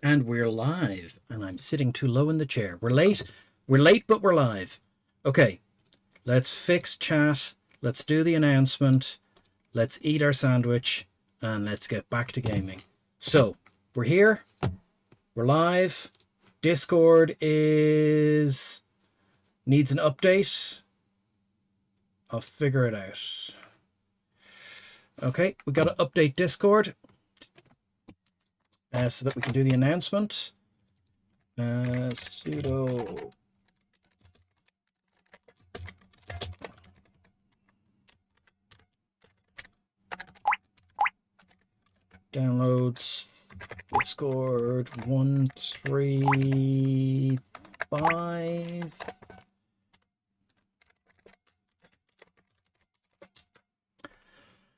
And we're live, and I'm sitting too low in the chair. We're late, but we're live. Okay, let's fix chat. Let's do the announcement. Let's eat our sandwich, and let's get back to gaming. So, we're here. We're live. Discord needs an update. I'll figure it out. Okay, we got to update Discord. So that we can do the announcement. Sudo downloads Discord 135.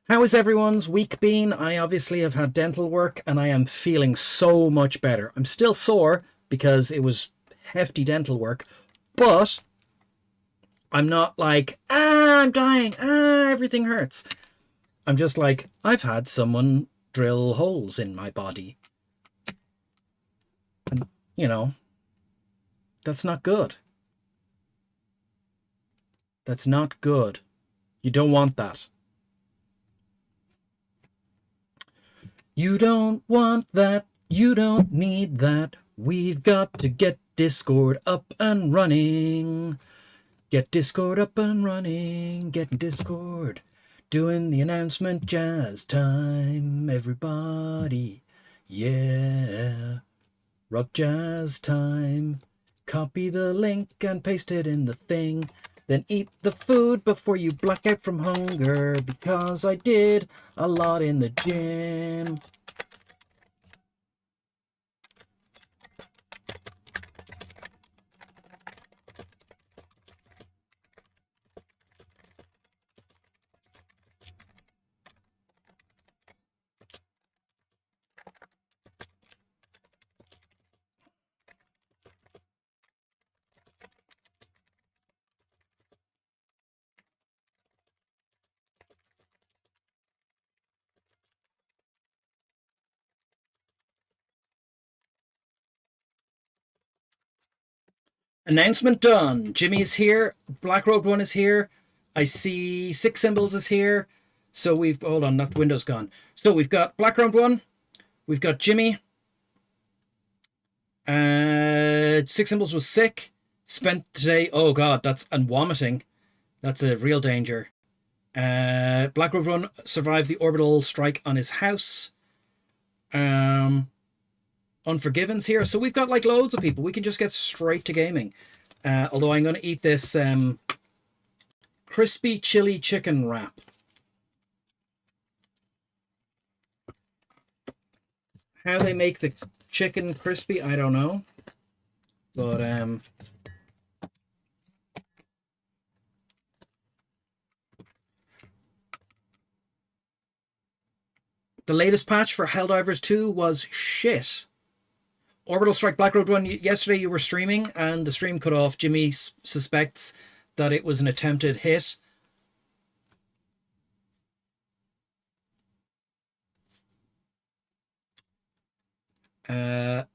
How is everyone's week been? I obviously have had dental work and I am feeling so much better. I'm still sore because it was hefty dental work, but I'm not like, I'm dying, everything hurts. I'm just like, I've had someone drill holes in my body. And, you know, that's not good. That's not good. You don't want that. You don't want that. You don't need that. We've got to get Discord up and running. Get Discord up and running. Get Discord. Doing the announcement jazz time. Everybody. Yeah. Rock jazz time. Copy the link and paste it in the thing. Then eat the food before you black out from hunger, because I did a lot in the gym. Announcement done. Jimmy's here. Black Road 1 is here. I see Six Symbols is here. So we've... Hold on, that window's gone. So we've got Black Road 1. We've got Jimmy. Six Symbols was sick. Spent today... Oh, God, that's... And vomiting. That's a real danger. Black Road 1 survived the orbital strike on his house. Unforgiven's here. So we've got like loads of people. We can just get straight to gaming. Although I'm going to eat this crispy chili chicken wrap. How they make the chicken crispy, I don't know. But the latest patch for Helldivers 2 was shit. Orbital Strike Black Road 1, yesterday you were streaming and the stream cut off. Jimmy suspects that it was an attempted hit. Oh.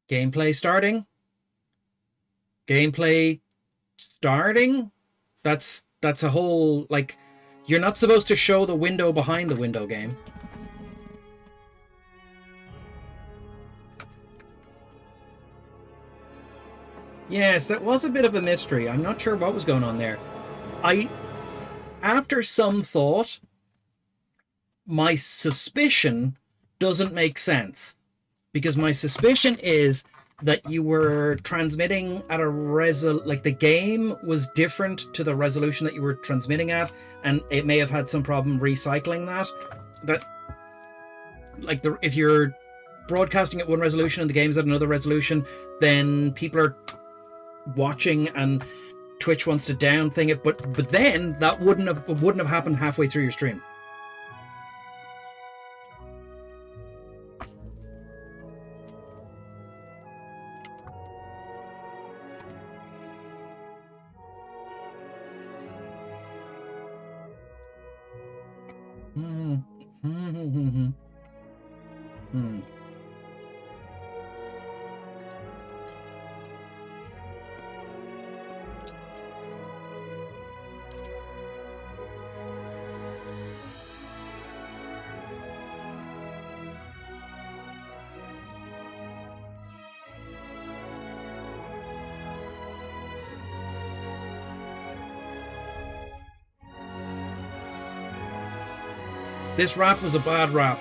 Gameplay starting. Gameplay starting. That's a whole, like, you're not supposed to show the window behind the window game. Yes, that was a bit of a mystery. I'm not sure what was going on there. After some thought, my suspicion doesn't make sense. Because my suspicion is that you were transmitting at a like the game was different to the resolution that you were transmitting at, and it may have had some problem recycling that like if you're broadcasting at one resolution and the game's at another resolution, then people are watching and Twitch wants to down thing it, but then that wouldn't have happened halfway through your stream. This rap was a bad rap.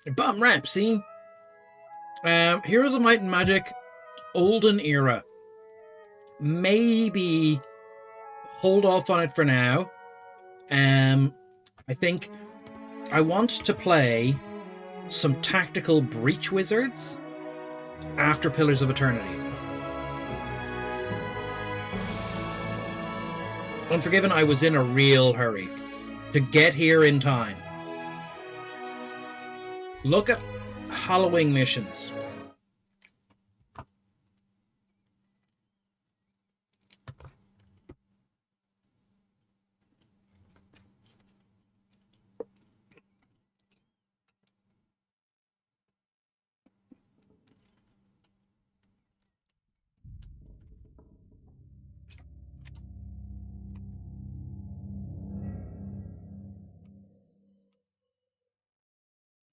A bum rap, see? Heroes of Might and Magic, Olden Era. Maybe hold off on it for now. I think I want to play some tactical Breach Wizards after Pillars of Eternity. Unforgiven, I was in a real hurry to get here in time. Look at Hallowing missions.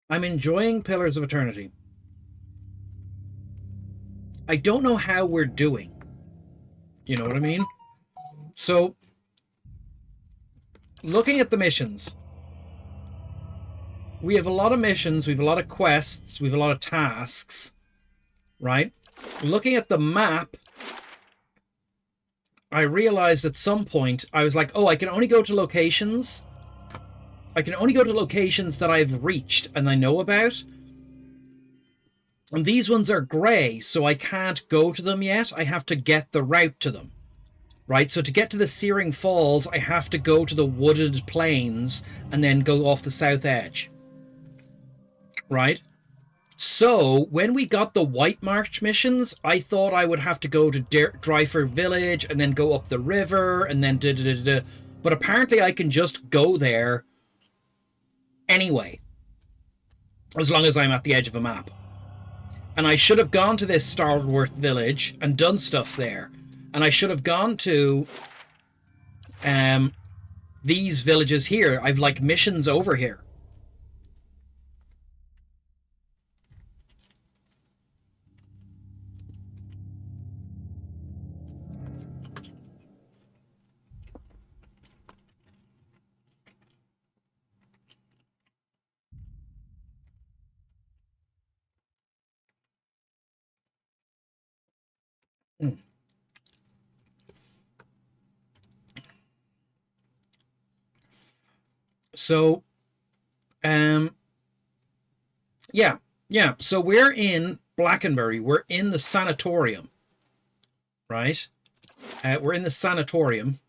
I'm enjoying Pillars of Eternity. I don't know how we're doing. You know what I mean? So, looking at the missions, we have a lot of missions, we have a lot of quests, we have a lot of tasks, right? Looking at the map, I realized at some point, I was like, oh, I can only go to locations. I can only go to locations that I've reached and I know about. And these ones are grey, so I can't go to them yet. I have to get the route to them. Right? So to get to the Searing Falls, I have to go to the wooded plains and then go off the south edge. Right? So, when we got the White March missions, I thought I would have to go to Dryford Village and then go up the river and then da-da-da-da. But apparently I can just go there anyway, as long as I'm at the edge of a map. And I should have gone to this Starworth village and done stuff there. And I should have gone to these villages here. I've like missions over here. So, yeah. So we're in Blackenbury. We're in the sanatorium, right? We're in the sanatorium,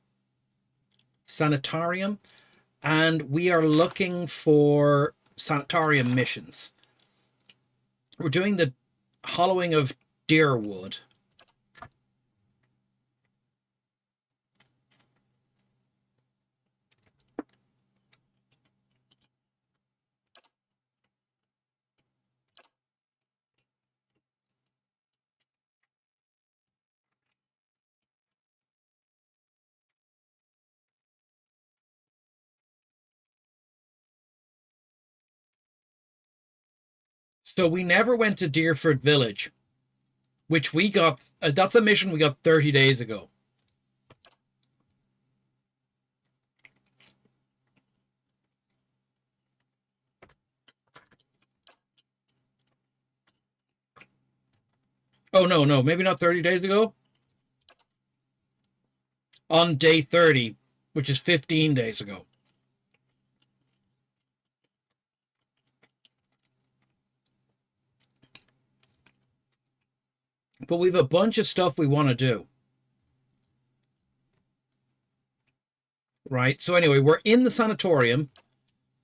and we are looking for sanatorium missions. We're doing the hollowing of Deerwood. So we never went to Deerford Village, which we got. That's a mission we got 30 days ago. Oh, no, maybe not 30 days ago. On day 30, which is 15 days ago. But we have a bunch of stuff we want to do. Right? So anyway, we're in the sanatorium,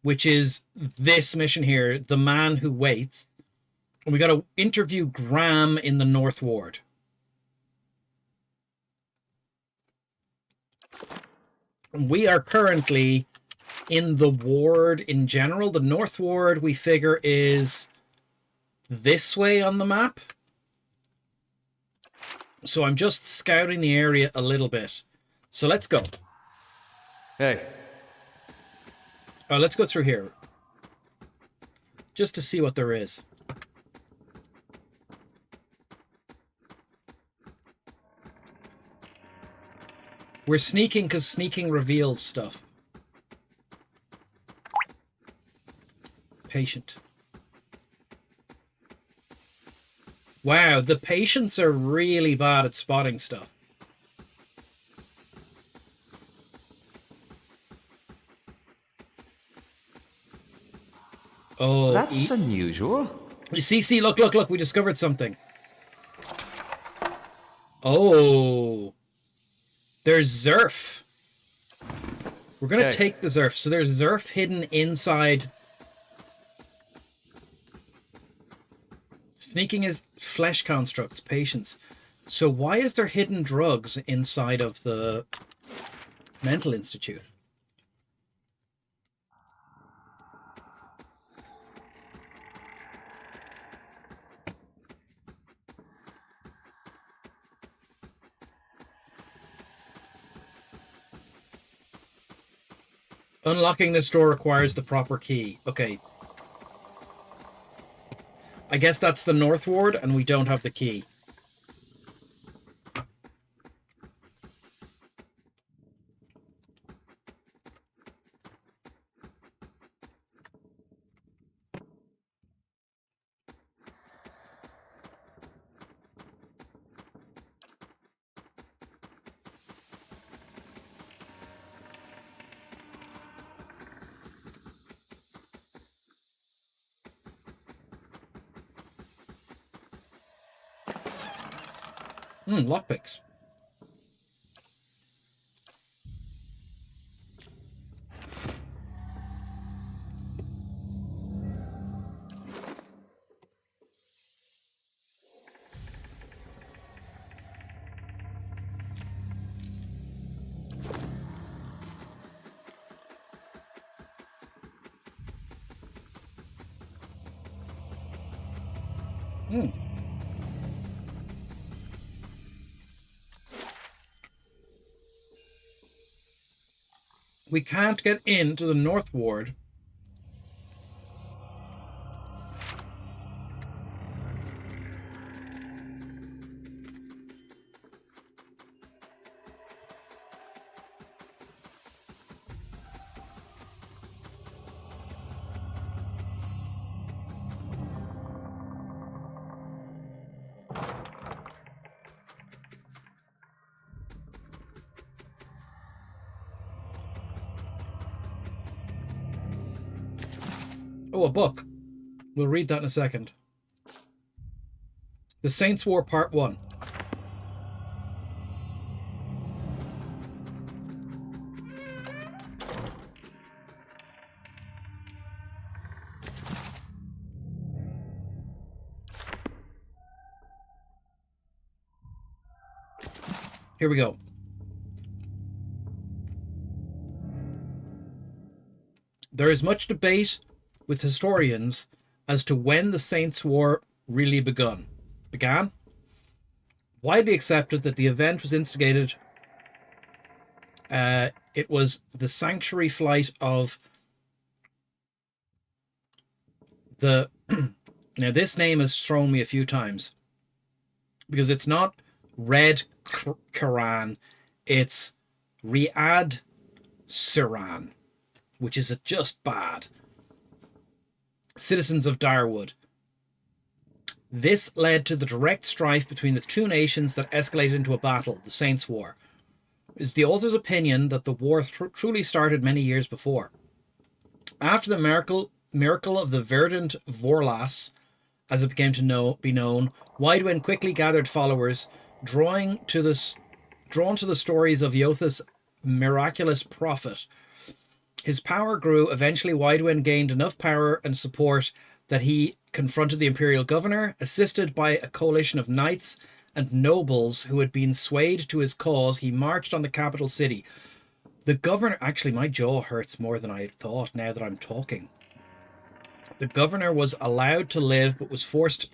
which is this mission here, The Man Who Waits. And we got to interview Graham in the North Ward. And we are currently in the ward in general. The North Ward, we figure, is this way on the map. So I'm just scouting the area a little bit. So let's go. Hey. Oh, let's go through here. Just to see what there is. We're sneaking because sneaking reveals stuff. Patient. Wow, the patients are really bad at spotting stuff. Oh, That's unusual. see, look, we discovered something. Oh, there's Zerf. We're gonna take the Zerf. So there's Zerf hidden inside. Sneaking is flesh constructs, patience. So why is there hidden drugs inside of the mental institute? Unlocking this door requires the proper key. Okay. I guess that's the North Ward, and we don't have the key. Lockpicks. We can't get into the North Ward. Oh, a book. We'll read that in a second. The Saints' War Part 1. Here we go. There is much debate with historians as to when the Saints' War really began. Widely accepted that the event was instigated. It was the sanctuary flight of the... Now, this name has thrown me a few times because it's not Red Quran, it's Riad Siran, which is just bad. Citizens of Darwood. This led to the direct strife between the two nations that escalated into a battle, the Saints' War. It is the author's opinion that the war truly started many years before. After the miracle of the Verdant Vorlas, as it became to be known, Widewin quickly gathered followers, drawn to the stories of Yotha's miraculous prophet. His power grew. Eventually, Widewin gained enough power and support that he confronted the imperial governor, assisted by a coalition of knights and nobles who had been swayed to his cause. He marched on the capital city. The governor... Actually, my jaw hurts more than I thought now that I'm talking. The governor was allowed to live, but was forced to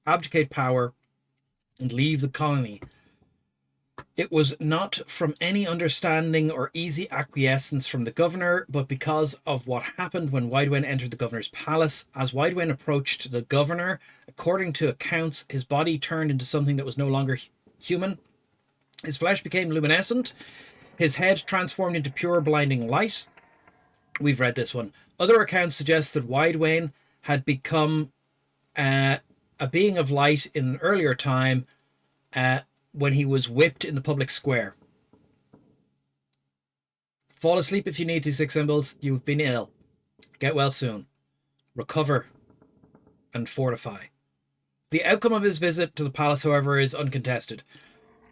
abdicate power and leave the colony. It was not from any understanding or easy acquiescence from the governor, but because of what happened when Widewen entered the governor's palace. As Widewen approached the governor, according to accounts, his body turned into something that was no longer human. His flesh became luminescent. His head transformed into pure blinding light. We've read this one. Other accounts suggest that Widewen had become a being of light in an earlier time, when he was whipped in the public square. Fall asleep if you need to, Six Symbols. You've been ill. Get well soon. Recover and fortify. The outcome of his visit to the palace, however, is uncontested.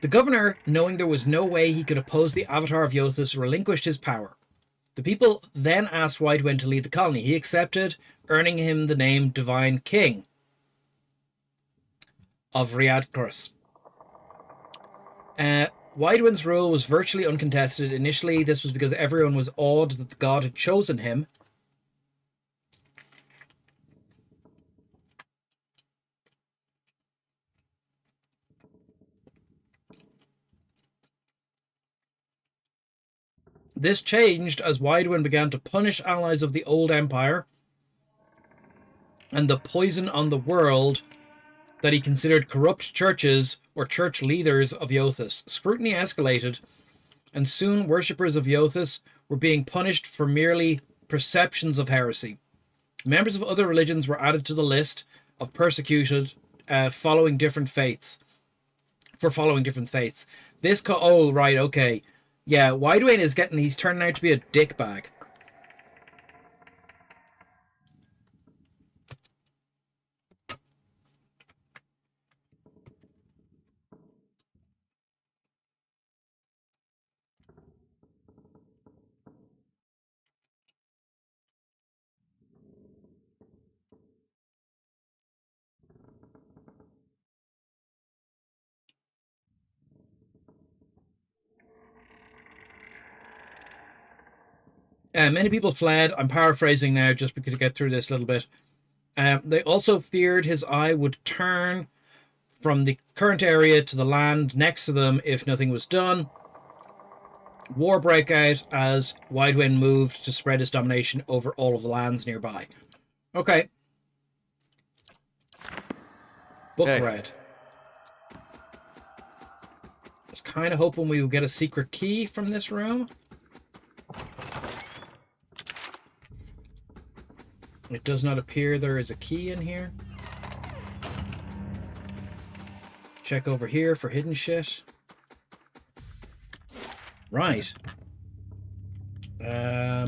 The governor, knowing there was no way he could oppose the Avatar of Yothus, relinquished his power. The people then asked Widewen to lead the colony. He accepted, earning him the name Divine King of Riadkrus. Widewen's rule was virtually uncontested. Initially, this was because everyone was awed that the god had chosen him. This changed as Widewen began to punish allies of the old empire and the poison on the world that he considered corrupt churches or church leaders of Yothus. Scrutiny escalated, and soon worshippers of Yothus were being punished for merely perceptions of heresy. Members of other religions were added to the list of persecuted following different faiths. This oh, right, okay. Yeah, Widewen he's turning out to be a dickbag. Many people fled. I'm paraphrasing now just because to get through this a little bit. They also feared his eye would turn from the current area to the land next to them if nothing was done. War broke out as Widewen moved to spread his domination over all of the lands nearby. Okay. Book read. I was kind of hoping we would get a secret key from this room. It does not appear there is a key in here. Check over here for hidden shit. Right. I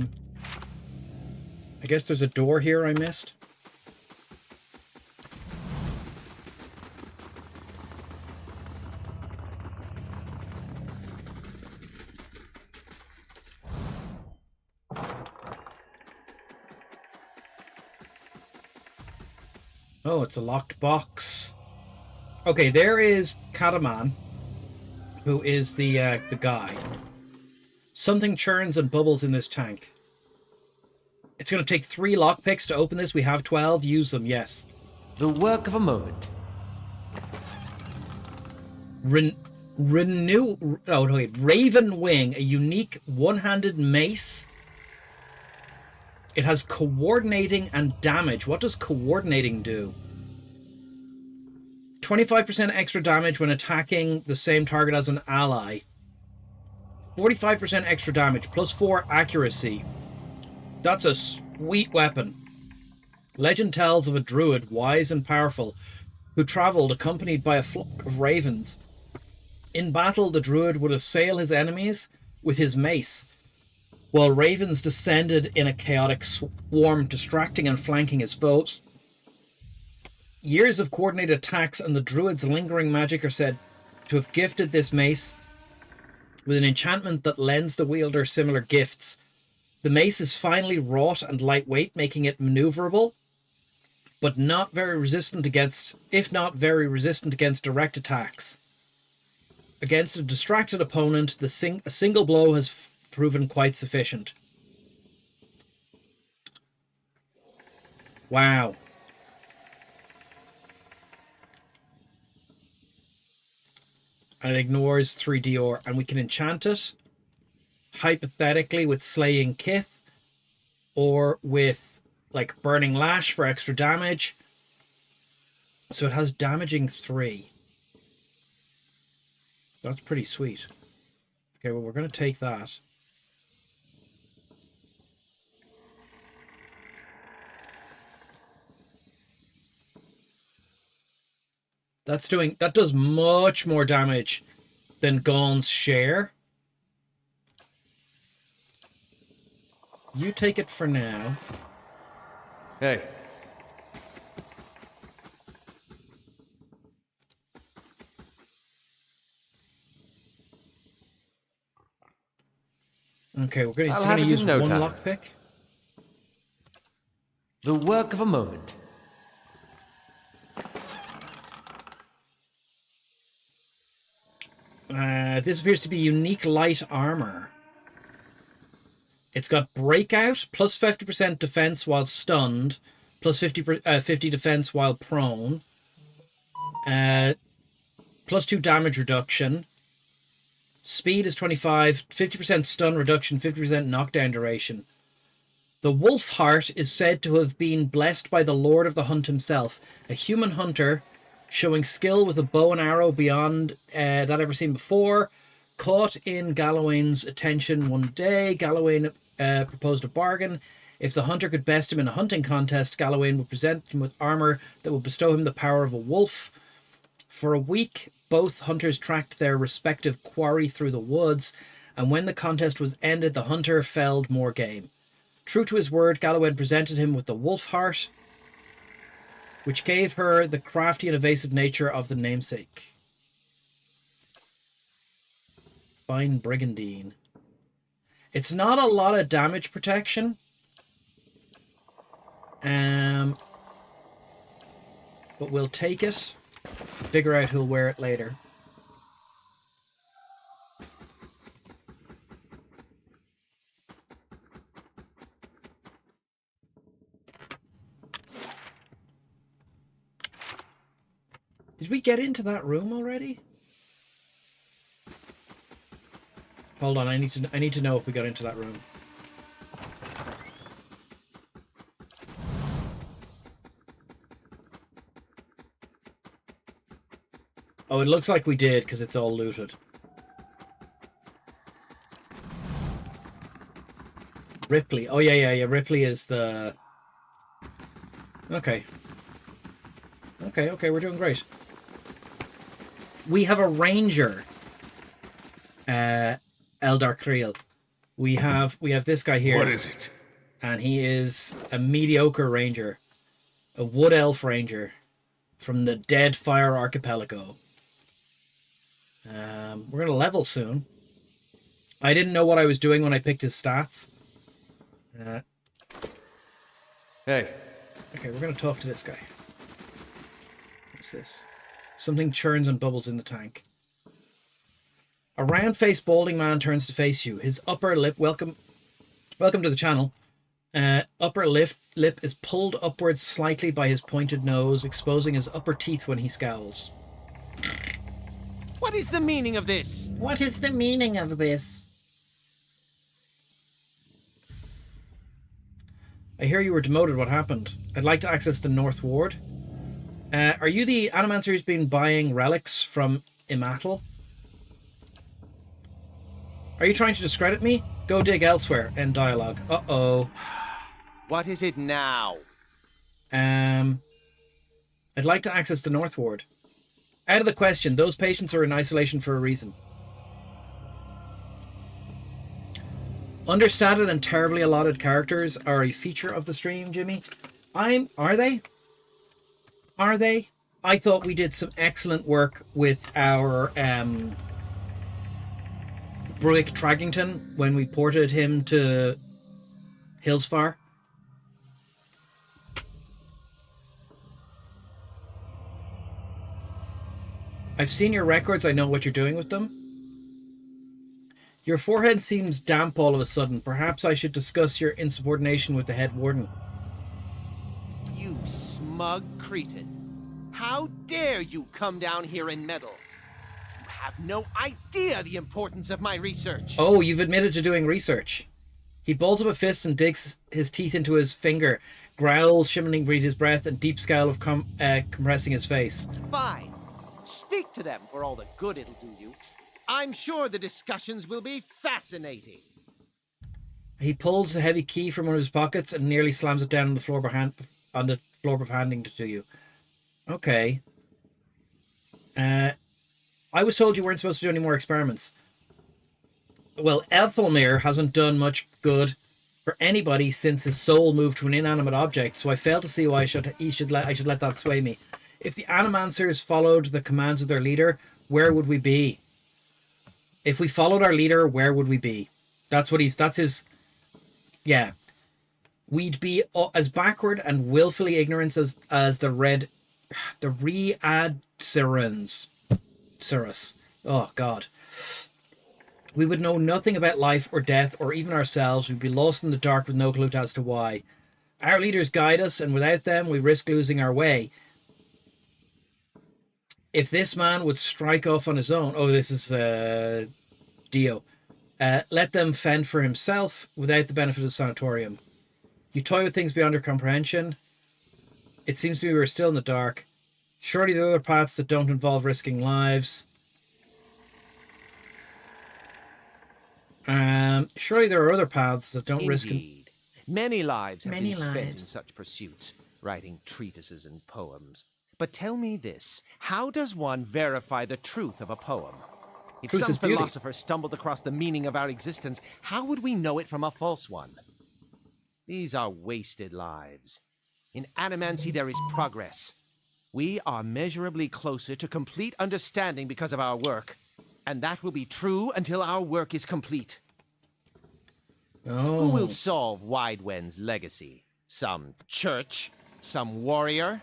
guess there's a door here I missed. Oh, it's a locked box. Okay, there is Kataman, who is the guy. Something churns and bubbles in this tank. It's going to take 3 lockpicks to open this. We have 12. Use them, yes. The work of a moment. Raven Wing, a unique one-handed mace. It has coordinating and damage. What does coordinating do? 25% extra damage when attacking the same target as an ally. 45% extra damage, plus 4 accuracy. That's a sweet weapon. Legend tells of a druid, wise and powerful, who travelled accompanied by a flock of ravens. In battle, the druid would assail his enemies with his mace, while ravens descended in a chaotic swarm, distracting and flanking his foes. Years of coordinated attacks and the druid's lingering magic are said to have gifted this mace with an enchantment that lends the wielder similar gifts. The mace is finely wrought and lightweight, making it maneuverable, but not very resistant against direct attacks. Against a distracted opponent, a single blow has proven quite sufficient. Wow. And it ignores 3D ore, and we can enchant it, hypothetically, with Slaying Kith, or with, like, Burning Lash for extra damage. So it has damaging 3. That's pretty sweet. Okay, well, we're going to take that. That does much more damage than Gaun's share. You take it for now. Hey. Okay, we're going I'll to have it use in no one time. lockpick. The work of a moment. This appears to be unique light armor. It's got breakout, plus 50% defense while stunned, plus 50 defense while prone, plus 2 damage reduction. Speed is 25, 50% stun reduction, 50% knockdown duration. The wolf heart is said to have been blessed by the Lord of the Hunt himself, a human hunter showing skill with a bow and arrow beyond that ever seen before. Caught in Galawain's attention one day, Galawain proposed a bargain. If the hunter could best him in a hunting contest, Galawain would present him with armor that would bestow him the power of a wolf. For a week, both hunters tracked their respective quarry through the woods, and when the contest was ended, the hunter felled more game. True to his word, Galawain presented him with the wolf heart, which gave her the crafty and evasive nature of the namesake. Fine Brigandine. It's not a lot of damage protection. But we'll take it. Figure out who'll wear it later. Did we get into that room already? Hold on, I need to know if we got into that room. Oh, it looks like we did because it's all looted. Ripley. Oh, yeah. Ripley is the... Okay. Okay, we're doing great. We have a ranger. Eldar Creel. We have this guy here. What is it? And he is a mediocre ranger. A wood elf ranger. From the Dead Fire Archipelago. We're going to level soon. I didn't know what I was doing when I picked his stats. Hey. Okay, we're going to talk to this guy. What's this? Something churns and bubbles in the tank. A round-faced balding man turns to face you. His upper lip... Welcome to the channel. Upper lip is pulled upwards slightly by his pointed nose, exposing his upper teeth when he scowls. What is the meaning of this? What is the meaning of this? I hear you were demoted. What happened? I'd like to access the North Ward. Are you the Animancer who's been buying relics from Imatal? Are you trying to discredit me? Go dig elsewhere. End dialogue. Uh-oh. What is it now? I'd like to access the North Ward. Out of the question. Those patients are in isolation for a reason. Understated and terribly allotted characters are a feature of the stream, Jimmy. Are they? Are they? I thought we did some excellent work with our Bruick Traggington when we ported him to Hillsfar. I've seen your records. I know what you're doing with them. Your forehead seems damp all of a sudden. Perhaps I should discuss your insubordination with the head warden. You smug cretin. How dare you come down here and meddle? You have no idea the importance of my research. Oh, you've admitted to doing research. He balls up a fist and digs his teeth into his finger, growls, shimmering beneath his breath, and deep scowl of compressing his face. Fine. Speak to them for all the good it'll do you. I'm sure the discussions will be fascinating. He pulls a heavy key from one of his pockets and nearly slams it down on the floor before handing it to you. Okay. I was told you weren't supposed to do any more experiments. Well, Ethelmere hasn't done much good for anybody since his soul moved to an inanimate object, so I fail to see why I should let that sway me. If the Animancers followed the commands of their leader, where would we be? If we followed our leader, where would we be? That's his. Yeah. We'd be as backward and willfully ignorant as the Readserans. Cirrus. Oh, God. We would know nothing about life or death or even ourselves. We'd be lost in the dark with no clue as to why. Our leaders guide us, and without them, we risk losing our way. If this man would strike off on his own... Oh, this is Dio. Let them fend for himself without the benefit of sanatorium. You toy with things beyond your comprehension. It seems to me we're still in the dark. Surely there are other paths that don't involve risking lives. Surely there are other paths that don't risk... Indeed. Many lives have been spent in such pursuits, writing treatises and poems. But tell me this, how does one verify the truth of a poem? If some philosopher stumbled across the meaning of our existence, how would we know it from a false one? These are wasted lives. In Animancy there is progress. We are measurably closer to complete understanding because of our work, and that will be true until our work is complete. Oh. Who will solve Widewen's legacy? Some church? Some warrior?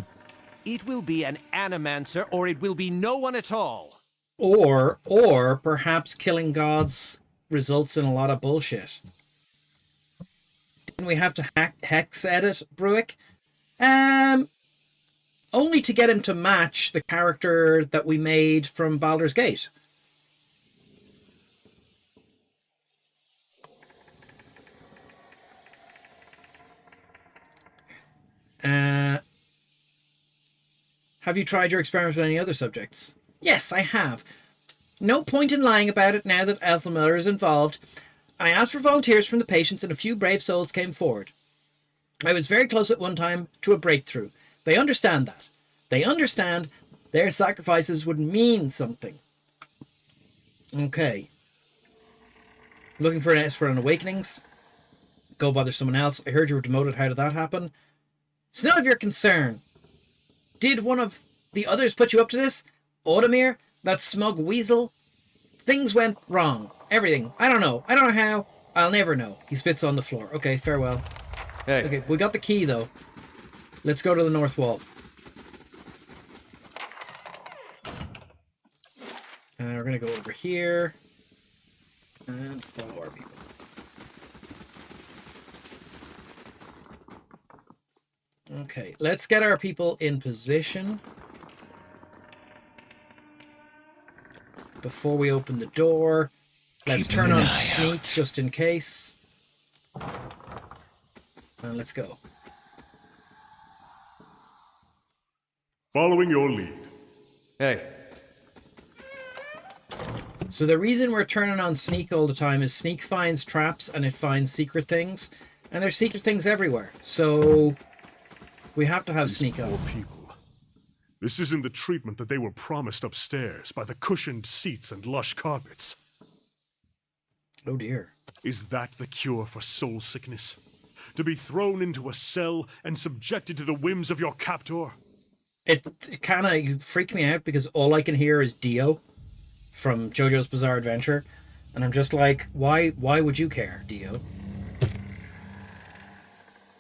It will be an Animancer, or it will be no one at all. Or perhaps killing gods results in a lot of bullshit. Didn't we have to hex edit Bruick? Only to get him to match the character that we made from Baldur's Gate. Have you tried your experiments with any other subjects? Yes, I have. No point in lying about it now that Ethelmiller is involved. I asked for volunteers from the patients and a few brave souls came forward. I was very close at one time to a breakthrough. They understand that. They understand their sacrifices would mean something. Okay. Looking for an expert on awakenings? Go bother someone else. I heard you were demoted. How did that happen? It's none of your concern. Did one of the others put you up to this? Automir? That smug weasel? Things went wrong. Everything. I don't know. I don't know how. I'll never know. He spits on the floor. Okay, farewell. Hey. Okay, we got the key, though. Let's go to the north wall. We're going to go over here. And follow our people. Okay, let's get our people in position before we open the door. Let's turn on sneak just in case. And let's go. Following your lead. Hey. So the reason we're turning on sneak all the time is sneak finds traps and it finds secret things. And there's secret things everywhere. So we have to have sneak on. Poor people. This isn't the treatment that they were promised upstairs by the cushioned seats and lush carpets. Oh dear. Is that the cure for soul sickness? To be thrown into a cell and subjected to the whims of your captor? It kind of freaked me out because all I can hear is Dio from JoJo's Bizarre Adventure. And I'm just like, why would you care, Dio?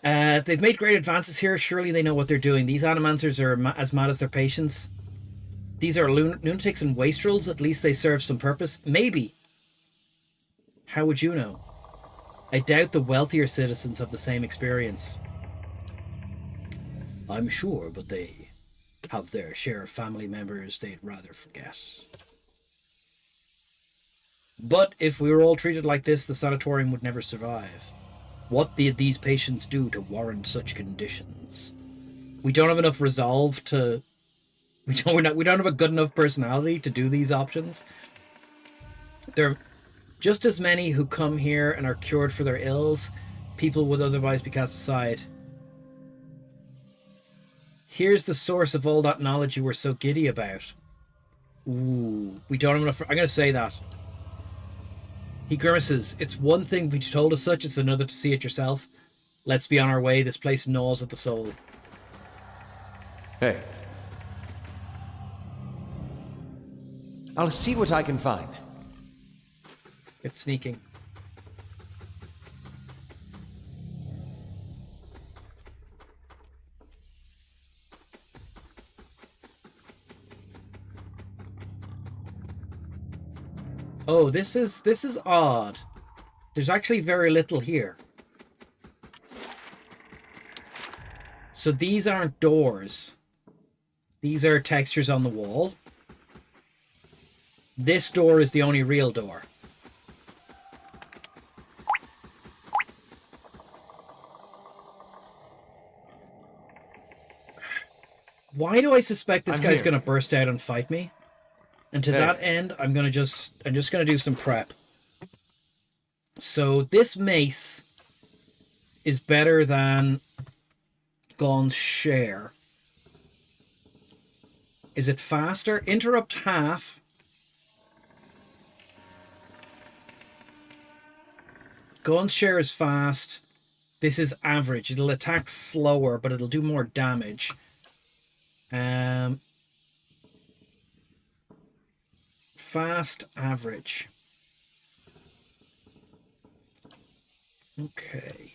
They've made great advances here. Surely they know what they're doing. These Animancers are as mad as their patients. These are lunatics and wastrels. At least they serve some purpose. Maybe. How would you know? I doubt the wealthier citizens have the same experience. I'm sure, but they have their share of family members they'd rather forget. But if we were all treated like this, the sanatorium would never survive. What did these patients do to warrant such conditions? We don't have enough resolve to... We don't have a good enough personality to do these options. There are just as many who come here and are cured for their ills. People would otherwise be cast aside. Here's the source of all that knowledge you were so giddy about. Ooh, we don't have enough... I'm going to say that. He grimaces. It's one thing to be told as such, it's another to see it yourself. Let's be on our way. This place gnaws at the soul. Hey. I'll see what I can find. It's sneaking. Oh, this is odd. There's actually very little here. So these aren't doors. These are textures on the wall. This door is the only real door. Why do I suspect this guy's going to burst out and fight me? And to that end, I'm just going to do some prep. So this mace is better than Gon's share. Is it faster? Interrupt half. Gon's share is fast. This is average. It'll attack slower, but it'll do more damage. Fast, average. Okay.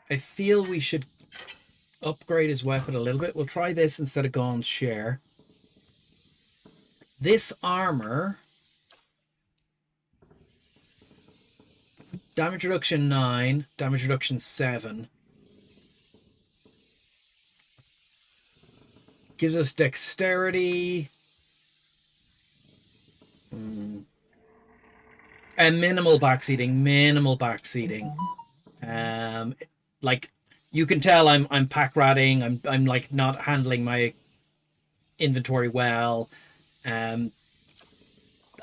I feel we should upgrade his weapon a little bit. We'll try this instead of Gon's share. This armor... Damage reduction 9, damage reduction 7. Gives us dexterity. And minimal backseating. Like, you can tell I'm pack ratting. I'm like not handling my inventory well. This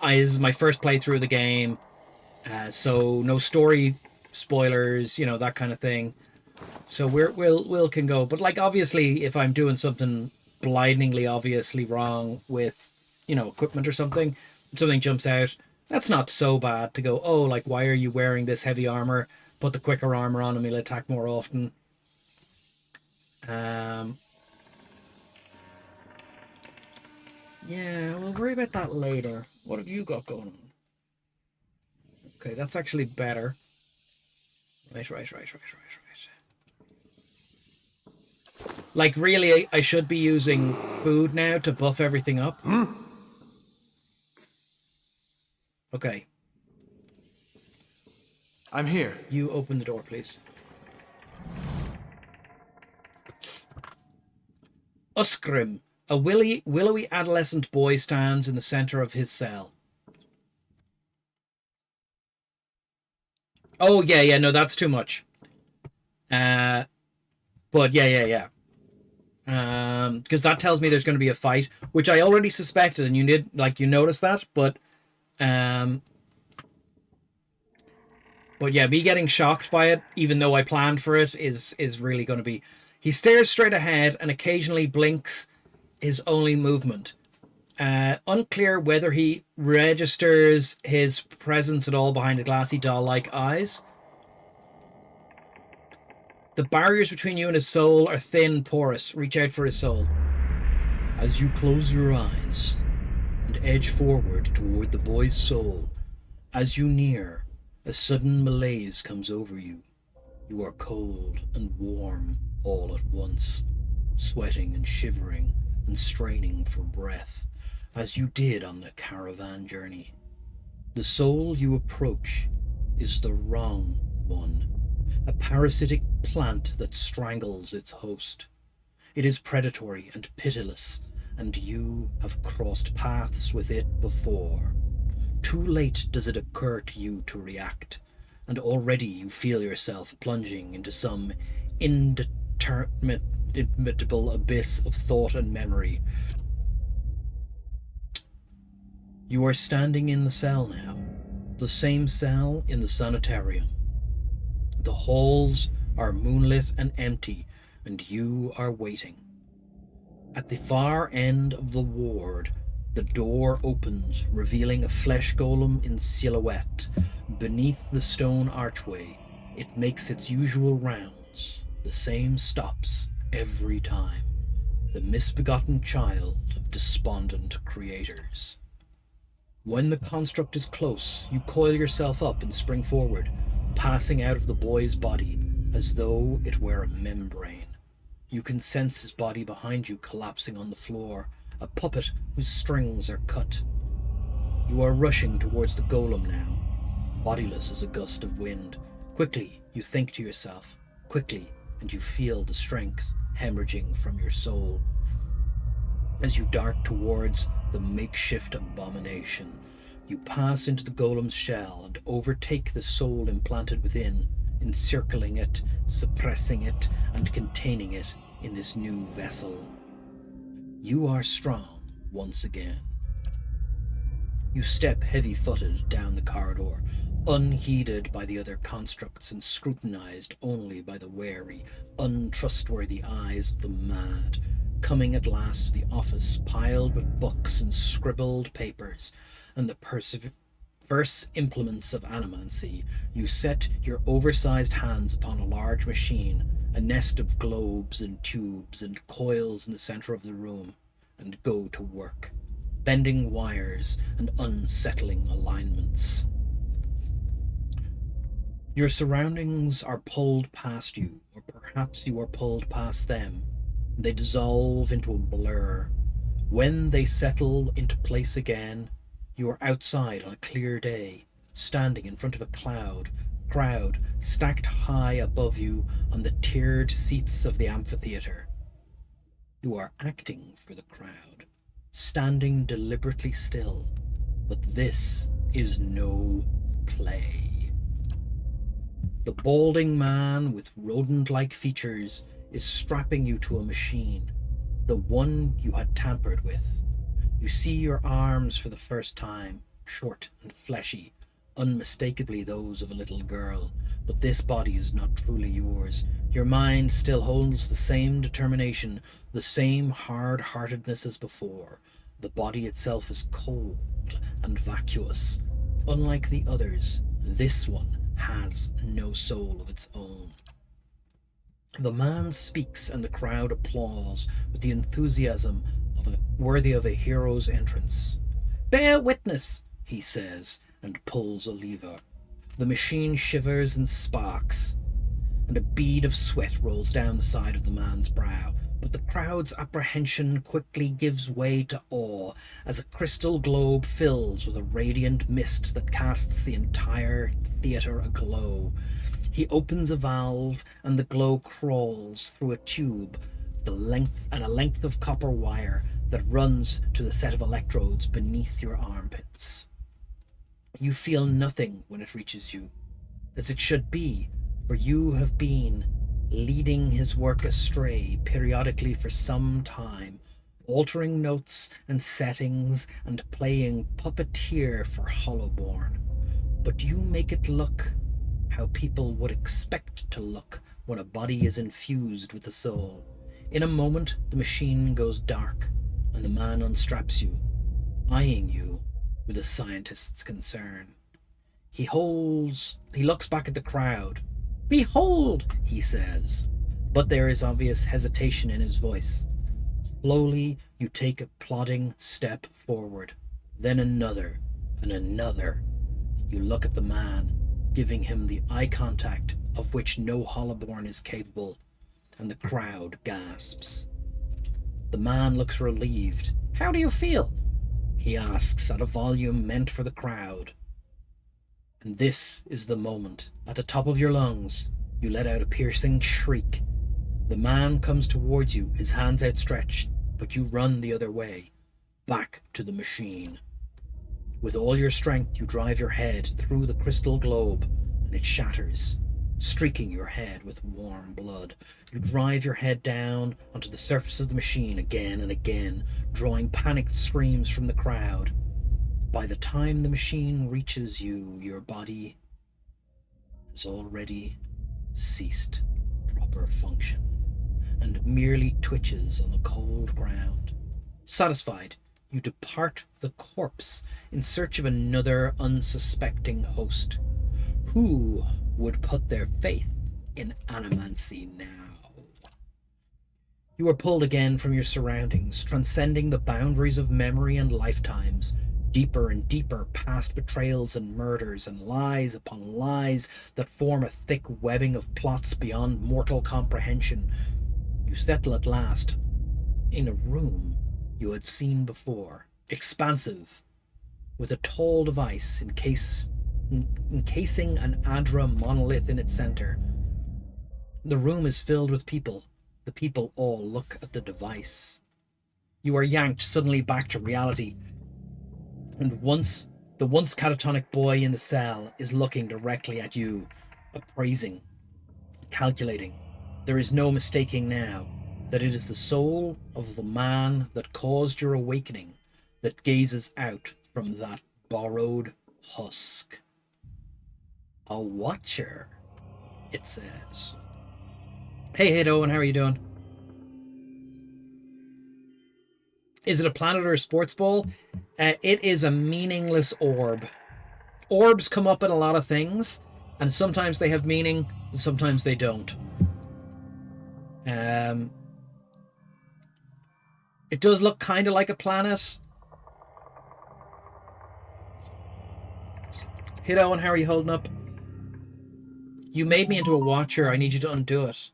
is my first playthrough of the game. So no story spoilers, you know, that kind of thing. So we'll can go. But like, obviously, if I'm doing something blindingly obviously wrong with, you know, equipment or something jumps out, that's not so bad to go, oh, like, why are you wearing this heavy armor? Put the quicker armor on and he'll attack more often. Yeah, we'll worry about that later. What have you got going on? Okay, that's actually better. Right. Like, really, I should be using food now to buff everything up. Okay. I'm here. You open the door, please. Uskrim. A willowy adolescent boy stands in the center of his cell. Oh, yeah, no, that's too much. But yeah. Because that tells me there's going to be a fight, which I already suspected, and you noticed that, but yeah, me getting shocked by it, even though I planned for it, is really going to be... He stares straight ahead and occasionally blinks, his only movement. Unclear whether he registers his presence at all behind the glassy doll-like eyes. The barriers between you and his soul are thin, porous. Reach out for his soul. As you close your eyes and edge forward toward the boy's soul, as you near, a sudden malaise comes over you. You are cold and warm all at once. sweating and shivering and straining for breath, as you did on the caravan journey. The soul you approach is the wrong one, a parasitic plant that strangles its host. It is predatory and pitiless, and you have crossed paths with it before. Too late does it occur to you to react, and already you feel yourself plunging into some indeterminable abyss of thought and memory. You are standing in the cell now, the same cell in the sanitarium. The halls are moonlit and empty, and you are waiting. At the far end of the ward, the door opens, revealing a flesh golem in silhouette. Beneath the stone archway, it makes its usual rounds, the same stops every time. The misbegotten child of despondent creators. When the construct is close, you coil yourself up and spring forward, passing out of the boy's body as though it were a membrane. You can sense his body behind you collapsing on the floor, a puppet whose strings are cut. You are rushing towards the golem now, bodiless as a gust of wind. Quickly, you think to yourself, quickly, and you feel the strength hemorrhaging from your soul. As you dart towards the makeshift abomination, you pass into the golem's shell and overtake the soul implanted within, encircling it, suppressing it, and containing it in this new vessel. You are strong once again. You step heavy-footed down the corridor, unheeded by the other constructs and scrutinized only by the wary, untrustworthy eyes of the mad. Coming at last to the office piled with books and scribbled papers and the perverse implements of animancy, you set your oversized hands upon a large machine, a nest of globes and tubes and coils in the center of the room, and go to work, bending wires and unsettling alignments. Your surroundings are pulled past you, or perhaps you are pulled past them. They dissolve into a blur. When they settle into place again, you are outside on a clear day, standing in front of a crowd stacked high above you on the tiered seats of the amphitheater. You are acting for the crowd, standing deliberately still, but this is no play. The balding man with rodent-like features is strapping you to a machine, the one you had tampered with. You see your arms for the first time, short and fleshy, unmistakably those of a little girl, but this body is not truly yours. Your mind still holds the same determination, the same hard-heartedness as before. The body itself is cold and vacuous. Unlike the others, this one has no soul of its own. The man speaks and the crowd applauds with the enthusiasm worthy of a hero's entrance. "Bear witness," he says, and pulls a lever. The machine shivers and sparks, and a bead of sweat rolls down the side of the man's brow. But the crowd's apprehension quickly gives way to awe as a crystal globe fills with a radiant mist that casts the entire theater aglow. He opens a valve, and the glow crawls through a tube, a length of copper wire that runs to the set of electrodes beneath your armpits. You feel nothing when it reaches you, as it should be, for you have been leading his work astray periodically for some time, altering notes and settings and playing puppeteer for Hollowborn. But you make it look how people would expect to look when a body is infused with the soul. In a moment, the machine goes dark, and the man unstraps you, eyeing you with a scientist's concern. He looks back at the crowd. "Behold," he says, but there is obvious hesitation in his voice. Slowly, you take a plodding step forward, then another, and another. You look at the man, giving him the eye contact of which no Hollowborn is capable, and the crowd gasps. The man looks relieved. How do you feel? He asks at a volume meant for the crowd. And this is the moment. At the top of your lungs, you let out a piercing shriek. The man comes towards you, his hands outstretched, but you run the other way, back to the machine. With all your strength, you drive your head through the crystal globe, and it shatters, streaking your head with warm blood. You drive your head down onto the surface of the machine again and again, drawing panicked screams from the crowd. By the time the machine reaches you, your body has already ceased proper function and merely twitches on the cold ground. Satisfied, you depart the corpse in search of another unsuspecting host. Who would put their faith in animancy now? You are pulled again from your surroundings, transcending the boundaries of memory and lifetimes, deeper and deeper past betrayals and murders and lies upon lies that form a thick webbing of plots beyond mortal comprehension. You settle at last in a room you had seen before, expansive, with a tall device encasing an Adra monolith in its center. The room is filled with people. The people all look at the device. You are yanked suddenly back to reality, and the once catatonic boy in the cell is looking directly at you, appraising, calculating. There is no mistaking now that it is the soul of the man that caused your awakening that gazes out from that borrowed husk. A watcher, it says. Hey Owen, how are you doing? Is it a planet or a sports ball? It is a meaningless orb. Orbs come up in a lot of things, and sometimes they have meaning, and sometimes they don't. It does look kind of like a planet. Hey Owen, how are you holding up? You made me into a watcher. I need you to undo it.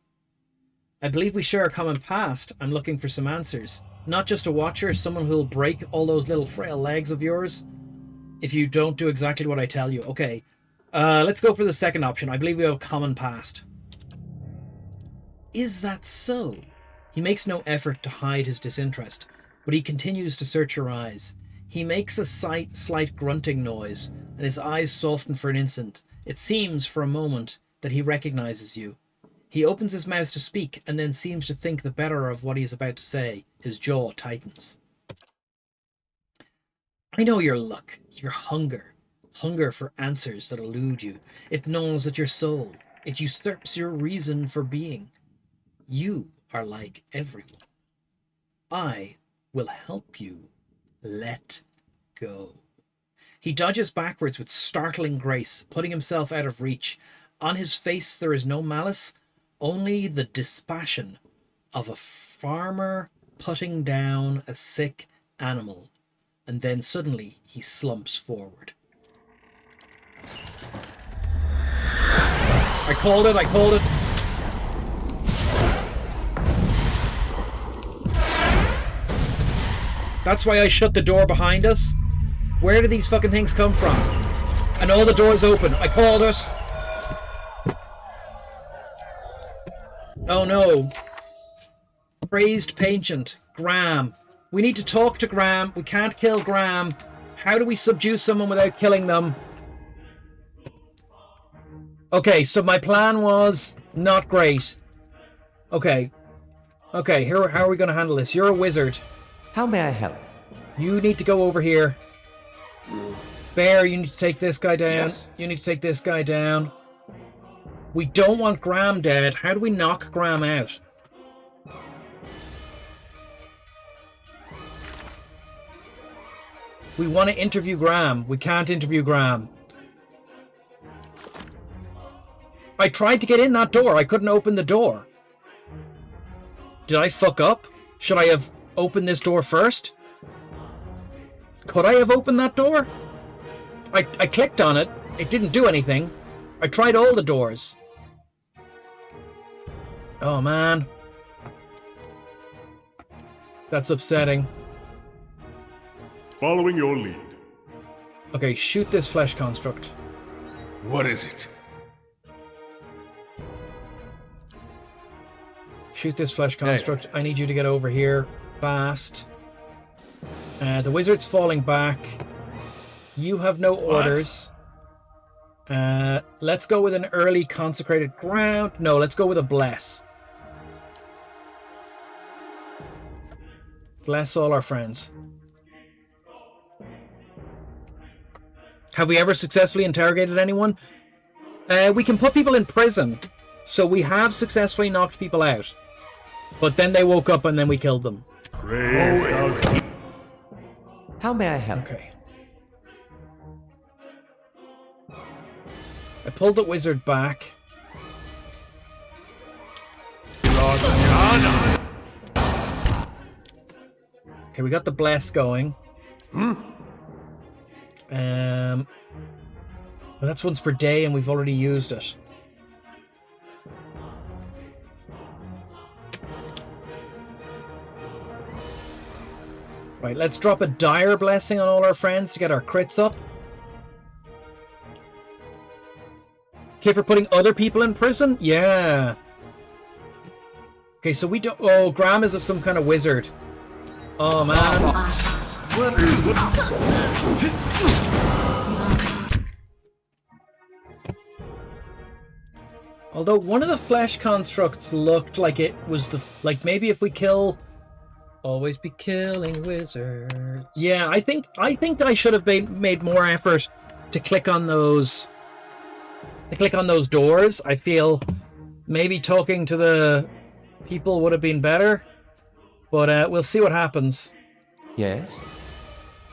I believe we share a common past. I'm looking for some answers. Not just a watcher, someone who'll break all those little frail legs of yours if you don't do exactly what I tell you. Okay, let's go for the second option. I believe we have a common past. Is that so? He makes no effort to hide his disinterest, but he continues to search your eyes. He makes a slight grunting noise, and his eyes soften for an instant. It seems for a moment that he recognizes you. He opens his mouth to speak, and then seems to think the better of what he is about to say. His jaw tightens. I know your luck, your hunger for answers that elude you. It gnaws at your soul. It usurps your reason for being. You are like everyone. I will help you let go. He dodges backwards with startling grace, putting himself out of reach. On his face there is no malice, only the dispassion of a farmer putting down a sick animal. And then suddenly he slumps forward. I called it. That's why I shut the door behind us. Where do these fucking things come from? And all the doors open. I called it. Oh no. Praised Pancient. Graham. We need to talk to Graham. We can't kill Graham. How do we subdue someone without killing them? Okay, so my plan was not great. Okay, how are we going to handle this? You're a wizard. How may I help? You need to go over here. Bear, you need to take this guy down. Yes. You need to take this guy down. We don't want Graham dead. How do we knock Graham out? We want to interview Graham. We can't interview Graham. I tried to get in that door. I couldn't open the door. Did I fuck up? Should I have opened this door first? Could I have opened that door? I clicked on it. It didn't do anything. I tried all the doors. Oh, man. That's upsetting. Following your lead. Okay, shoot this flesh construct. What is it? Shoot this flesh construct. Hey. I need you to get over here fast. The wizard's falling back. You have no orders. Let's go with an early consecrated ground. No, let's go with a bless. Bless all our friends. Have we ever successfully interrogated anyone? We can put people in prison. So we have successfully knocked people out. But then they woke up and then we killed them. How may I help? Okay. I pulled the wizard back. Okay, we got the bless going. Well, that's once per day and we've already used it. Right, let's drop a dire blessing on all our friends to get our crits up. Okay, for putting other people in prison? Yeah. Okay, so we don't... Oh, Graham is some kind of wizard. Oh, man. Although one of the flesh constructs looked like it was the... Like, maybe if we kill... Always be killing wizards. Yeah, I think I should have made more effort to click on those... To click on those doors. I feel maybe talking to the people would have been better. But we'll see what happens. Yes?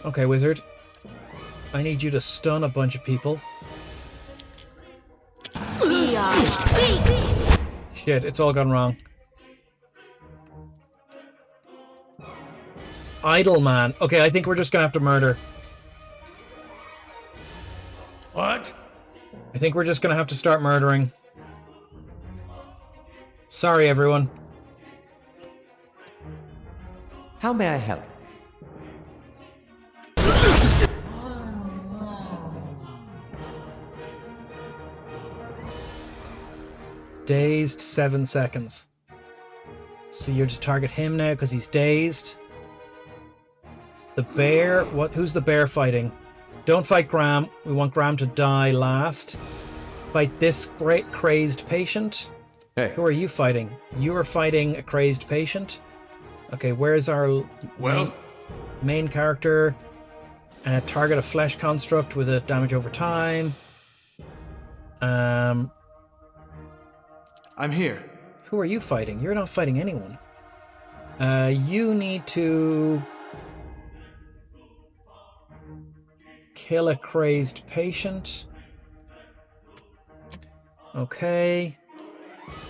Okay, wizard. I need you to stun a bunch of people. Shit, it's all gone wrong. Idle man. Okay, I think we're just gonna have to murder. What? I think we're just gonna have to start murdering. Sorry, everyone. How may I help? Dazed, 7 seconds. So you're to target him now because he's dazed. The bear, who's the bear fighting? Don't fight Graham. We want Graham to die last. Fight this great crazed patient. Hey. Who are you fighting? You are fighting a crazed patient. Okay, where's our main character? Target a flesh construct with a damage over time. I'm here. Who are you fighting? You're not fighting anyone. You need to kill a crazed patient. Okay.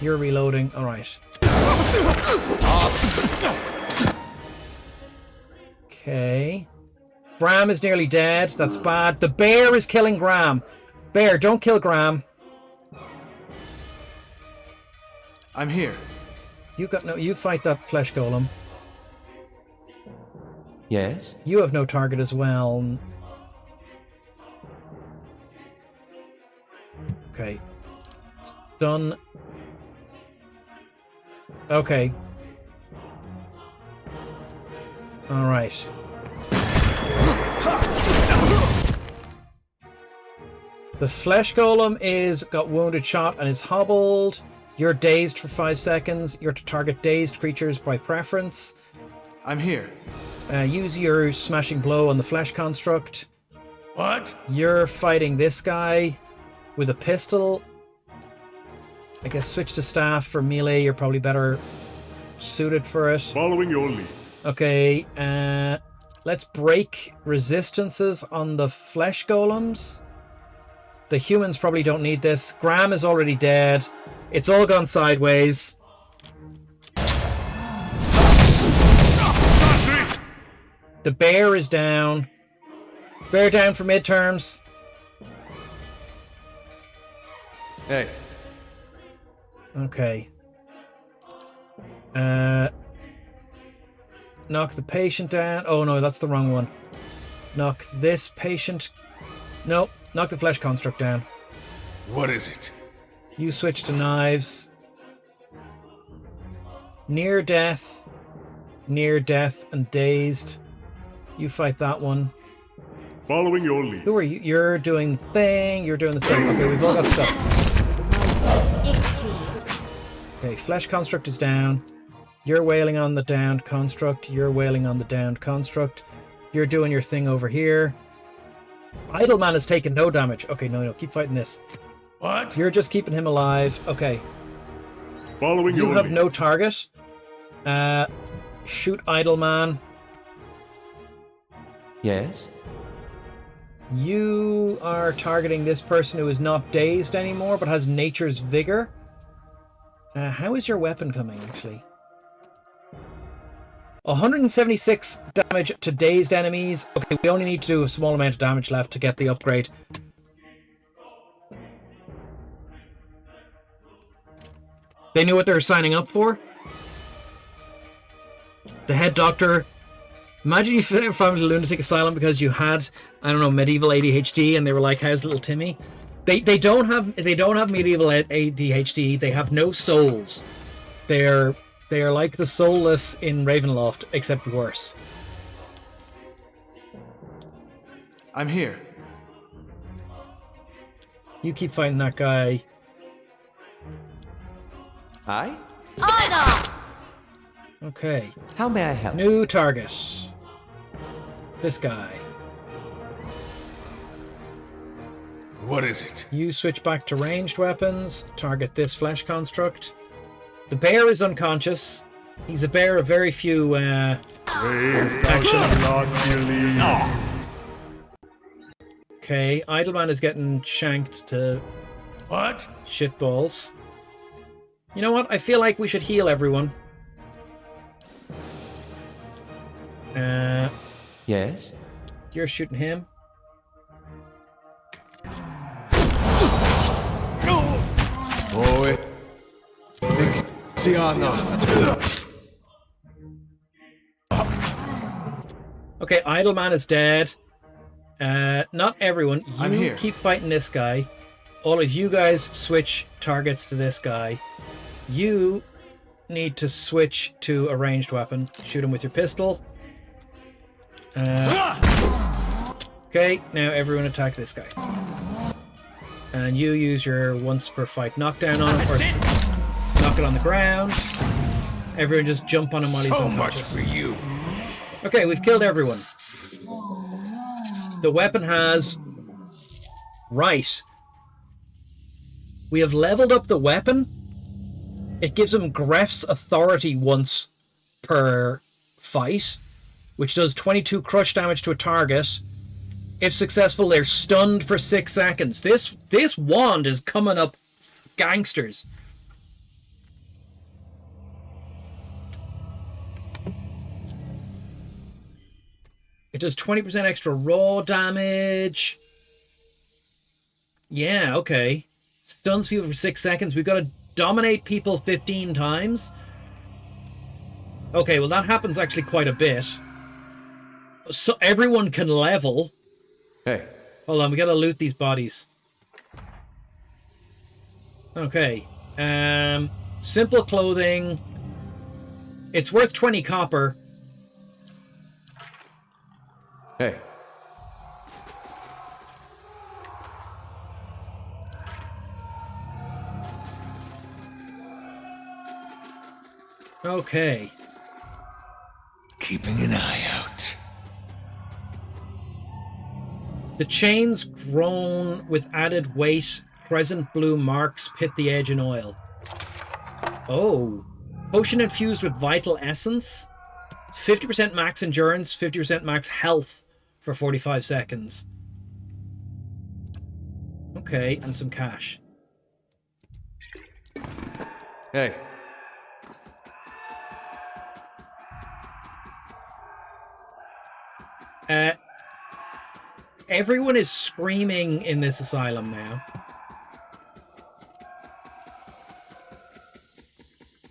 You're reloading. Alright. Okay. Graham is nearly dead. That's bad. The bear is killing Graham. Bear, don't kill Graham. I'm here. You fight that flesh golem. Yes? You have no target as well. Okay. Stun. Okay. Alright. The flesh golem got wounded shot and is hobbled. You're dazed for 5 seconds. You're to target dazed creatures by preference. I'm here. Use your smashing blow on the flesh construct. What? You're fighting this guy with a pistol. I guess switch to staff for melee. You're probably better suited for it. Following your lead. Okay, let's break resistances on the flesh golems. The humans probably don't need this. Graham is already dead. It's all gone sideways. The bear is down. Bear down for midterms. Hey. Okay. Knock the patient down. Oh no, that's the wrong one. Knock this patient. No, knock the flesh construct down. What is it? You switch to knives. Near death, and dazed. You fight that one. Following your lead. Who are you? You're doing the thing. You're doing the thing. Okay, we've all got stuff. Okay, flesh construct is down. You're wailing on the downed construct. You're wailing on the downed construct. You're doing your thing over here. Idle man has taken no damage. Okay, no, keep fighting this. What? You're just keeping him alive. Okay. Following your You lead. have no target. Shoot idle man. Yes? You are targeting this person who is not dazed anymore, but has nature's vigor. How is your weapon coming, actually? 176 damage to dazed enemies. Okay, we only need to do a small amount of damage left to get the upgrade. They knew what they were signing up for. The head doctor. Imagine you found a lunatic asylum because you had, I don't know, medieval ADHD, and they were like, "How's little Timmy?" They don't have medieval ADHD. They have no souls. They are like the soulless in Ravenloft, except worse. I'm here. You keep fighting that guy. Aye? Okay. How may I help? New target. This guy. What is it? You switch back to ranged weapons. Target this flesh construct. The bear is unconscious. He's a bear of very few actions. Okay, Idleman is getting shanked to What? shitballs. You know what? I feel like we should heal everyone. Yes? You're shooting him. Boy. Okay, Idleman is dead. Not everyone. I'm You here. keep fighting this guy. All of you guys switch targets to this guy. You need to switch to a ranged weapon. Shoot him with your pistol. Okay, now everyone attack this guy. And you use your once per fight knockdown on him, or knock it on the ground. Everyone just jump on him while he's So much unconscious. for you. Okay, we've killed everyone. The weapon has... Right. We have leveled up the weapon. It gives him Gref's authority once per fight, which does 22 crush damage to a target. If successful, they're stunned for 6 seconds. This wand is coming up gangsters. It does 20% extra raw damage. Yeah, okay. Stuns people for 6 seconds. We've got to dominate people 15 times. Okay, well that happens actually quite a bit. So everyone can level. Hey. Hold on, we gotta loot these bodies. Okay. Simple clothing. It's worth 20 copper. Hey. Okay. Keeping an eye out. The chains grown with added weight. Crescent blue marks pit the edge in oil. Oh. Potion infused with vital essence. 50% max endurance, 50% max health for 45 seconds. Okay, and some cash. Hey. Everyone is screaming in this asylum now.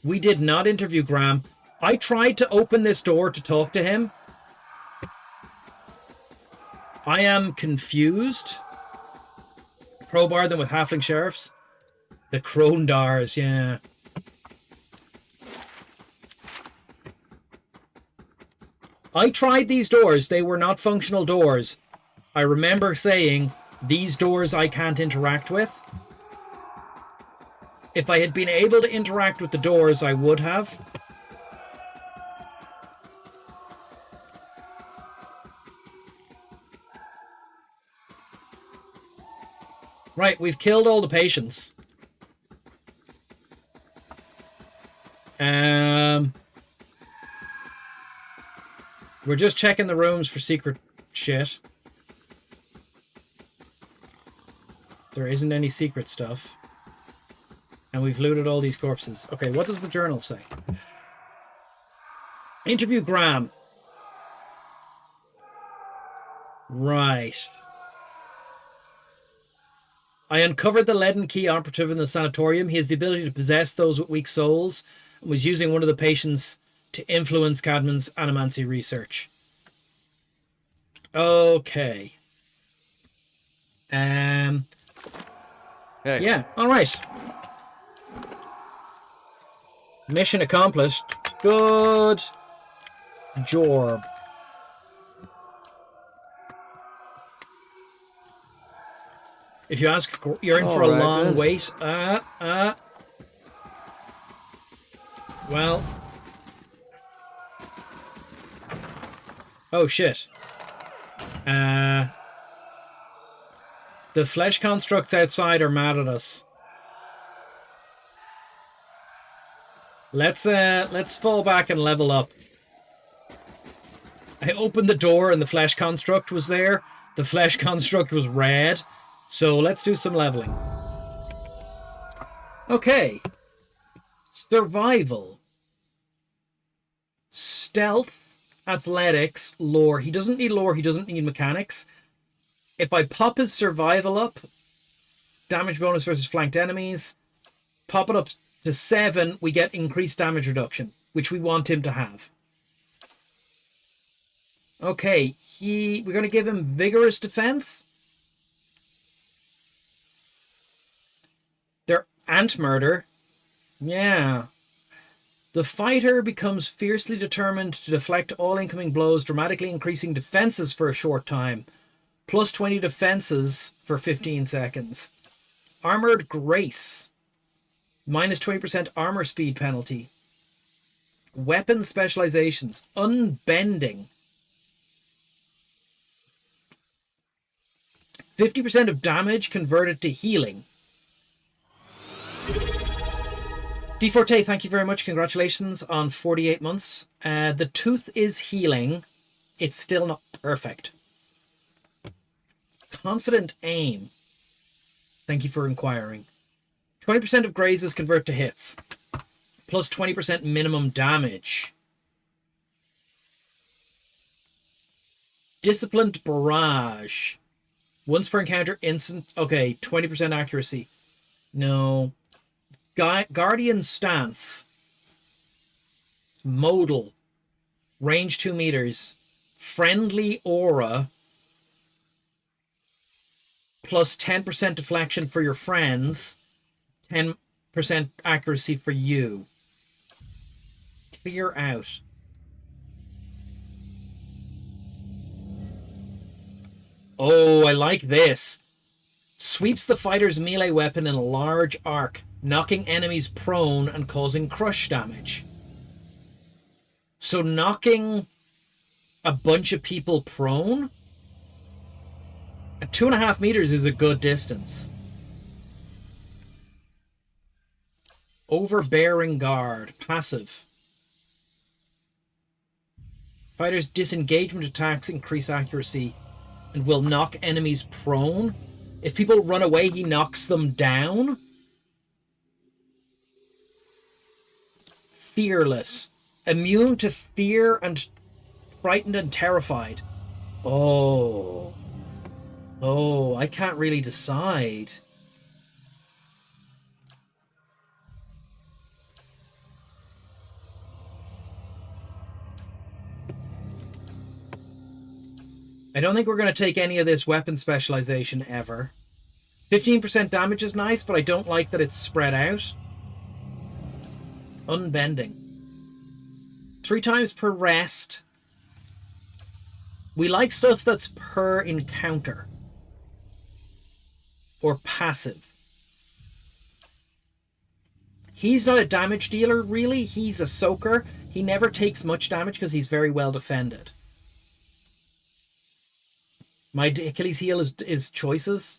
We did not interview Graham. I tried to open this door to talk to him. I am confused. Crowbar them with halfling sheriffs. The Krondars, yeah. I tried these doors. They were not functional doors. I remember saying, these doors I can't interact with. If I had been able to interact with the doors, I would have. Right, we've killed all the patients. We're just checking the rooms for secret shit. There isn't any secret stuff. And we've looted all these corpses. Okay, what does the journal say? Interview Graham. Right. I uncovered the leaden key operative in the sanatorium. He has the ability to possess those with weak souls and was using one of the patients to influence Cadman's animancy research. Okay. Hey. Yeah, alright. Mission accomplished. Good job. If you ask, you're in for a long wait. Well. Oh, shit. The flesh constructs outside are mad at us. Let's fall back and level up. I opened the door and the flesh construct was there. The flesh construct was red. So let's do some leveling. Okay. Survival. Stealth. Athletics. Lore. He doesn't need lore. He doesn't need mechanics. If I pop his survival up, damage bonus versus flanked enemies, pop it up to 7, we get increased damage reduction, which we want him to have. Okay, we're going to give him vigorous defense. They're ant murder. Yeah. The fighter becomes fiercely determined to deflect all incoming blows, dramatically increasing defenses for a short time. Plus 20 defenses for 15 seconds. Armored Grace. Minus 20% armor speed penalty. Weapon specializations. Unbending. 50% of damage converted to healing. D4T, thank you very much. Congratulations on 48 months. The tooth is healing. It's still not perfect. Confident aim. Thank you for inquiring. 20% of grazes convert to hits. Plus 20% minimum damage. Disciplined barrage. Once per encounter, instant. Okay, 20% accuracy. No. Guardian stance. Modal. Range 2 meters. Friendly aura. Plus 10% deflection for your friends. 10% accuracy for you. Clear out. Oh, I like this. Sweeps the fighter's melee weapon in a large arc, knocking enemies prone and causing crush damage. So knocking a bunch of people prone? At 2.5 meters is a good distance. Overbearing guard. Passive. Fighter's disengagement attacks increase accuracy and will knock enemies prone. If people run away, he knocks them down. Fearless. Immune to fear and frightened and terrified. Oh. Oh, I can't really decide. I don't think we're going to take any of this weapon specialization ever. 15% damage is nice, but I don't like that it's spread out. Unbending. 3 times per rest. We like stuff that's per encounter. Or passive. He's not a damage dealer, really. He's a soaker. He never takes much damage because he's very well defended. My Achilles heel is choices.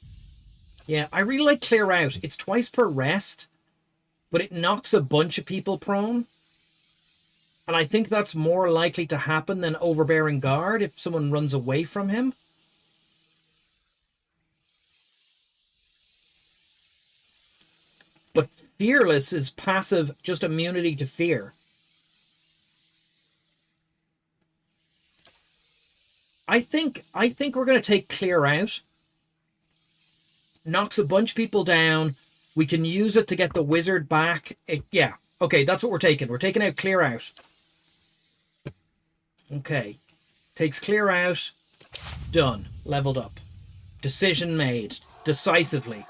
Yeah, I really like Clear Out. It's twice per rest, but it knocks a bunch of people prone. And I think that's more likely to happen than Overbearing Guard if someone runs away from him. But Fearless is passive, just immunity to fear. I think we're going to take Clear Out. Knocks a bunch of people down. We can use it to get the wizard back. Yeah, okay, that's what we're taking. We're taking out Clear Out. Okay. Takes Clear Out. Done. Leveled up. Decision made. Decisively.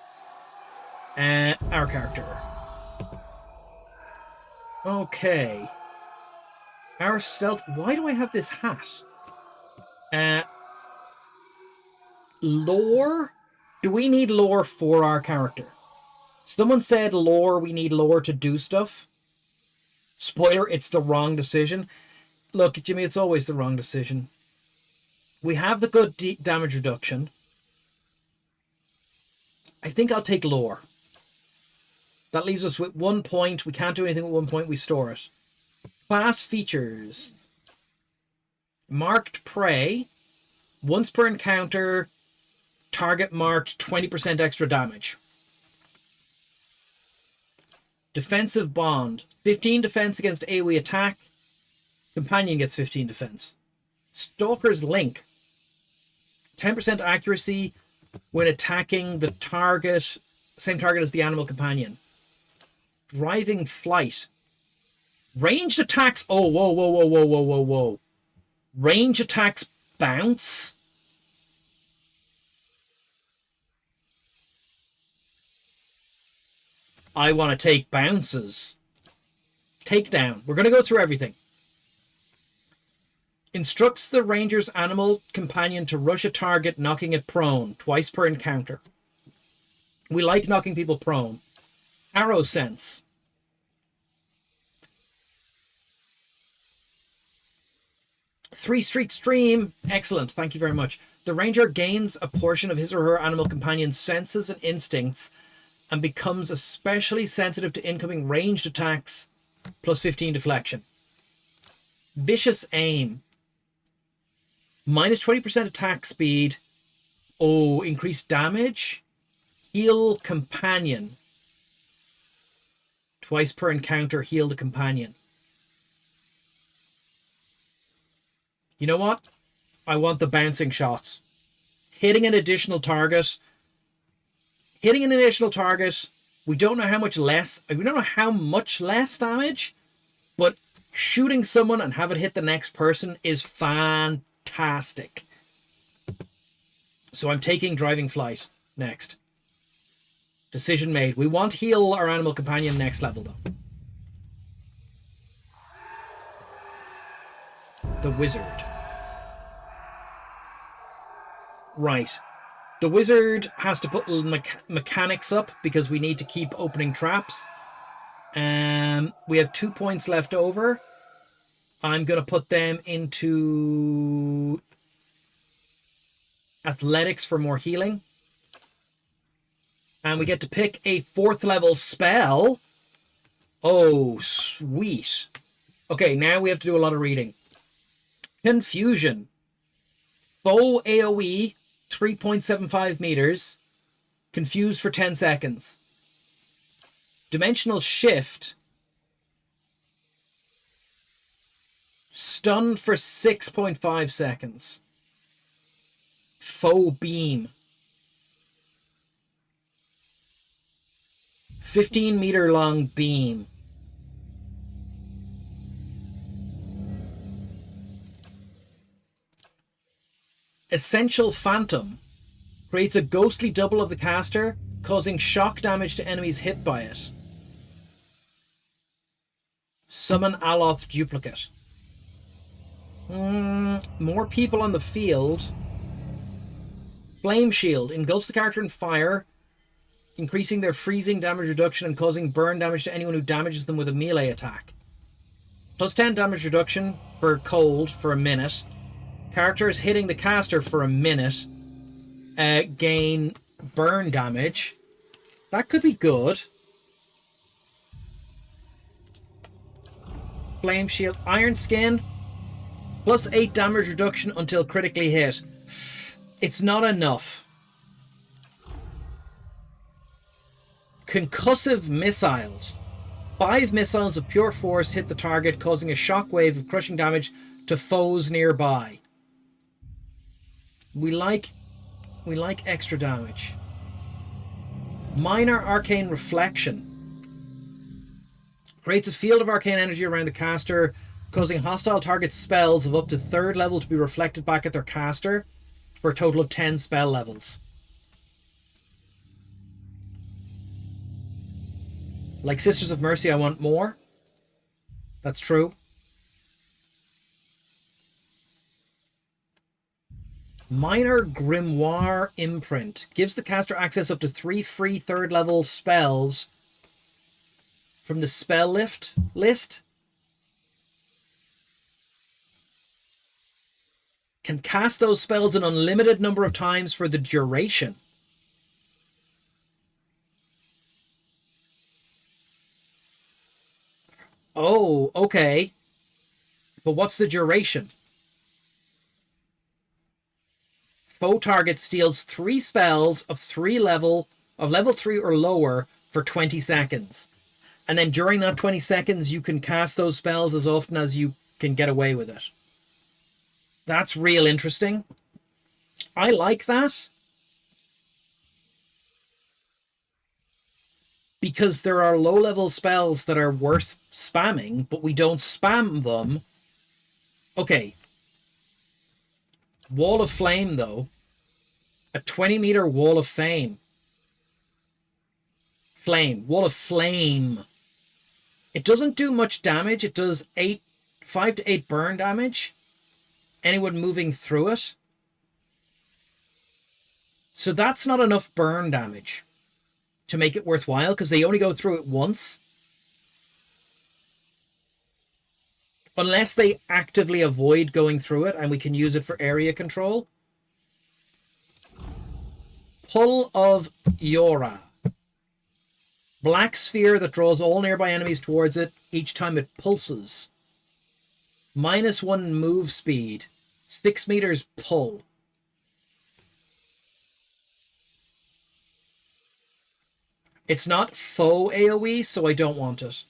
Our character. Okay. Our stealth. Why do I have this hat? Lore? Do we need lore for our character? Someone said lore, we need lore to do stuff. Spoiler, it's the wrong decision. Look, Jimmy, it's always the wrong decision. We have the good damage reduction. I think I'll take lore. That leaves us with 1 point. We can't do anything with 1 point. We store it. Class features. Marked prey. Once per encounter, target marked 20% extra damage. Defensive bond. 15 defense against AoE attack. Companion gets 15 defense. Stalker's link. 10% accuracy when attacking the target. Same target as the animal companion. Driving flight. Ranged attacks. Oh, whoa, whoa, whoa, whoa, whoa, whoa, whoa. Range attacks bounce. I want to take bounces. Takedown. We're going to go through everything. Instructs the ranger's animal companion to rush a target, knocking it prone. Twice per encounter. We like knocking people prone. Arrow sense. Three streak stream. Excellent. Thank you very much. The ranger gains a portion of his or her animal companion's senses and instincts and becomes especially sensitive to incoming ranged attacks, plus 15 deflection. Vicious aim. Minus 20% attack speed. Oh, increased damage. Heal companion. Twice per encounter, heal the companion. You know what? I want the bouncing shots. Hitting an additional target. Hitting an additional target. We don't know how much less. We don't know how much less damage. But shooting someone and have it hit the next person is fantastic. So I'm taking driving flight next. Decision made. We want to heal our animal companion next level though. The wizard. Right. The wizard has to put little mechanics up because we need to keep opening traps. We have 2 points left over. I'm going to put them into athletics for more healing. And we get to pick a 4th level spell. Oh, sweet. Okay, now we have to do a lot of reading. Confusion. Foe AoE, 3.75 meters. Confused for 10 seconds. Dimensional shift. Stun for 6.5 seconds. Foe beam. 15-meter long beam. Essential Phantom creates a ghostly double of the caster, causing shock damage to enemies hit by it. Summon Aloth Duplicate. More people on the field. Flame Shield engulfs the character in fire, increasing their freezing damage reduction and causing burn damage to anyone who damages them with a melee attack. Plus 10 damage reduction for cold for a minute. Characters hitting the caster for a minute gain burn damage. That could be good. Flame Shield. Iron Skin. Plus 8 damage reduction until critically hit. It's not enough. Concussive Missiles. 5 missiles of pure force hit the target, causing a shockwave of crushing damage to foes nearby. We like extra damage. Minor Arcane Reflection. Creates a field of arcane energy around the caster, causing hostile target spells of up to 3rd level to be reflected back at their caster for a total of 10 spell levels. Like Sisters of Mercy, I want more. That's true. Minor Grimoire Imprint gives the caster access up to 3 free 3rd level spells from the spell list. Can cast those spells an unlimited number of times for the duration. Oh, okay. But what's the duration? Foe target steals 3 spells of level 3 or lower for 20 seconds. And then during that 20 seconds, you can cast those spells as often as you can get away with it. That's real interesting. I like that. Because there are low-level spells that are worth spamming, but we don't spam them. Okay. Wall of Flame, though. A 20-meter Wall of Flame. Wall of Flame. It doesn't do much damage. It does 5 to 8 burn damage. Anyone moving through it. So that's not enough burn damage to make it worthwhile, because they only go through it once. Unless they actively avoid going through it, and we can use it for area control. Pull of Yora. Black sphere that draws all nearby enemies towards it each time it pulses. -1 move speed. 6 meters pull. It's not faux AoE, so I don't want it.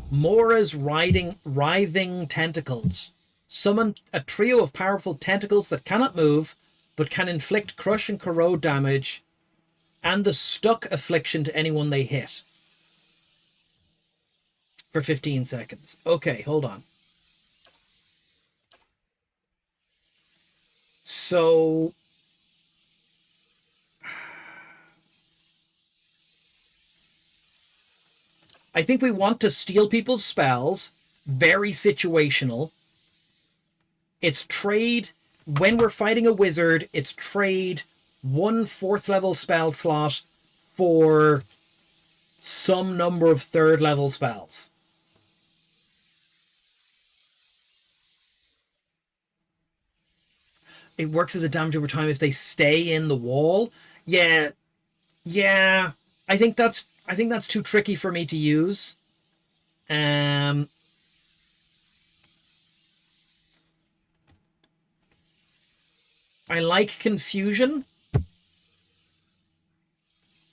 Mora's Writhing Tentacles. Summon a trio of powerful tentacles that cannot move, but can inflict crush and corrode damage, and the stuck affliction to anyone they hit. For 15 seconds. Okay, hold on. So... I think we want to steal people's spells. Very situational. It's trade. When we're fighting a wizard, it's trade 1 4th level spell slot for some number of 3rd level spells. It works as a damage over time if they stay in the wall. Yeah. I think that's too tricky for me to use. I like Confusion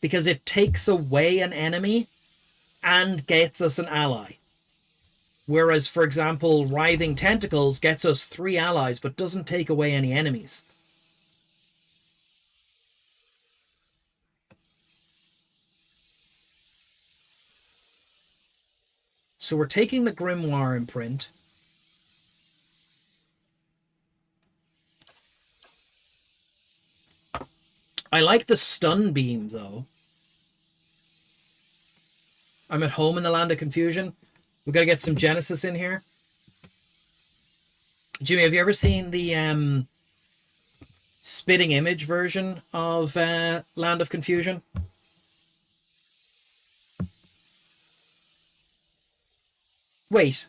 because it takes away an enemy and gets us an ally. Whereas, for example, Writhing Tentacles gets us 3 allies but doesn't take away any enemies. So we're taking the Grimoire imprint. I like the stun beam, though. I'm at home in the land of confusion. We got to get some Genesis in here. Jimmy, have you ever seen the spitting image version of Land of Confusion? Wait.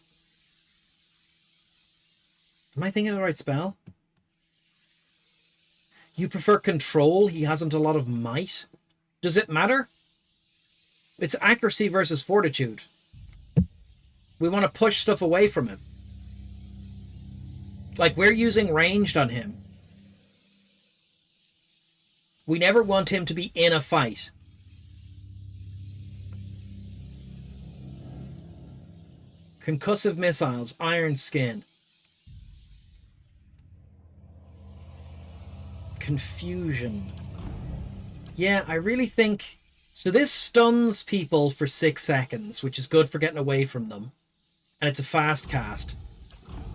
Am I thinking of the right spell? You prefer control? He hasn't a lot of might. Does it matter? It's accuracy versus fortitude. We want to push stuff away from him. Like, we're using ranged on him. We never want him to be in a fight. Concussive missiles, iron skin. Confusion. Yeah, I really think... So this stuns people for 6 seconds, which is good for getting away from them. And it's a fast cast.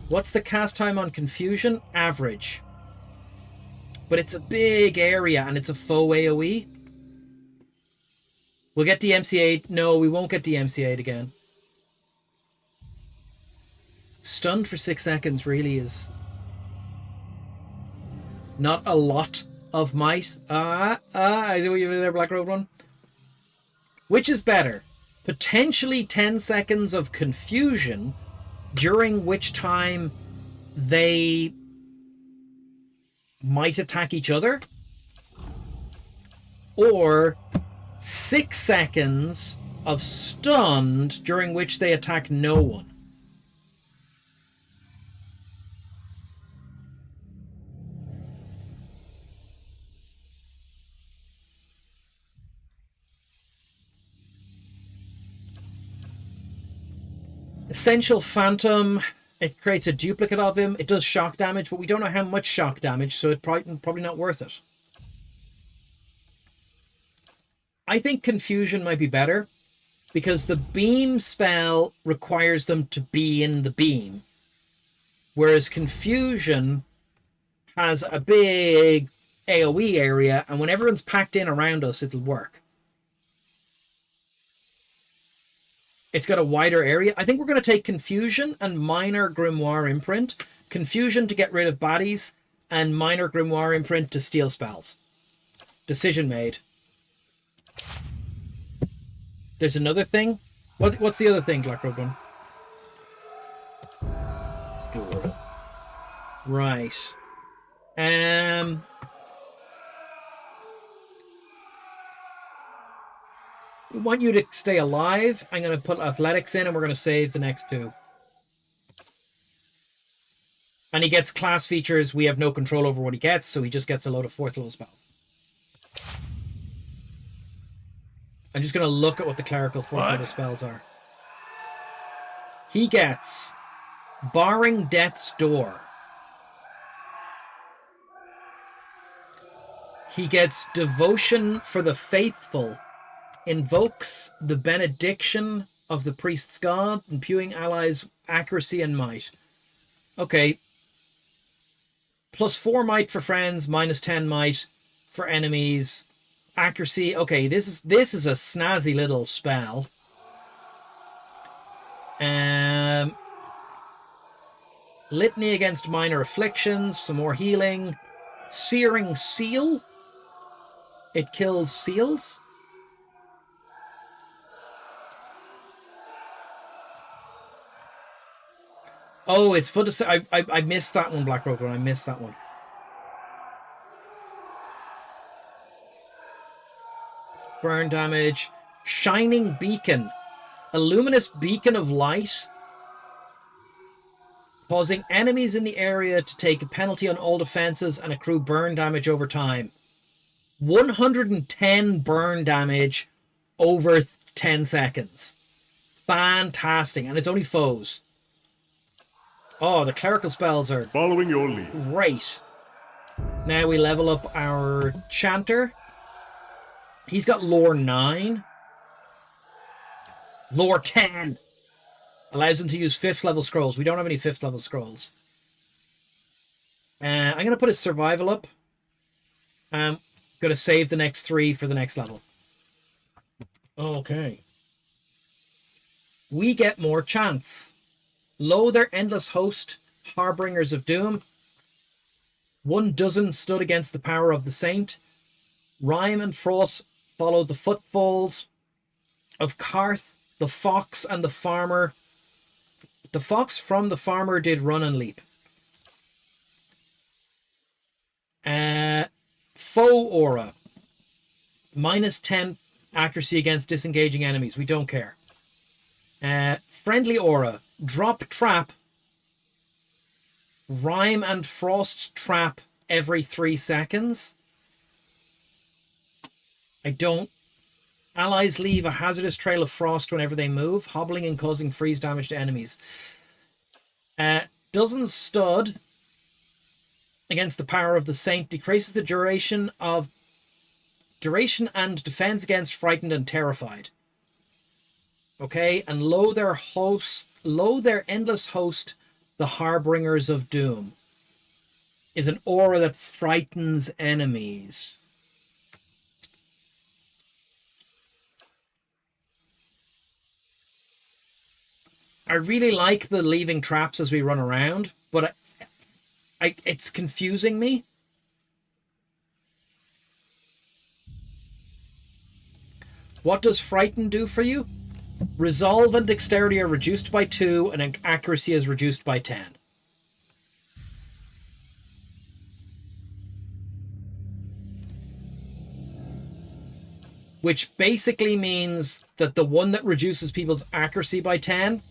What's the cast time on Confusion? Average. But it's a big area, and it's a faux AoE. We'll get DMCA'd. No, we won't get DMCA'd again. Stunned for 6 seconds really is... not a lot of might. I see what you did there, Black Robe One. Which is better? Potentially 10 seconds of confusion, during which time they might attack each other? Or 6 seconds of stunned, during which they attack no one? Essential Phantom, it creates a duplicate of him. It does shock damage, but we don't know how much shock damage, so it's probably not worth it. I think Confusion might be better, because the beam spell requires them to be in the beam, whereas Confusion has a big AoE area, and when everyone's packed in around us, it'll work. It's got a wider area. I think we're going to take Confusion and Minor Grimoire Imprint. Confusion to get rid of baddies, and Minor Grimoire Imprint to steal spells. Decision made. There's another thing. What's the other thing, Black Robe One? Right. We want you to stay alive. I'm going to put athletics in, and we're going to save the next 2. And he gets class features. We have no control over what he gets, so he just gets a load of 4th level spells. I'm just going to look at what the clerical 4th level spells are. He gets Barring Death's Door. He gets Devotion for the Faithful. Invokes the benediction of the priest's god, imbuing allies accuracy and might. Okay. +4 might for friends, -10 might for enemies. Accuracy. Okay, this is a snazzy little spell. Litany against minor afflictions, some more healing. Searing Seal. It kills seals. Oh, it's fun to say. I missed that one, Black Rogue. I missed that one. Burn damage. Shining Beacon. A luminous beacon of light, causing enemies in the area to take a penalty on all defenses and accrue burn damage over time. 110 burn damage over 10 seconds. Fantastic. And it's only foes. Oh, the clerical spells are Following your lead. great. Now we level up our Chanter. He's got lore 9. Lore 10. Allows him to use 5th level scrolls. We don't have any 5th level scrolls. I'm going to put his survival up. Gonna save the next 3 for the next level. Okay. We get more chants. Lo, their endless host, harbingers of doom. 12 stood against the power of the saint. Rime and Frost followed the footfalls of Karth, the fox and the farmer. The fox from the farmer did run and leap. Foe aura. -10 accuracy against disengaging enemies. We don't care. Friendly aura. Drop trap. Rime and Frost trap every 3 seconds. I don't. Allies leave a hazardous trail of frost whenever they move, hobbling and causing freeze damage to enemies. Dozen stud against the power of the saint, decreases the duration and defends against frightened and terrified. Okay, and lo their endless host, the harbingers of doom, is an aura that frightens enemies. I really like the leaving traps as we run around, but it's confusing me. What does Frighten do for you? Resolve and Dexterity are reduced by 2, and accuracy is reduced by 10. Which basically means that the one that reduces people's accuracy by 10,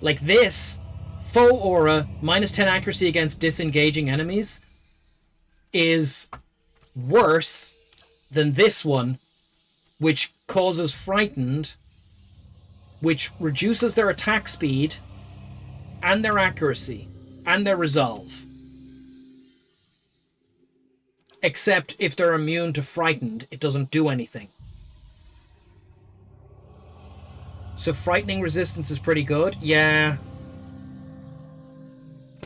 like this, Foe Aura, -10 accuracy against disengaging enemies, is worse than this one, which causes Frightened, which reduces their attack speed and their accuracy and their resolve. Except if they're immune to Frightened, it doesn't do anything. So frightening resistance is pretty good. Yeah.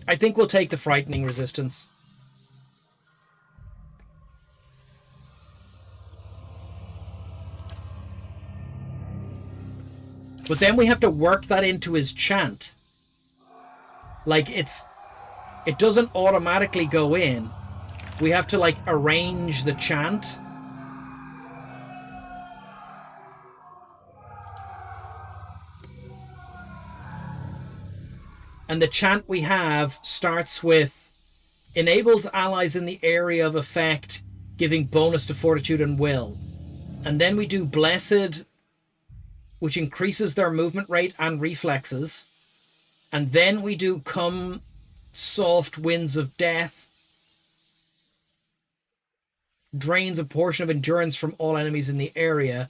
I think we'll take the frightening resistance. But then we have to work that into his chant. Like, it doesn't automatically go in. We have to, like, arrange the chant. And the chant we have starts with enables allies in the area of effect, giving bonus to fortitude and will. And then we do blessed, which increases their movement rate and reflexes. And then we do come soft winds of death, drains a portion of endurance from all enemies in the area.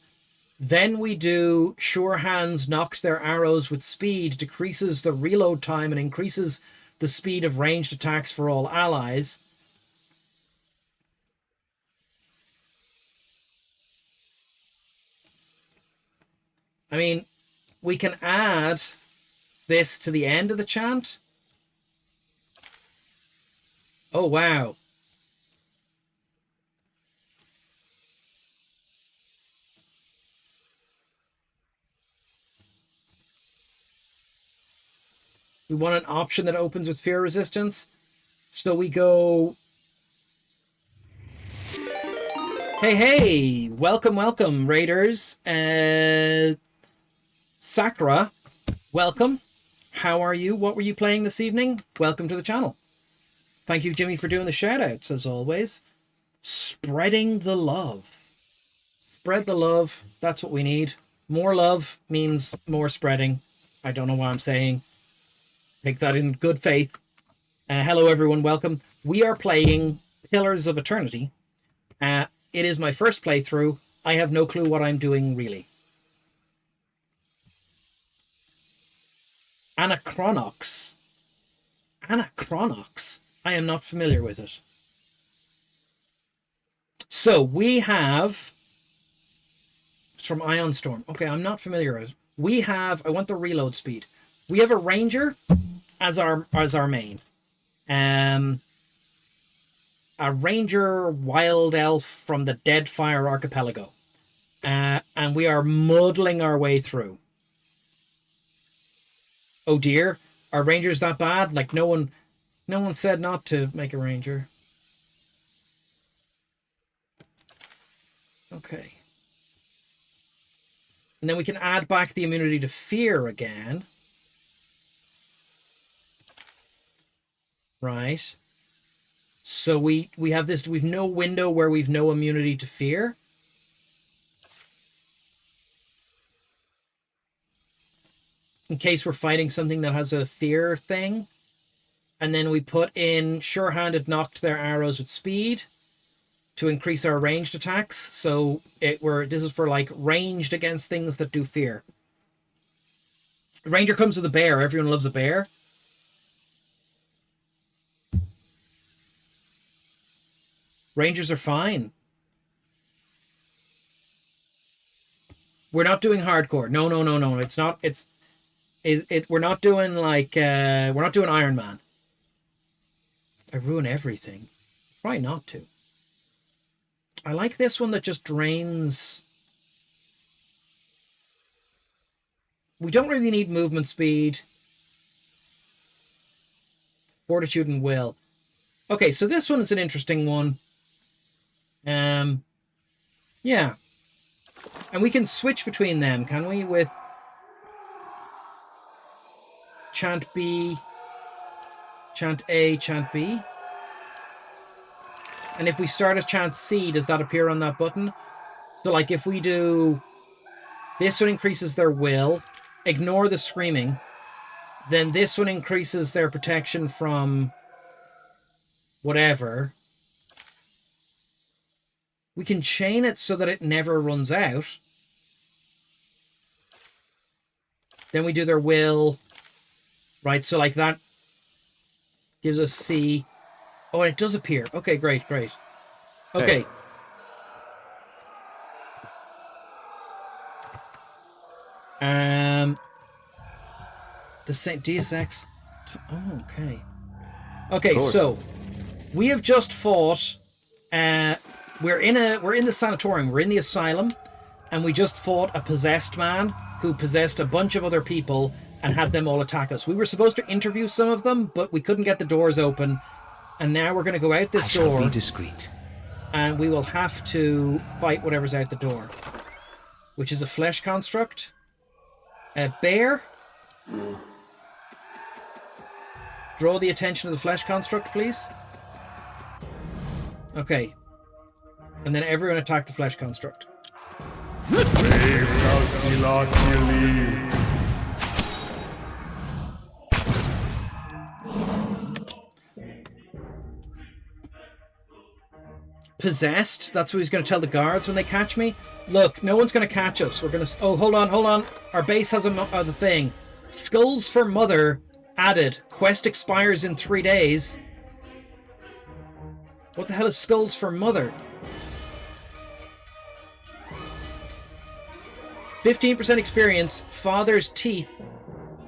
Then we do Sure Hands knocked their arrows with speed, decreases the reload time and increases the speed of ranged attacks for all allies. I mean, we can add this to the end of the chant. Oh, wow. We want an option that opens with fear resistance. So we go... Hey, welcome, welcome, Raiders. Sakura, welcome. How are you? What were you playing this evening? Welcome to the channel. Thank you, Jimmy, for doing the shout-outs, as always. Spreading the love. Spread the love. That's what we need. More love means more spreading. I don't know what I'm saying. Take that in good faith. Hello, everyone. Welcome. We are playing Pillars of Eternity. It is my first playthrough. I have no clue what I'm doing, really. Anachronox. Anachronox. I am not familiar with it. So we have... It's from Ion Storm. Okay, I'm not familiar with it. We have... I want the reload speed. We have a Ranger as our main. a ranger wild elf from the Deadfire Archipelago. And we are muddling our way through. Oh dear, are rangers that bad? Like no one said not to make a ranger. Okay. And then we can add back the immunity to fear again. Right. So we have this, we've no window where we've no immunity to fear. In case we're fighting something that has a fear thing. And then we put in sure-handed knocked their arrows with speed to increase our ranged attacks. So this is for like ranged against things that do fear. The ranger comes with a bear. Everyone loves a bear. Rangers are fine. We're not doing hardcore. No. It's not. We're not doing like we're not doing Iron Man. I ruin everything. Try not to. I like this one that just drains. We don't really need movement speed. Fortitude and will. Okay, so this one is an interesting one. Yeah. And we can switch between them, can we? With chant B, chant A, chant B. And if we start a chant C, does that appear on that button? So like if we do... This one increases their will. Ignore the screaming. Then this one increases their protection from whatever. We can chain it so that it never runs out. Then we do their will. Right, so like that gives us C. Oh, and it does appear. Okay, great. Okay. Hey. The same Deus Ex. Oh, okay. Okay, so we have just fought. We're in the sanatorium. We're in the asylum, and we just fought a possessed man who possessed a bunch of other people and had them all attack us. We were supposed to interview some of them, but we couldn't get the doors open. And now we're going to go out this door. I shall be discreet. And we will have to fight whatever's out the door. Which is a flesh construct. A bear. Draw the attention of the flesh construct, please. Okay. And then everyone attack the flesh construct. Possessed? That's what he's going to tell the guards when they catch me? Look, no one's going to catch us. We're going to... Oh, hold on. Our base has the thing. Skulls for Mother added. Quest expires in 3 days. What the hell is Skulls for Mother? 15% experience. Father's Teeth.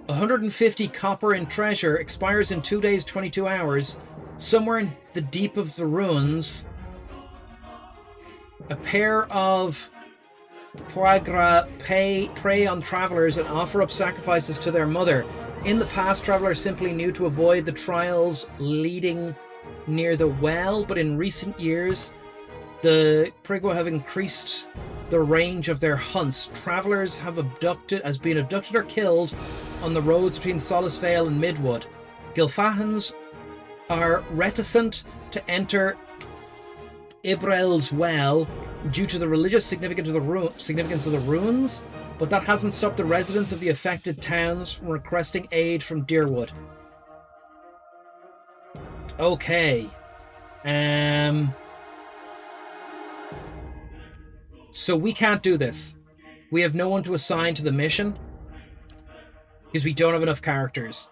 150 copper in treasure. Expires in 2 days, 22 hours. Somewhere in the deep of the ruins. A pair of Quagra prey on travelers and offer up sacrifices to their mother. In the past, travelers simply knew to avoid the trials leading near the well, but in recent years, the Prigwa have increased the range of their hunts. Travelers have been abducted or killed on the roads between Solace Vale and Midwood. Gilfahans are reticent to enter Ibrel's well due to the religious significance of the ruins, but that hasn't stopped the residents of the affected towns from requesting aid from Deerwood. Okay. So we can't do this. We have no one to assign to the mission because we don't have enough characters.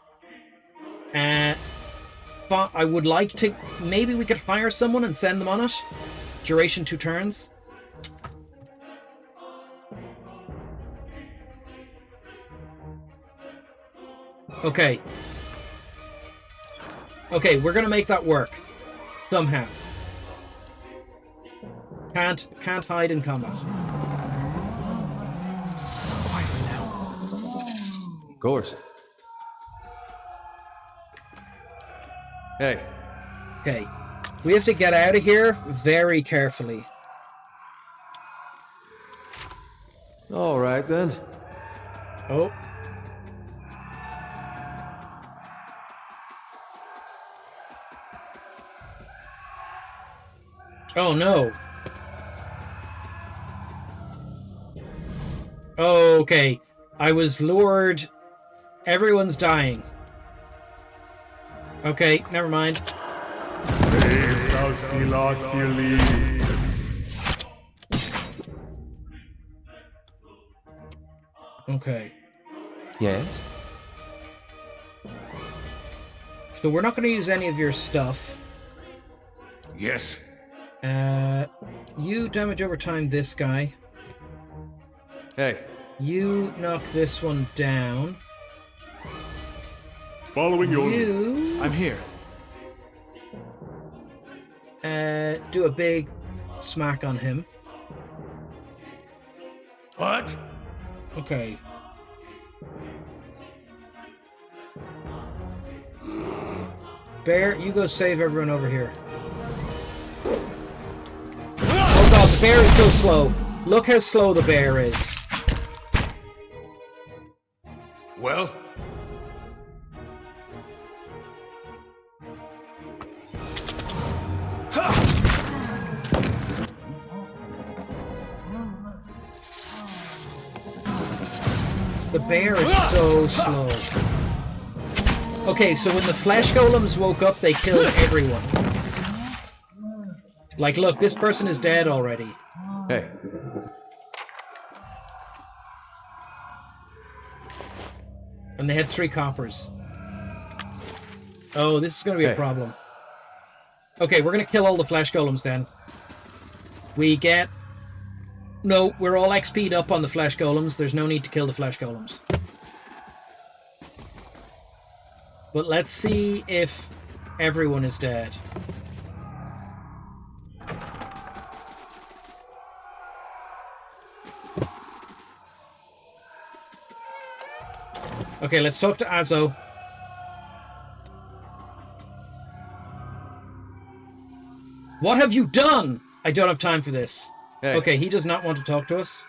But I would like to... Maybe we could hire someone and send them on it. Duration 2 turns. Okay. Okay, we're going to make that work. Somehow. Can't hide in combat. Quietly now. Of course. Hey. Okay. We have to get out of here very carefully. All right, then. Oh. Oh, no. Okay. I was lured. Everyone's dying. Okay, never mind. Okay. Yes? So we're not going to use any of your stuff. Yes. You damage over time this guy. Hey. You knock this one down. Following your lead. You I'm here. do a big smack on him. What? Okay. Bear, you go save everyone over here. Oh god, the bear is so slow. Look how slow the bear is. Well? The bear is so slow. Okay, so when the flesh golems woke up, they killed everyone. Like, look, this person is dead already. Hey. And they had 3 coppers. Oh, this is going to be a Hey. problem. Okay, we're going to kill all the flesh golems then. We get... No, we're all XP'd up on the flesh golems. There's no need to kill the flesh golems. But let's see if everyone is dead. Okay, let's talk to Azo. What have you done? I don't have time for this. Hey. Okay, he does not want to talk to us.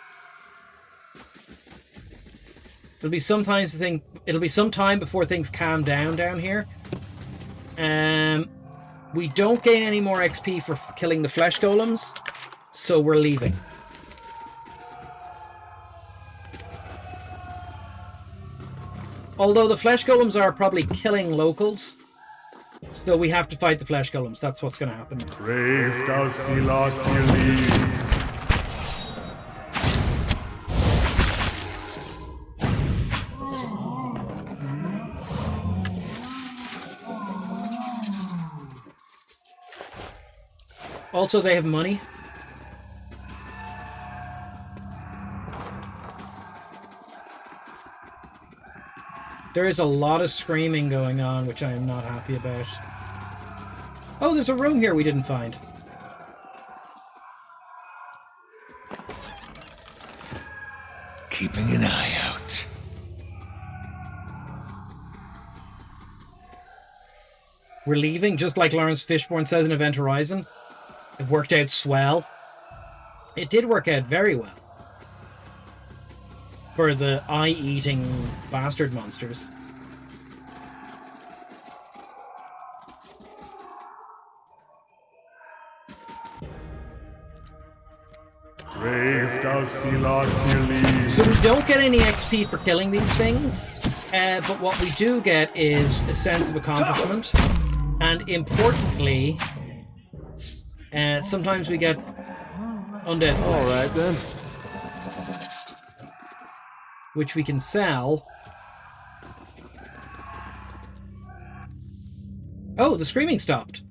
It'll be some time before things calm down here. We don't gain any more XP for killing the flesh golems, so we're leaving. Although the flesh golems are probably killing locals, so we have to fight the flesh golems. That's what's going to happen. Also, they have money. There is a lot of screaming going on, which I am not happy about. Oh, there's a room here we didn't find. Keeping an eye out. We're leaving, just like Lawrence Fishburne says in Event Horizon. It worked out swell. It did work out very well. For the eye-eating bastard monsters. So we don't get any XP for killing these things, but what we do get is a sense of accomplishment, and importantly, sometimes we get undead flesh. All right, then. Which we can sell. Oh, the screaming stopped.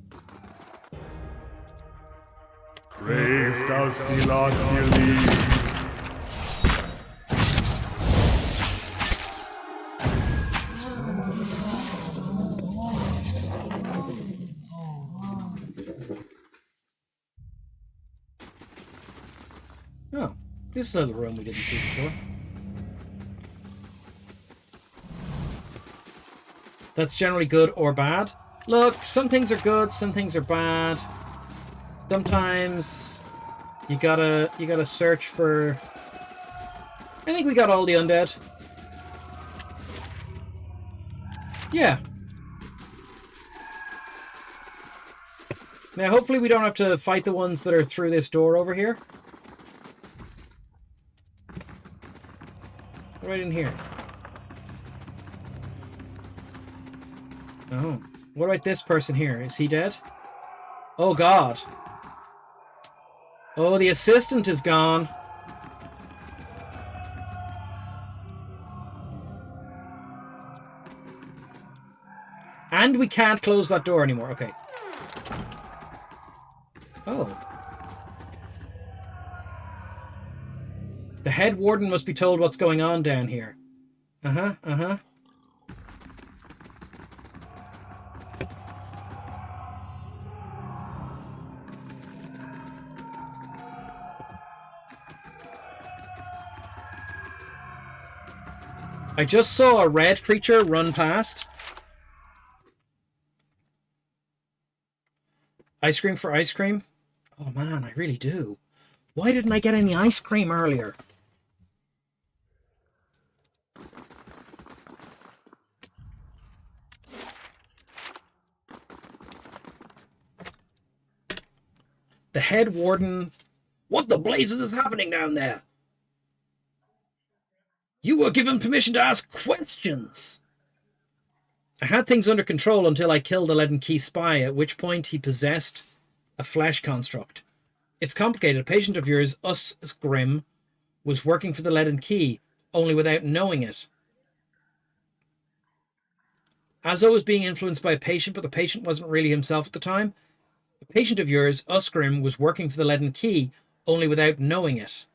This is a little room we didn't see before. That's generally good or bad. Look, some things are good, some things are bad. Sometimes you gotta search for... I think we got all the undead. Yeah. Now, hopefully we don't have to fight the ones that are through this door over here. Right in here. Oh. What about this person here? Is he dead? Oh, God. Oh, the assistant is gone. And we can't close that door anymore. Okay. Oh. The head warden must be told what's going on down here. Uh-huh, uh-huh. I just saw a red creature run past. Ice cream for ice cream? Oh man, I really do. Why didn't I get any ice cream earlier? The head warden... What the blazes is happening down there? You were given permission to ask questions. I had things under control until I killed the Leaden Key spy, at which point he possessed a flesh construct. It's complicated. A patient of yours, Grim, was working for the Leaden Key, only without knowing it. Azo was being influenced by a patient, but the patient wasn't really himself at the time. A patient of yours, Grim, was working for the Leaden Key, only without knowing it.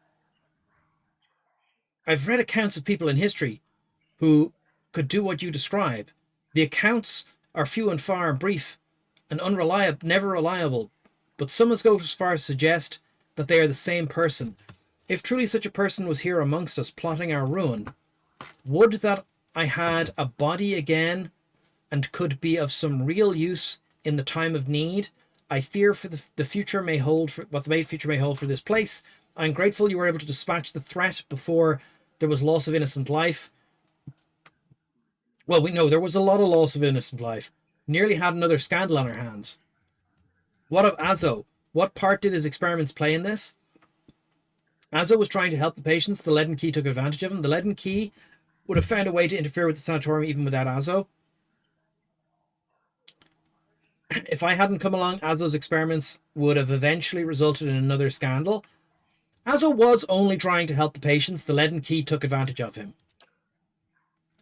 I've read accounts of people in history who could do what you describe. The accounts are few and far brief and unreliable, never reliable, but some go as far as to suggest that they are the same person. If truly such a person was here amongst us plotting our ruin, would that I had a body again and could be of some real use in the time of need. I fear for the future may hold for what the future may hold for this place. I'm grateful you were able to dispatch the threat before there was loss of innocent life. Well, we know there was a lot of loss of innocent life. Nearly had another scandal on our hands. What of Azo? What part did his experiments play in this? Azo was trying to help the patients. The Leaden Key took advantage of him. The Leaden Key would have found a way to interfere with the sanatorium even without Azo. If I hadn't come along, Azo's experiments would have eventually resulted in another scandal. Azo was only trying to help the patients. The Leaden Key took advantage of him.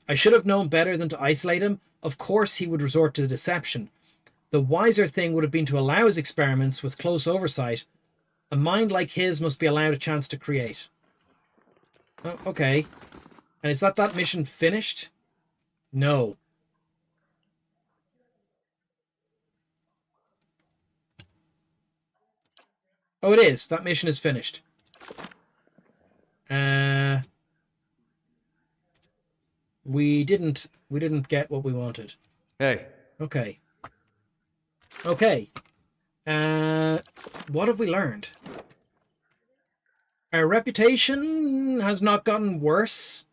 I should have known better than to isolate him. Of course he would resort to deception. The wiser thing would have been to allow his experiments with close oversight. A mind like his must be allowed a chance to create. Oh, okay. And is that mission finished? No. Oh, it is. That mission is finished. We didn't get what we wanted. Hey. Okay. Okay. What have we learned? Our reputation has not gotten worse.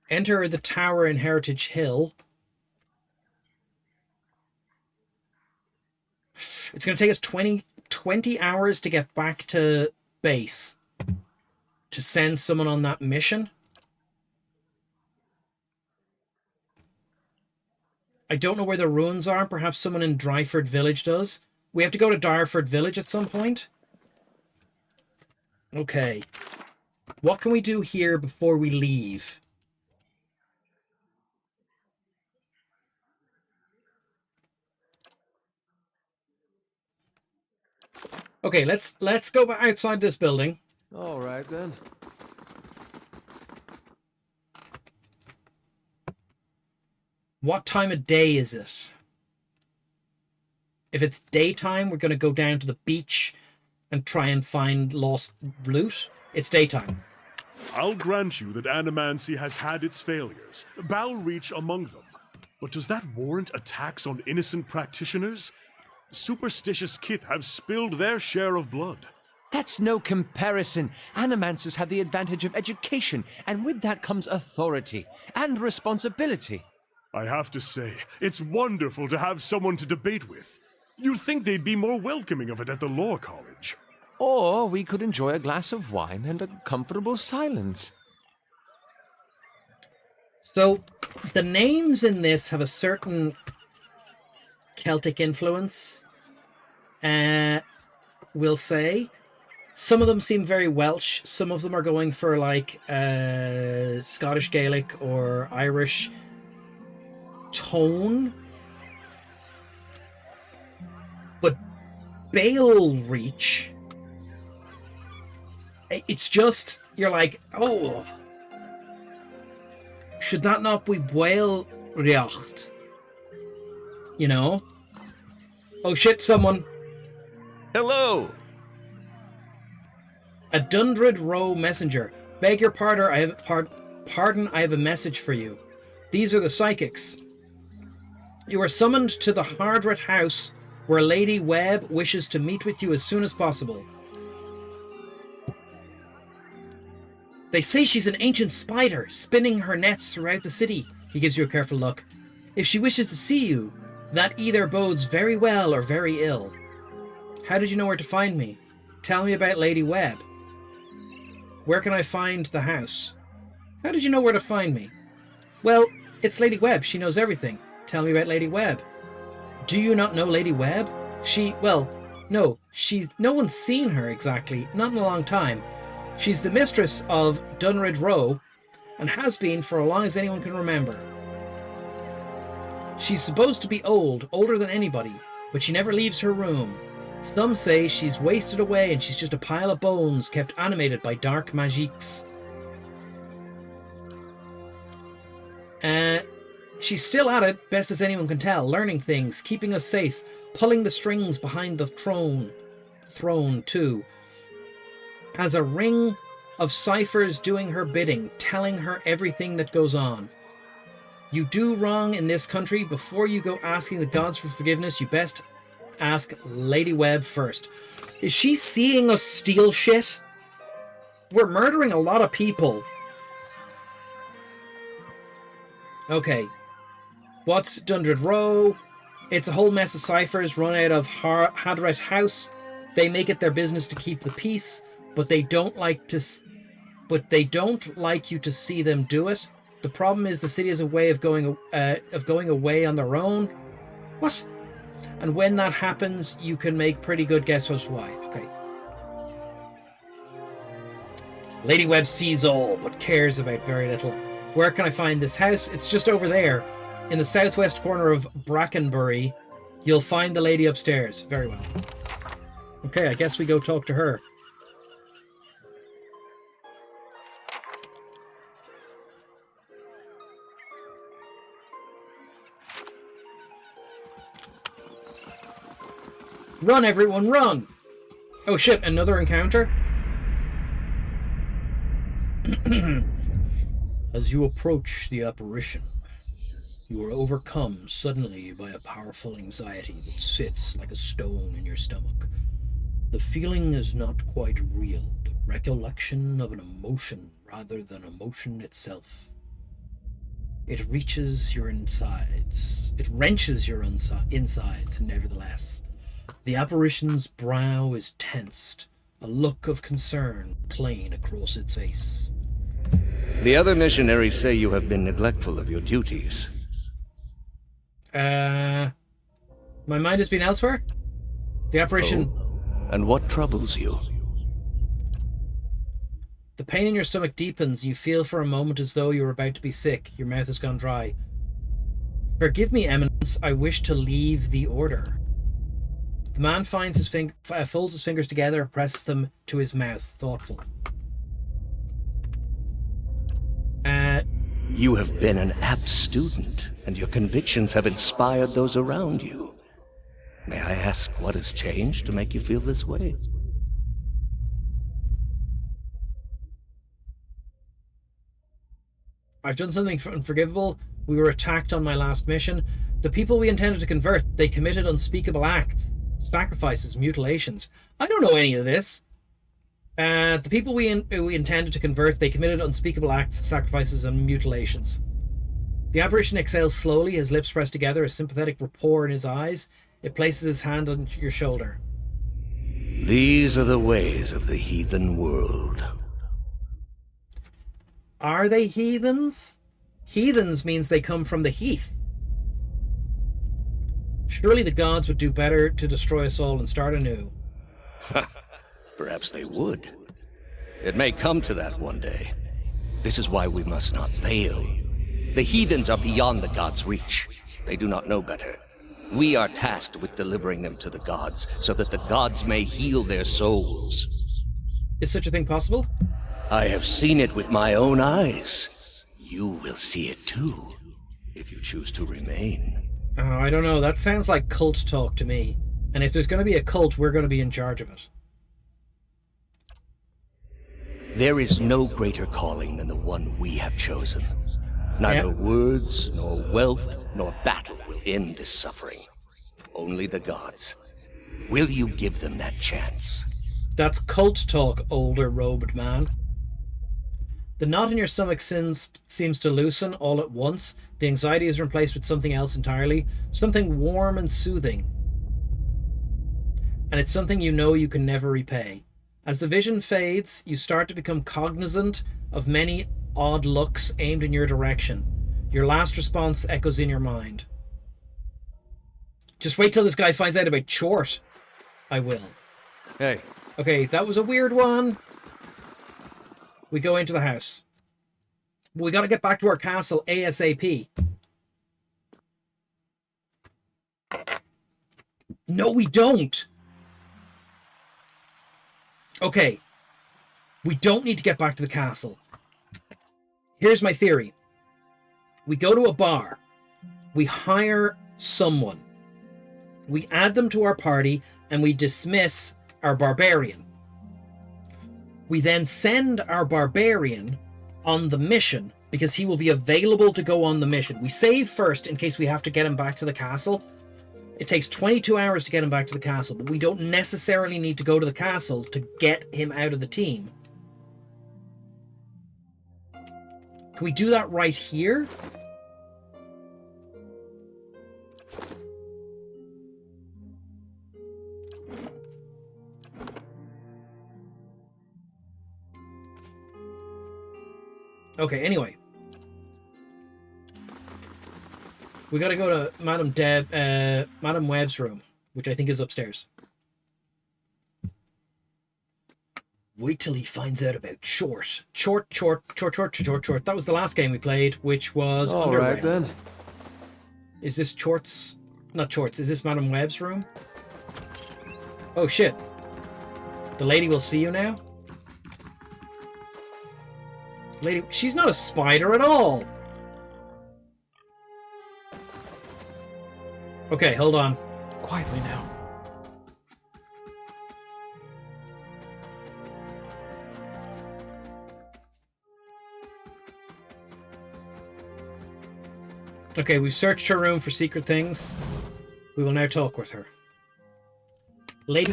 Enter the tower in Heritage Hill. It's going to take us 20 hours to get back to base to send someone on that mission. I don't know where the ruins are. Perhaps someone in Dryford Village does. We have to go to Dryford Village at some point. Okay. What can we do here before we leave? Okay, let's go outside this building. All right then. What time of day is it? If it's daytime, we're going to go down to the beach and try and find lost loot. It's daytime. I'll grant you that animancy has had its failures, Balreach among them. But does that warrant attacks on innocent practitioners? Superstitious kith have spilled their share of blood. That's no comparison. Animancers have the advantage of education, and with that comes authority and responsibility. I have to say, it's wonderful to have someone to debate with. You'd think they'd be more welcoming of it at the Law College. Or we could enjoy a glass of wine and a comfortable silence. So, the names in this have a certain Celtic influence, we'll say. Some of them seem very Welsh. Some of them are going for, like, Scottish Gaelic or Irish tone. But Balreach, it's just, you're like, oh, should that not be Balreacht? You know? Oh shit, someone. Hello! A Dundred Row messenger. Beg your pardon, I have a message for you. These are the psychics. You are summoned to the Hardret house, where Lady Webb wishes to meet with you as soon as possible. They say she's an ancient spider, spinning her nets throughout the city. He gives you a careful look. If she wishes to see you, that either bodes very well or very ill. How did you know where to find me? Tell me about Lady Webb. Where can I find the house? How did you know where to find me? Well, it's Lady Webb. She knows everything. Tell me about Lady Webb. Do you not know Lady Webb? No one's seen her exactly, not in a long time. She's the mistress of Dunrid Row, and has been for as long as anyone can remember. She's supposed to be older than anybody, but she never leaves her room. Some say she's wasted away and she's just a pile of bones kept animated by dark magiques. She's still at it, best as anyone can tell, learning things, keeping us safe, pulling the strings behind the throne too. Has a ring of ciphers doing her bidding, telling her everything that goes on. You do wrong in this country, before you go asking the gods for forgiveness, you best ask Lady Webb first. Is she seeing us steal shit? We're murdering a lot of people. Okay. What's Dundred Row? It's a whole mess of ciphers run out of Hadret House. They make it their business to keep the peace, but they don't like you to see them do it. The problem is the city has a way of going away on their own. What? And when that happens, you can make pretty good guess as why. Okay. Lady Webb sees all, but cares about very little. Where can I find this house? It's just over there. In the southwest corner of Brackenbury. You'll find the lady upstairs. Very well. Okay, I guess we go talk to her. Run, everyone, run! Oh shit, another encounter? As you approach the apparition, you are overcome suddenly by a powerful anxiety that sits like a stone in your stomach. The feeling is not quite real, the recollection of an emotion rather than emotion itself. It reaches your insides. It wrenches your insides, nevertheless. The apparition's brow is tensed, a look of concern plain across its face. The other missionaries say you have been neglectful of your duties. My mind has been elsewhere? The apparition... Oh? And what troubles you? The pain in your stomach deepens. You feel for a moment as though you're about to be sick. Your mouth has gone dry. Forgive me, Eminence. I wish to leave the order. The man folds his fingers together and presses them to his mouth, thoughtful. You have been an apt student, and your convictions have inspired those around you. May I ask what has changed to make you feel this way? I've done something unforgivable. We were attacked on my last mission. The people we intended to convert, they committed unspeakable acts, sacrifices, mutilations. I don't know any of this. The people we intended to convert, they committed unspeakable acts, sacrifices, and mutilations. The apparition exhales slowly, his lips pressed together, a sympathetic rapport in his eyes. It places his hand on your shoulder. These are the ways of the heathen world. Are they heathens? Heathens means they come from the heath. Surely the gods would do better to destroy us all and start anew. Perhaps they would. It may come to that one day. This is why we must not fail. The heathens are beyond the gods' reach. They do not know better. We are tasked with delivering them to the gods, so that the gods may heal their souls. Is such a thing possible? I have seen it with my own eyes. You will see it too, if you choose to remain. I don't know. That sounds like cult talk to me. And if there's going to be a cult, we're going to be in charge of it. There is no greater calling than the one we have chosen. Neither words, nor wealth, nor battle will end this suffering. Only the gods. Will you give them that chance? That's cult talk, older robed man. The knot in your stomach seems to loosen all at once. The anxiety is replaced with something else entirely. Something warm and soothing. And it's something you know you can never repay. As the vision fades, you start to become cognizant of many odd looks aimed in your direction. Your last response echoes in your mind. Just wait till this guy finds out about Chort. I will. Hey. Okay, that was a weird one. We go into the house. We gotta get back to our castle ASAP. No, we don't. Okay. We don't need to get back to the castle. Here's my theory. We go to a bar. We hire someone. We add them to our party and we dismiss our barbarian. We then send our barbarian on the mission because he will be available to go on the mission. We save first in case we have to get him back to the castle. It takes 22 hours to get him back to the castle, but we don't necessarily need to go to the castle to get him out of the team. Can we do that right here? Okay, anyway. We gotta go to Madam Webb's room, which I think is upstairs. Wait till he finds out about Chort. Chort. That was the last game we played, which was All Underground. right, then. Is this Chort's... Not Chort's, is this Madam Webb's room? Oh, shit. The lady will see you now? Lady... She's not a spider at all! Okay, hold on. Quietly now. Okay, we've searched her room for secret things. We will now talk with her. Lady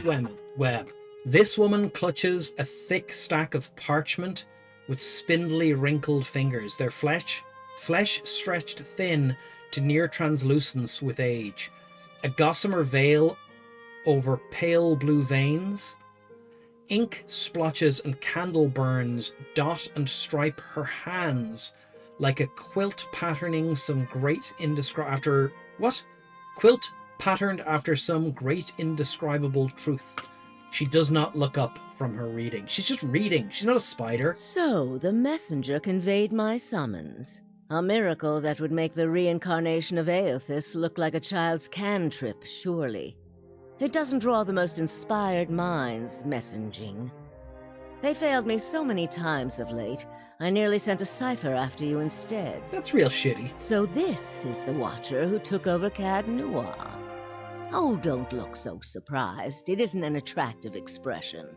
Webb. This woman clutches a thick stack of parchment with spindly, wrinkled fingers. Their flesh stretched thin to near translucence with age. A gossamer veil over pale blue veins. Ink splotches and candle burns dot and stripe her hands like a quilt patterning some great Quilt patterned after some great indescribable truth. She does not look up from her reading. She's just reading. She's not a spider. So, the messenger conveyed my summons. A miracle that would make the reincarnation of Aothis look like a child's cantrip, surely. It doesn't draw the most inspired minds, messaging. They failed me so many times of late, I nearly sent a cipher after you instead. That's real shitty. So this is the Watcher who took over Cad Noir. Oh, don't look so surprised. It isn't an attractive expression.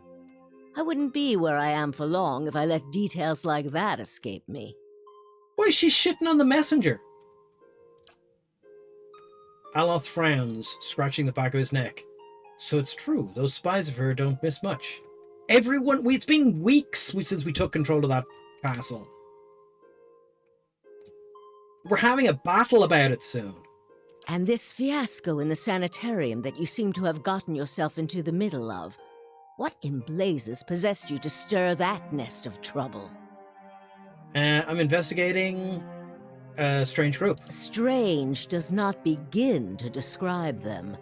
I wouldn't be where I am for long if I let details like that escape me. Why is she shitting on the messenger? Aloth frowns, scratching the back of his neck. So it's true, those spies of her don't miss much. It's been weeks since we took control of that castle. We're having a battle about it soon. And this fiasco in the sanitarium that you seem to have gotten yourself into the middle of. What in blazes possessed you to stir that nest of trouble? I'm investigating a strange group. Strange does not begin to describe them.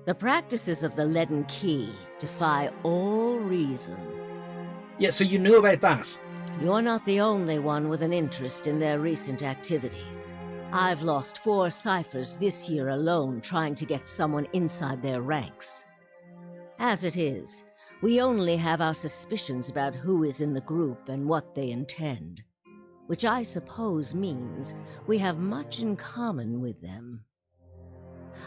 The practices of the Leaden Key defy all reason. Yeah, so you knew about that. You're not the only one with an interest in their recent activities. I've lost 4 ciphers this year alone trying to get someone inside their ranks. As it is, we only have our suspicions about who is in the group and what they intend, which I suppose means we have much in common with them.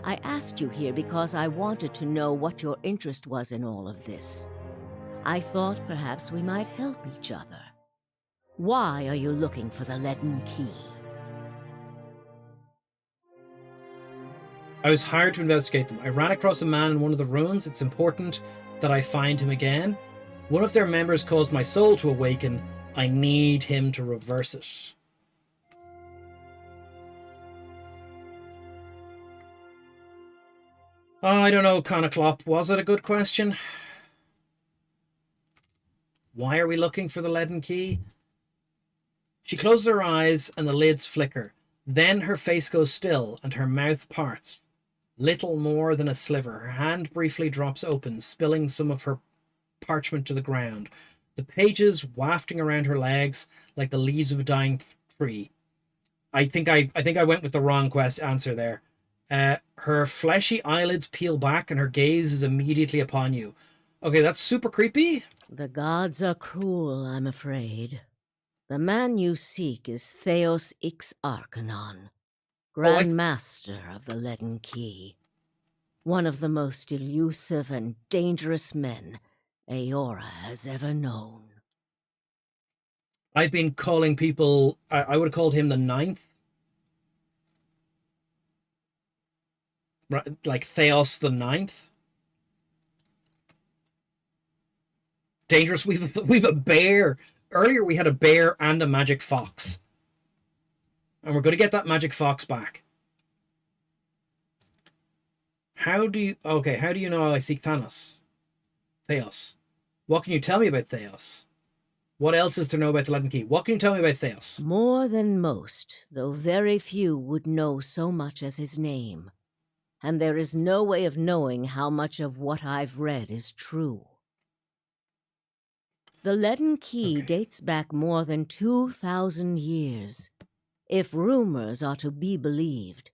I asked you here because I wanted to know what your interest was in all of this. I thought perhaps we might help each other. Why are you looking for the Leaden Key? I was hired to investigate them. I ran across a man in one of the ruins. It's important that I find him again. One of their members caused my soul to awaken. I need him to reverse it. Oh, I don't know, Conoclop. Was it a good question? Why are we looking for the Leaden Key? She closes her eyes and the lids flicker. Then her face goes still and her mouth parts. Little more than a sliver. Her hand briefly drops open, spilling some of her parchment to the ground. The pages wafting around her legs like the leaves of a dying tree. I think I went with the wrong answer there. Her fleshy eyelids peel back and her gaze is immediately upon you. Okay, that's super creepy. The gods are cruel, I'm afraid. The man you seek is Theos Ix Arcanon, Grand Master of the Leaden Key. One of the most elusive and dangerous men Eora has ever known. I've been calling people... I would have called him the Ninth. Right, like Theos the Ninth. Dangerous. We've a bear. Earlier we had a bear and a magic fox. And we're going to get that magic fox back. How do you know I seek Thanos? Theos. What can you tell me about Theos? What else is there to know about the Leaden Key? What can you tell me about Theos? More than most, though very few would know so much as his name. And there is no way of knowing how much of what I've read is true. The Leaden Key dates back more than 2,000 years. If rumors are to be believed,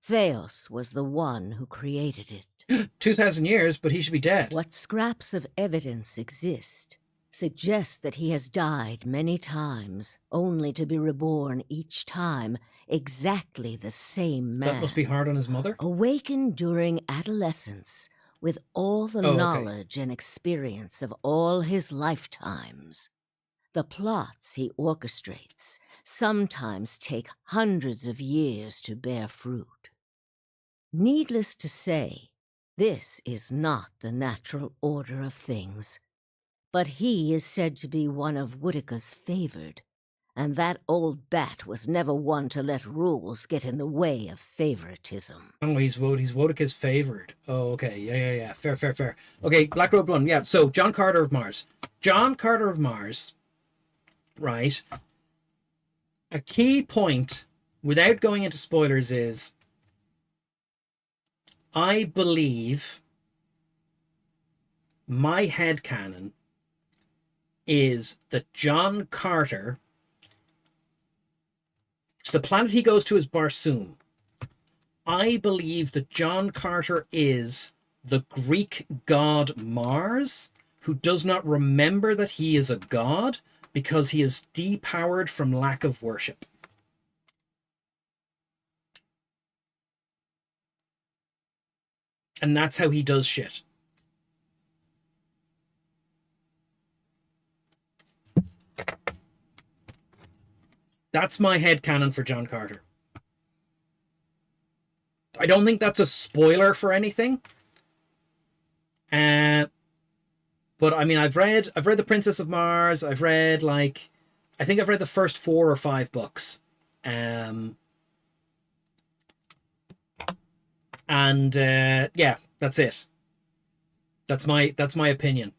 Theos was the one who created it. 2,000 years, but he should be dead. What scraps of evidence exist suggest that he has died many times, only to be reborn each time exactly the same man. That must be hard on his mother. Awakened during adolescence, with all the knowledge and experience of all his lifetimes. The plots he orchestrates sometimes take hundreds of years to bear fruit. Needless to say, this is not the natural order of things. But he is said to be one of Woodica's favored, and that old bat was never one to let rules get in the way of favoritism. Oh, he's Woodica's favored. Oh, okay. Yeah. Fair. Okay, Black Robe 1. Yeah, so John Carter of Mars. John Carter of Mars, right? A key point, without going into spoilers, is I believe my headcanon is that John Carter, so the planet he goes to is Barsoom. I believe that John Carter is the Greek god Mars, who does not remember that he is a god because he is depowered from lack of worship. And that's how he does shit. That's my headcanon for John Carter. I don't think that's a spoiler for anything. But I mean, I've read The Princess of Mars. I've read I think I've read the first 4 or 5 books. Yeah, that's it. That's my opinion.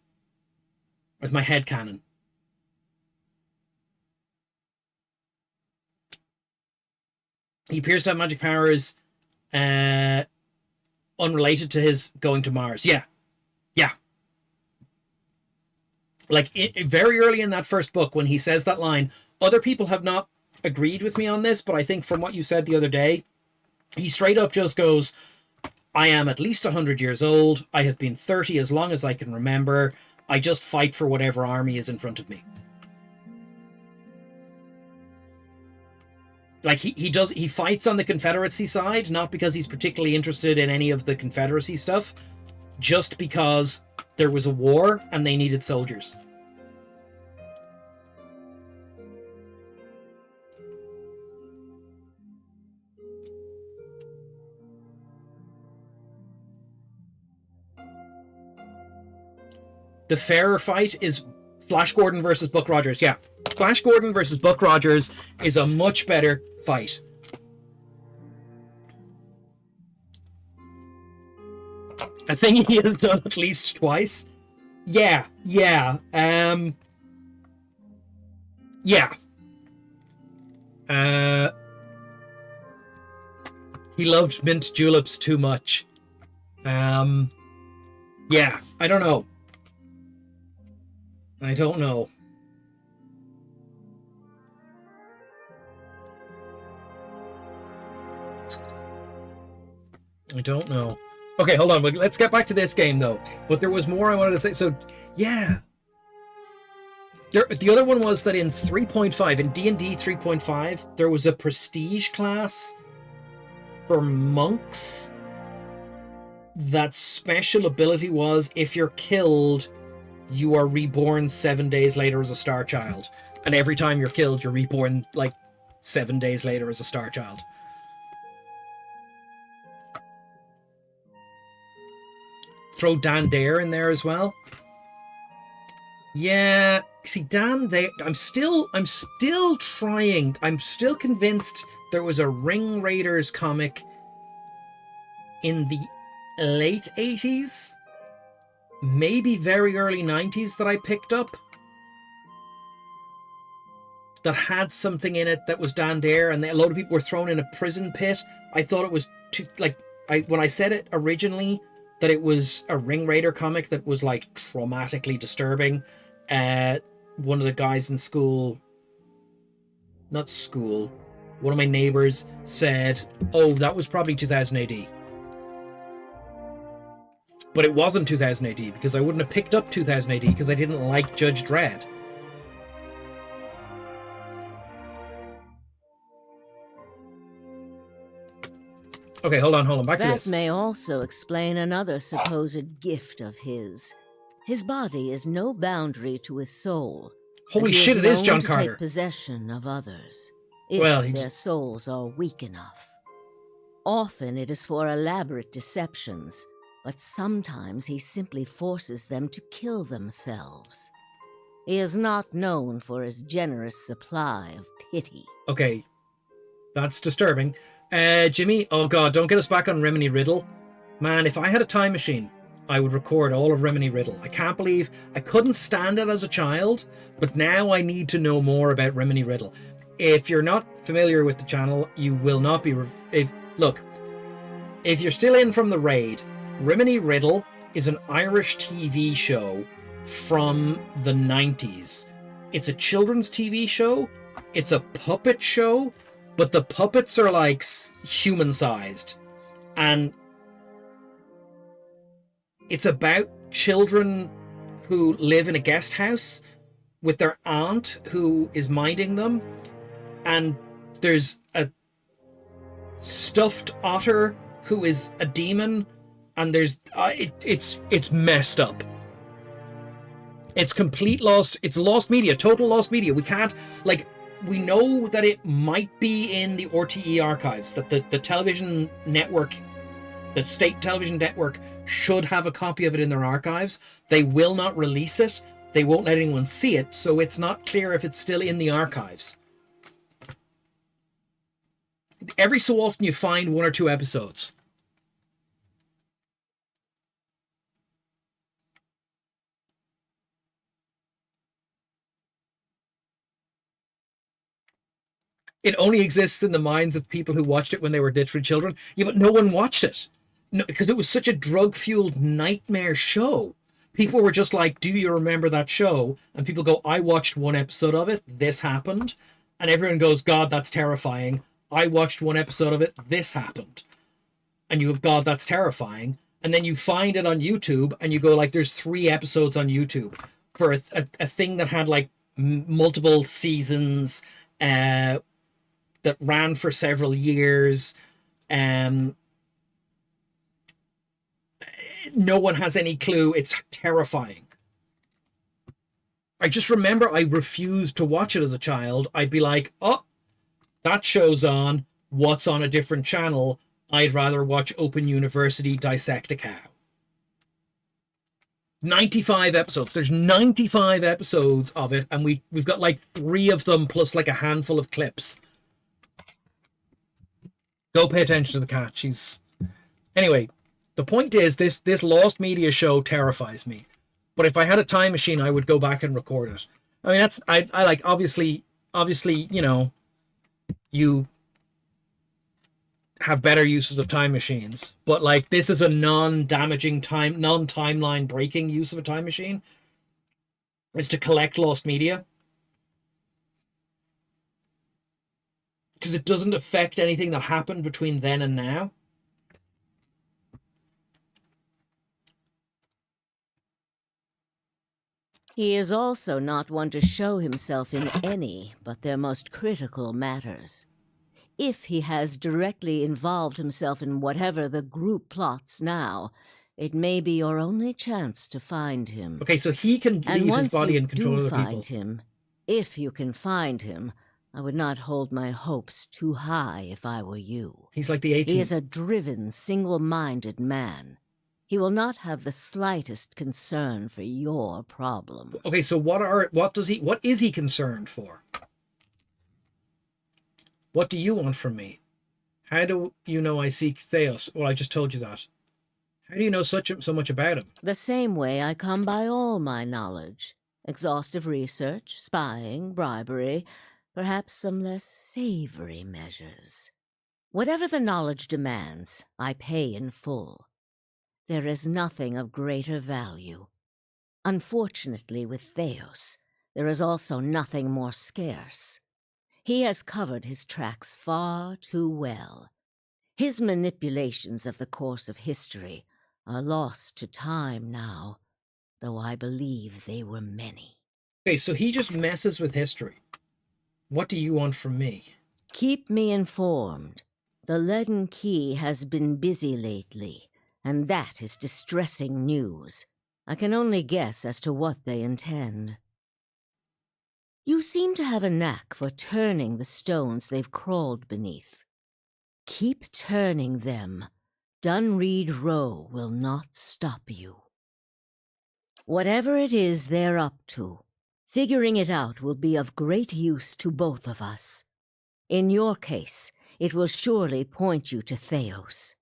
That's my headcanon. He appears to have magic powers unrelated to his going to Mars. Yeah. Very early in that first book, when he says that line, other people have not agreed with me on this, but I think from what you said the other day, he straight up just goes, I am at least 100 years old. I have been 30 as long as I can remember. I just fight for whatever army is in front of me. He fights on the Confederacy side, not because he's particularly interested in any of the Confederacy stuff, just because there was a war and they needed soldiers. The fairer fight is Flash Gordon versus Buck Rogers. Yeah, Flash Gordon versus Buck Rogers is a much better fight. A thing he has done at least twice. Yeah. He loved mint juleps too much. Yeah, I don't know. I don't know. Okay, hold on. Let's get back to this game, though. But there was more I wanted to say. So, yeah. The other one was that in 3.5, in D&D 3.5, there was a prestige class for monks that special ability was, if you're killed, you are reborn 7 days later as a star child. And every time you're killed, you're reborn, 7 days later as a star child. Throw Dan Dare in there as well. Yeah, see, Dan Dare, I'm still trying. I'm still convinced there was a Ring Raiders comic in the late 80s, maybe very early 90s that I picked up that had something in it that was Dan Dare, and a lot of people were thrown in a prison pit. I thought it was when I said it originally, that it was a Ring Raider comic that was traumatically disturbing. One of the guys in one of my neighbors said, oh, that was probably 2000 AD. But it wasn't 2000 AD, because I wouldn't have picked up 2000 AD because I didn't like Judge Dredd. Okay, hold on. Back to this. That may also explain another supposed gift of his. His body is no boundary to his soul. Holy shit, it is John Carter. Take possession of others, if their souls are weak enough. Often it is for elaborate deceptions, but sometimes he simply forces them to kill themselves. He is not known for his generous supply of pity. Okay, that's disturbing. Jimmy, oh god, don't get us back on Remini Riddle. Man, if I had a time machine, I would record all of Remini Riddle. I can't believe I couldn't stand it as a child, but now I need to know more about Remini Riddle. If you're not familiar with the channel, you will not be... Look, if you're still in from the raid, Remini Riddle is an Irish TV show from the 90s. It's a children's TV show. It's a puppet show, but the puppets are human-sized. And it's about children who live in a guest house with their aunt who is minding them, and there's a stuffed otter who is a demon, and there's it's messed up. It's complete lost. It's lost media, total lost media. We can't, like, we know that it might be in the RTE archives, that the television network, the state television network, should have a copy of it in their archives. They will not release it. They won't let anyone see it, so it's not clear if it's still in the archives. Every so often you find 1 or 2 episodes. It only exists in the minds of people who watched it when they were literally children. Yeah, but no one watched it. No, because it was such a drug-fueled nightmare show. People were just like, do you remember that show? And people go, I watched 1 episode of it. This happened. And everyone goes, God, that's terrifying. I watched 1 episode of it. This happened. And you go, God, that's terrifying. And then you find it on YouTube and you go, like, there's 3 episodes on YouTube for a thing that had, like, multiple seasons, that ran for several years. No one has any clue. It's terrifying. I just remember I refused to watch it as a child. I'd be like, oh, that show's on. What's on a different channel? I'd rather watch Open University dissect a cow. 95 episodes. There's 95 episodes of it, and we've got like 3 of them plus like a handful of clips. Go pay attention to the cat. She's... Anyway, the point is, this lost media show terrifies me. But if I had a time machine, I would go back and record it. I mean, that's... I like, obviously, you know, you have better uses of time machines. But, like, this is a non-damaging non-timeline breaking use of a time machine. Is to collect lost media. Because it doesn't affect anything that happened between then and now. He is also not one to show himself in any but their most critical matters. If he has directly involved himself in whatever the group plots now, it may be your only chance to find him. Okay, so he can leave his body in control of the people. And once you do find him, if you can find him, I would not hold my hopes too high if I were you. He's like the 18th. He is a driven, single-minded man. He will not have the slightest concern for your problems. Okay, so what is he concerned for? What do you want from me? How do you know I seek Theos? Well, I just told you that. How do you know so much about him? The same way I come by all my knowledge. Exhaustive research, spying, bribery, perhaps some less savory measures. Whatever the knowledge demands, I pay in full. There is nothing of greater value. Unfortunately, with Theos, there is also nothing more scarce. He has covered his tracks far too well. His manipulations of the course of history are lost to time now, though I believe they were many. Okay, so he just messes with history. What do you want from me? Keep me informed. The Leaden Key has been busy lately, and that is distressing news. I can only guess as to what they intend. You seem to have a knack for turning the stones they've crawled beneath. Keep turning them. Dunreed Row will not stop you. Whatever it is they're up to, figuring it out will be of great use to both of us. In your case, it will surely point you to Theos.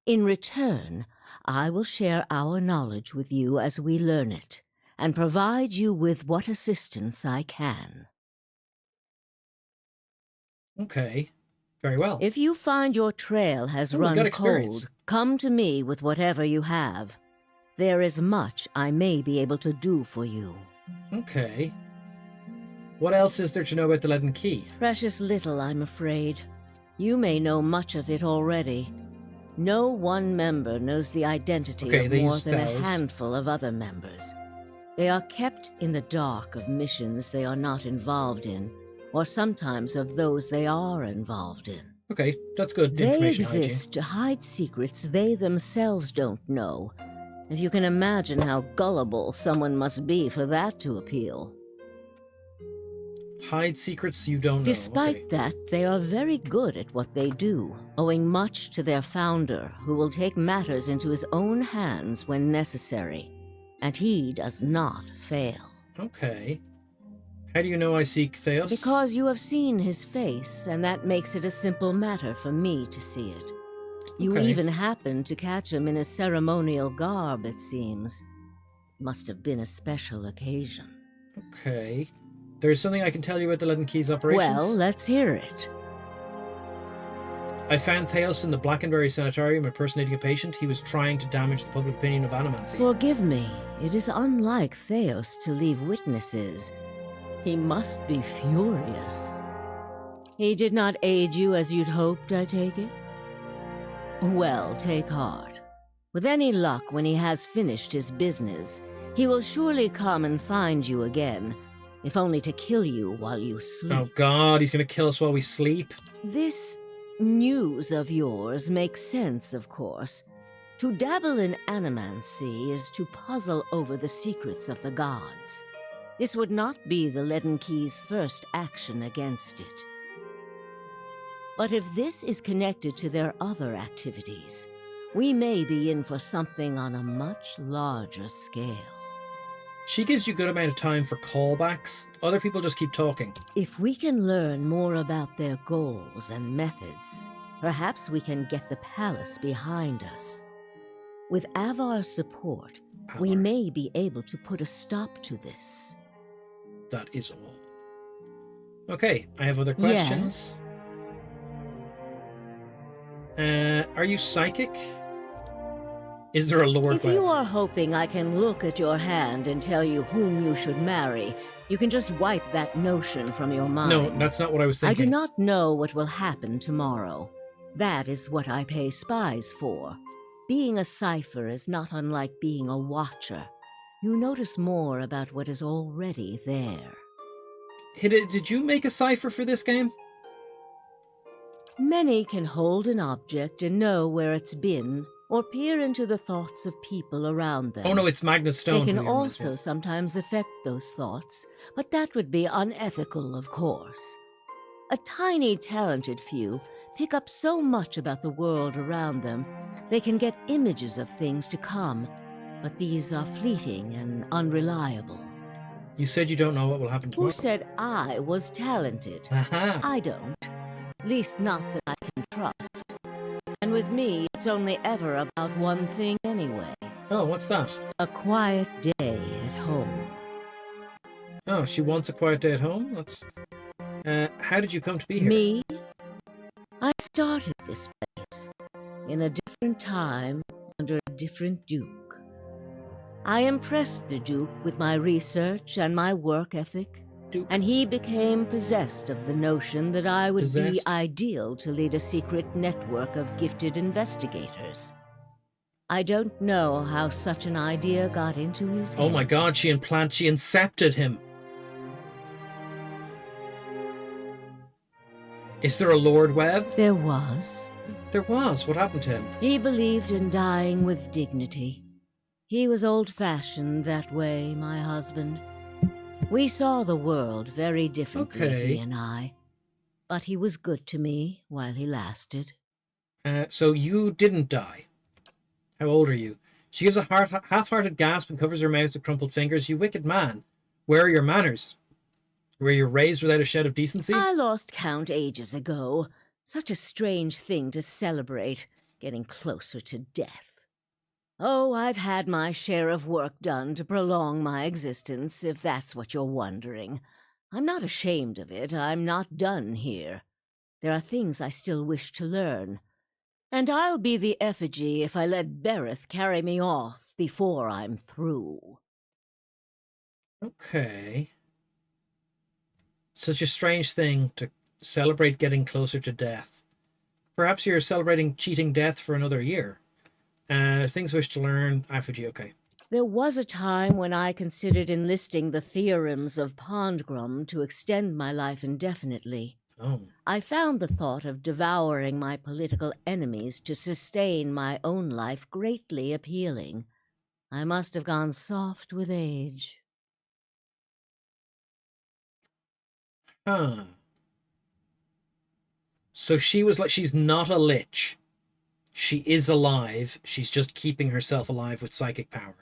In return, I will share our knowledge with you as we learn it, and provide you with what assistance I can. Okay, very well. If you find your trail has run cold, come to me with whatever you have. There is much I may be able to do for you. Okay. What else is there to know about the Leaden Key? Precious little, I'm afraid. You may know much of it already. No one member knows the identity of more than a handful of other members. They are kept in the dark of missions they are not involved in, or sometimes of those they are involved in. Okay, that's good They information hygiene. exist to hide secrets they themselves don't know. If you can imagine how gullible someone must be for that to appeal. Hide secrets you don't know. Despite Okay. that, they are very good at what they do, owing much to their founder, who will take matters into his own hands when necessary. And he does not fail. Okay. How do you know I seek Theos? Because you have seen his face, and that makes it a simple matter for me to see it. You Okay. even happened to catch him in his ceremonial garb, it seems. Must have been a special occasion. Okay. There's something I can tell you about the Leaden Keys operations? Well, let's hear it. I found Theos in the Blackenberry Sanitarium impersonating a patient. He was trying to damage the public opinion of Animancy. Forgive me, it is unlike Theos to leave witnesses. He must be furious. He did not aid you as you'd hoped, I take it? Well, take heart. With any luck, when he has finished his business, he will surely come and find you again, if only to kill you while you sleep. Oh god, he's gonna kill us while we sleep. This news of yours makes sense, of course. To dabble in animancy is to puzzle over the secrets of the gods. This would not be the Leaden Key's first action against it. But if this is connected to their other activities, we may be in for something on a much larger scale. She gives you a good amount of time for callbacks. Other people just keep talking. If we can learn more about their goals and methods, perhaps we can get the palace behind us. With Avar's support, we Avar. may be able to put a stop to this. That is all. Okay, I have other questions. Are you psychic? Is there a Lord If Webb? you are hoping I can look at your hand and tell you whom you should marry, you can just wipe that notion from your mind. No, that's not what I was I thinking. do not know what will happen tomorrow. That is what I pay spies for. Being a cipher is not unlike being a watcher. You notice more about what is already there. Did you make a cipher for this game? Many can hold an object and know where it's been, or peer into the thoughts of people around them. Oh no, it's Magnus Stone. They can who you're messing also with. sometimes affect those thoughts, but that would be unethical, of course. A tiny, talented few pick up so much about the world around them, they can get images of things to come, but these are fleeting and unreliable. You said you don't know what will happen tomorrow. Who said I was talented? Aha. I don't. At least not that I can trust. And with me, it's only ever about one thing anyway. Oh, what's that? A quiet day at home. Oh, she wants a quiet day at home? That's... how did you come to be here? Me? I started this place. In a different time, under a different Duke. I impressed the Duke with my research and my work ethic, Duke. and he became possessed of the notion that I would be Possessed? ideal to lead a secret network of gifted investigators. I don't know how such an idea got into his head. Oh my god, she incepted him. Is there a Lord Webb? There was. There was. What happened to him? He believed in dying with dignity. He was old-fashioned that way, my husband. We saw the world very differently, Okay. he and I. But he was good to me while he lasted. So you didn't die. How old are you? She gives a half-hearted gasp and covers her mouth with crumpled fingers. You wicked man. Where are your manners? Were you raised without a shed of decency? I lost count ages ago. Such a strange thing to celebrate, getting closer to death. Oh, I've had my share of work done to prolong my existence, if that's what you're wondering. I'm not ashamed of it. I'm not done here. There are things I still wish to learn. And I'll be the effigy if I let Bereth carry me off before I'm through. Okay. Such a strange thing to celebrate getting closer to death. Perhaps you're celebrating cheating death for another year. Things I wish to learn. Effigy, okay. There was a time when I considered enlisting the theorems of Pondgrum to extend my life indefinitely. Oh. I found the thought of devouring my political enemies to sustain my own life greatly appealing. I must have gone soft with age. Huh. So she was like, she's not a lich. She is alive. She's just keeping herself alive with psychic power.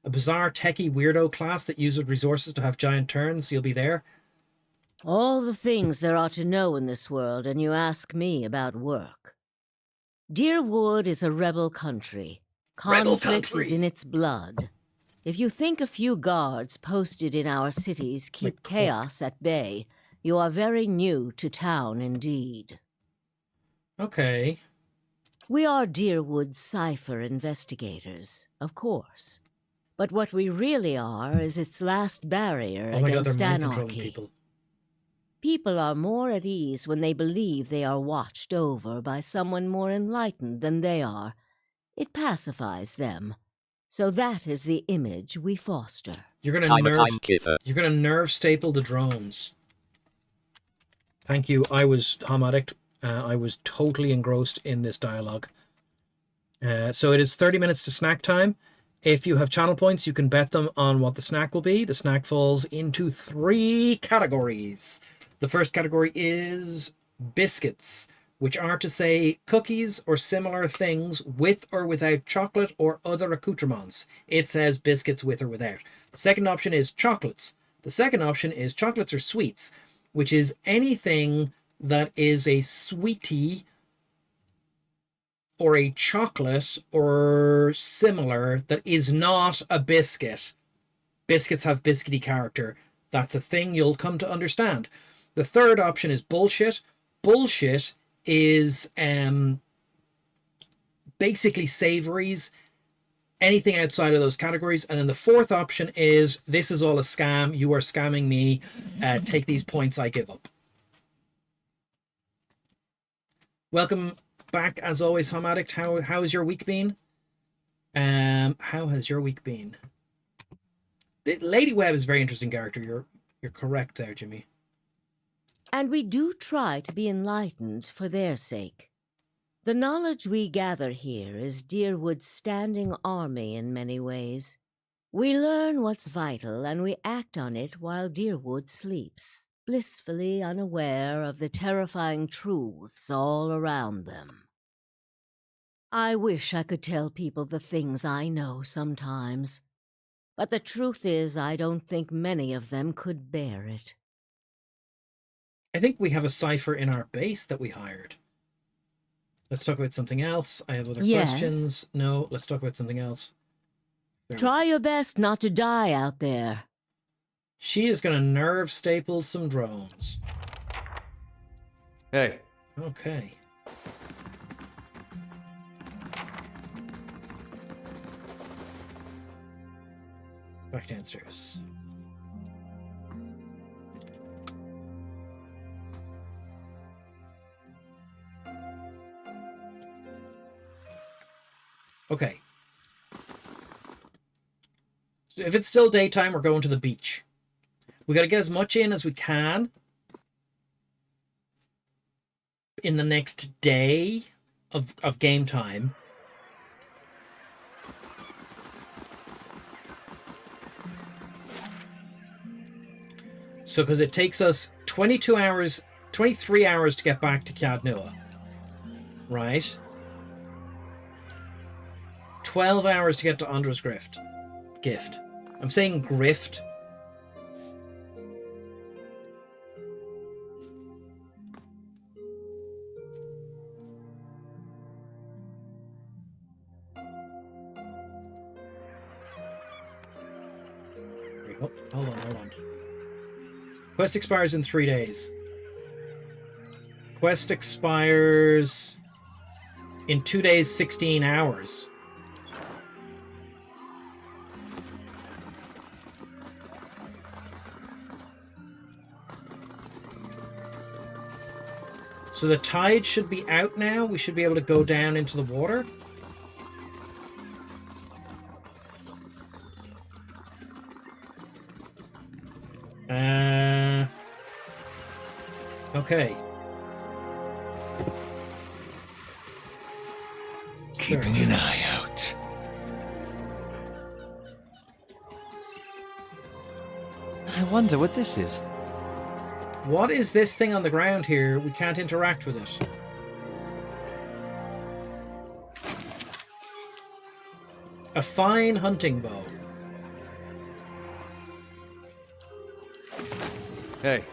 A bizarre techie weirdo class that uses resources to have giant turns. You'll be there. All the things there are to know in this world, and you ask me about work. Deerwood is a rebel country. Conflict is in its blood. If you think a few guards posted in our cities keep chaos at bay, you are very new to town indeed. Okay. We are Deerwood cipher investigators, of course. But what we really are is its last barrier against anarchy. People. People are more at ease when they believe they are watched over by someone more enlightened than they are. It pacifies them. So that is the image we foster. You're gonna nerve staple the drones. Thank you. I was Ham Addict. I was totally engrossed in this dialogue. So it is 30 minutes to snack time. If you have channel points, you can bet them on what the snack will be. The snack falls into 3 categories. The first category is biscuits, which are to say cookies or similar things with or without chocolate or other accoutrements. It says biscuits with or without. The second option is chocolates. The second option is chocolates or sweets, which is anything that is a sweetie or a chocolate or similar that is not a biscuit. Biscuits have biscuity character. That's a thing you'll come to understand. The third option is bullshit. Bullshit is basically savories, anything outside of those categories. And then the fourth option is this is all a scam. You are scamming me. Take these points. I give up. Welcome back as always, Ham Addict. How has your week been? How has your week been? Lady Webb is a very interesting character. You're correct there, Jimmy. And we do try to be enlightened for their sake. The knowledge we gather here is Deerwood's standing army in many ways. We learn what's vital and we act on it while Deerwood sleeps, blissfully unaware of the terrifying truths all around them. I wish I could tell people the things I know sometimes, but the truth is I don't think many of them could bear it. I think we have a cipher in our base that we hired. Let's talk about something else. I have other questions. No, let's talk about something else. Try your best not to die out there. She is going to nerve staple some drones. Hey. Okay. Back downstairs. Okay. So if it's still daytime, we're going to the beach. We got to get as much in as we can in the next day of game time. So, because it takes us 23 hours to get back to Cadnua. Right? 12 hours to get to Andra's gift. I'm saying grift. Hold on. Quest expires in 3 days. Quest expires in 2 days, 16 hours. So the tide should be out now. We should be able to go down into the water. Okay. Keeping an eye out. I wonder what this is. What is this thing on the ground here? We can't interact with it. A fine hunting bow. Hey.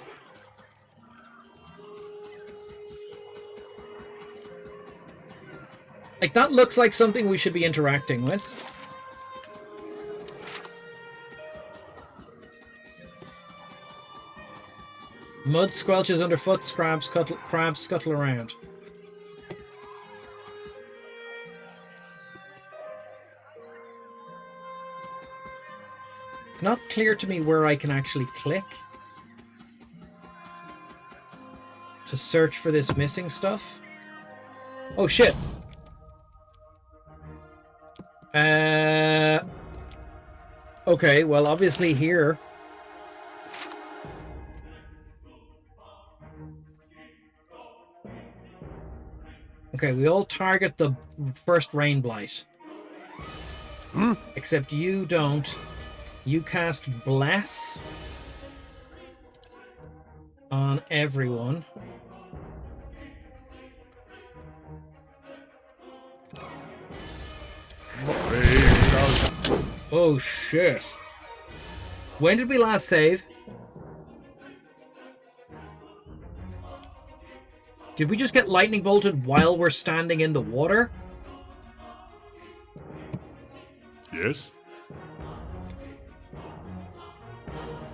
Like, that looks like something we should be interacting with. Mud squelches underfoot, crabs scuttle around. Not clear to me where I can actually click to search for this missing stuff. Oh shit. Okay, well obviously here. Okay, we all target the first rain blight. Except you don't. You cast Bless on everyone. Oh shit. When did we last save? Did we just get lightning bolted while we're standing in the water? Yes?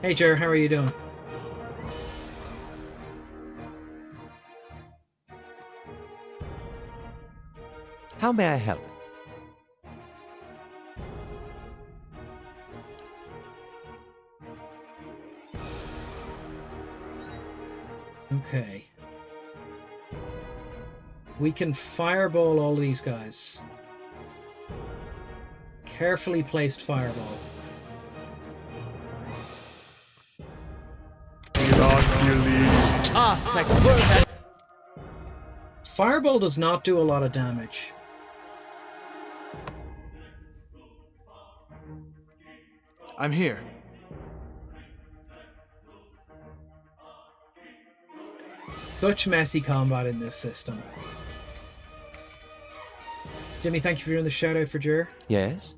Hey Jer, how are you doing? How may I help? Okay. We can fireball all these guys. Carefully placed fireball. Fireball does not do a lot of damage. I'm here. Such messy combat in this system. Jimmy, thank you for doing the shout out for Jer. Yes?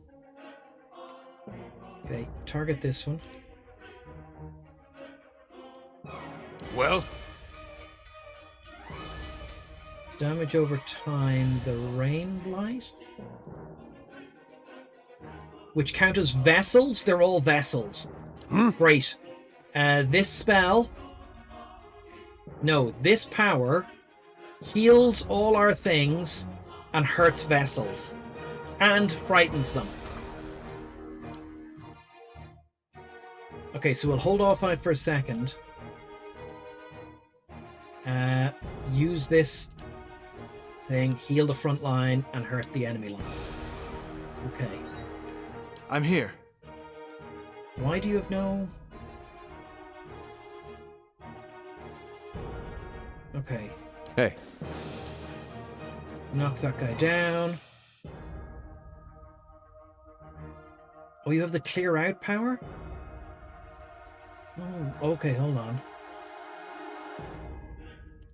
Okay, target this one. Well? Damage over time, the Rain Blight. Which count as vessels? They're all vessels. Great. This spell... No, this power heals all our things and hurts vessels. And frightens them. Okay, so we'll hold off on it for a second. Use this thing, heal the front line, and hurt the enemy line. Okay. I'm here. Why do you have no... Okay. Hey. Knock that guy down. Oh, you have the clear out power? Oh, okay, hold on.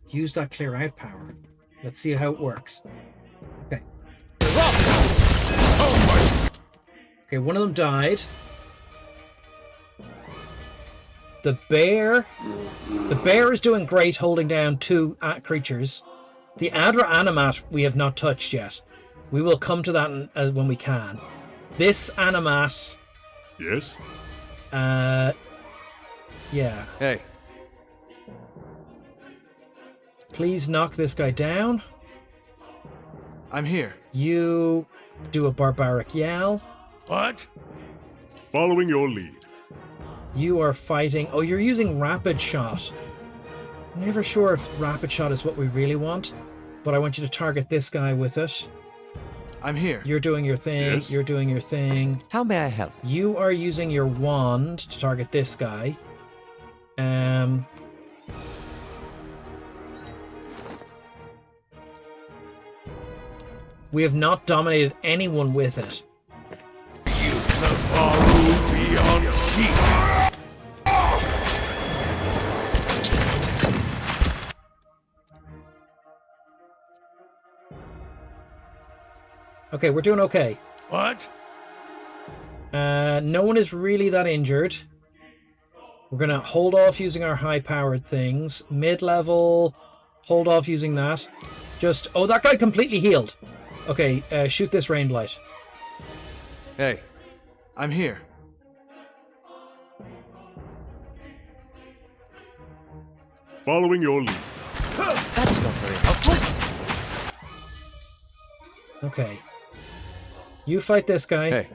Use that clear out power. Let's see how it works. Okay. Okay, one of them died. The bear is doing great holding down two creatures. The Adra Animat we have not touched yet. We will come to that when we can. This Animat... Yes? Yeah. Hey. Please knock this guy down. I'm here. You do a barbaric yell. What? Following your lead. You are fighting... Oh, you're using Rapid Shot. Never sure if Rapid Shot is what we really want, but I want you to target this guy with it. I'm here. You're doing your thing. Yes? You're doing your thing. How may I help? You are using your wand to target this guy. We have not dominated anyone with it. Beyond sea. Okay, we're doing okay. What? No one is really that injured. We're going to hold off using our high-powered things. Mid-level, hold off using that. Just... Oh, that guy completely healed. Okay, shoot this rain blight. Hey. I'm here. Following your lead. That's not very helpful. Okay. You fight this guy. Hey.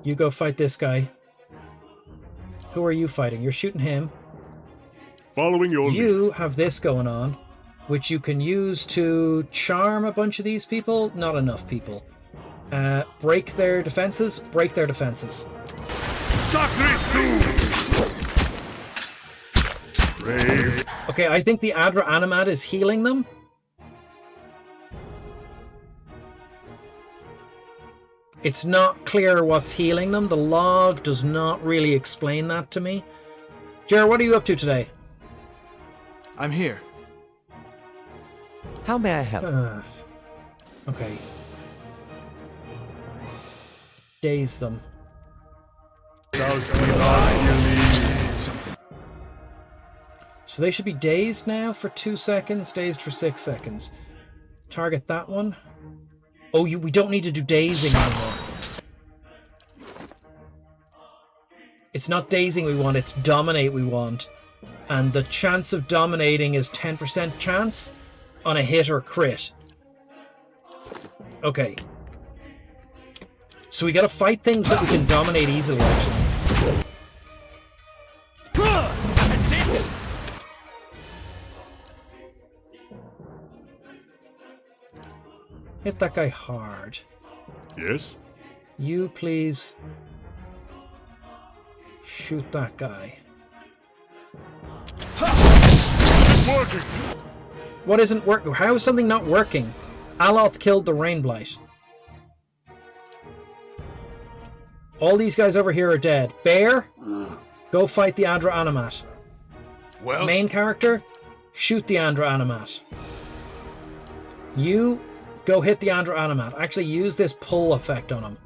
You go fight this guy. Who are you fighting? You're shooting him. Following your lead. You have this going on, which you can use to charm a bunch of these people. Not enough people. Break their defenses. Break their defenses. Sacre Brave. Okay, I think the Adra Animat is healing them. It's not clear what's healing them. The log does not really explain that to me. Jer, what are you up to today? I'm here. How may I help? Okay. Daze them. So they should be dazed now for 2 seconds, dazed for 6 seconds. Target that one. Oh, we don't need to do dazing anymore. It's not dazing we want, it's dominate we want. And the chance of dominating is 10% chance on a hit or crit. Okay. So we gotta fight things that we can dominate easily, actually. That's it! Hit that guy hard. Yes? You please shoot that guy. Working. What isn't working? How is something not working? Aloth killed the Rain Blight. All these guys over here are dead. Bear, go fight the Andra Animat. Well, Main character, shoot the Andra Animat. You go hit the Andra Animat. Actually, use this pull effect on him.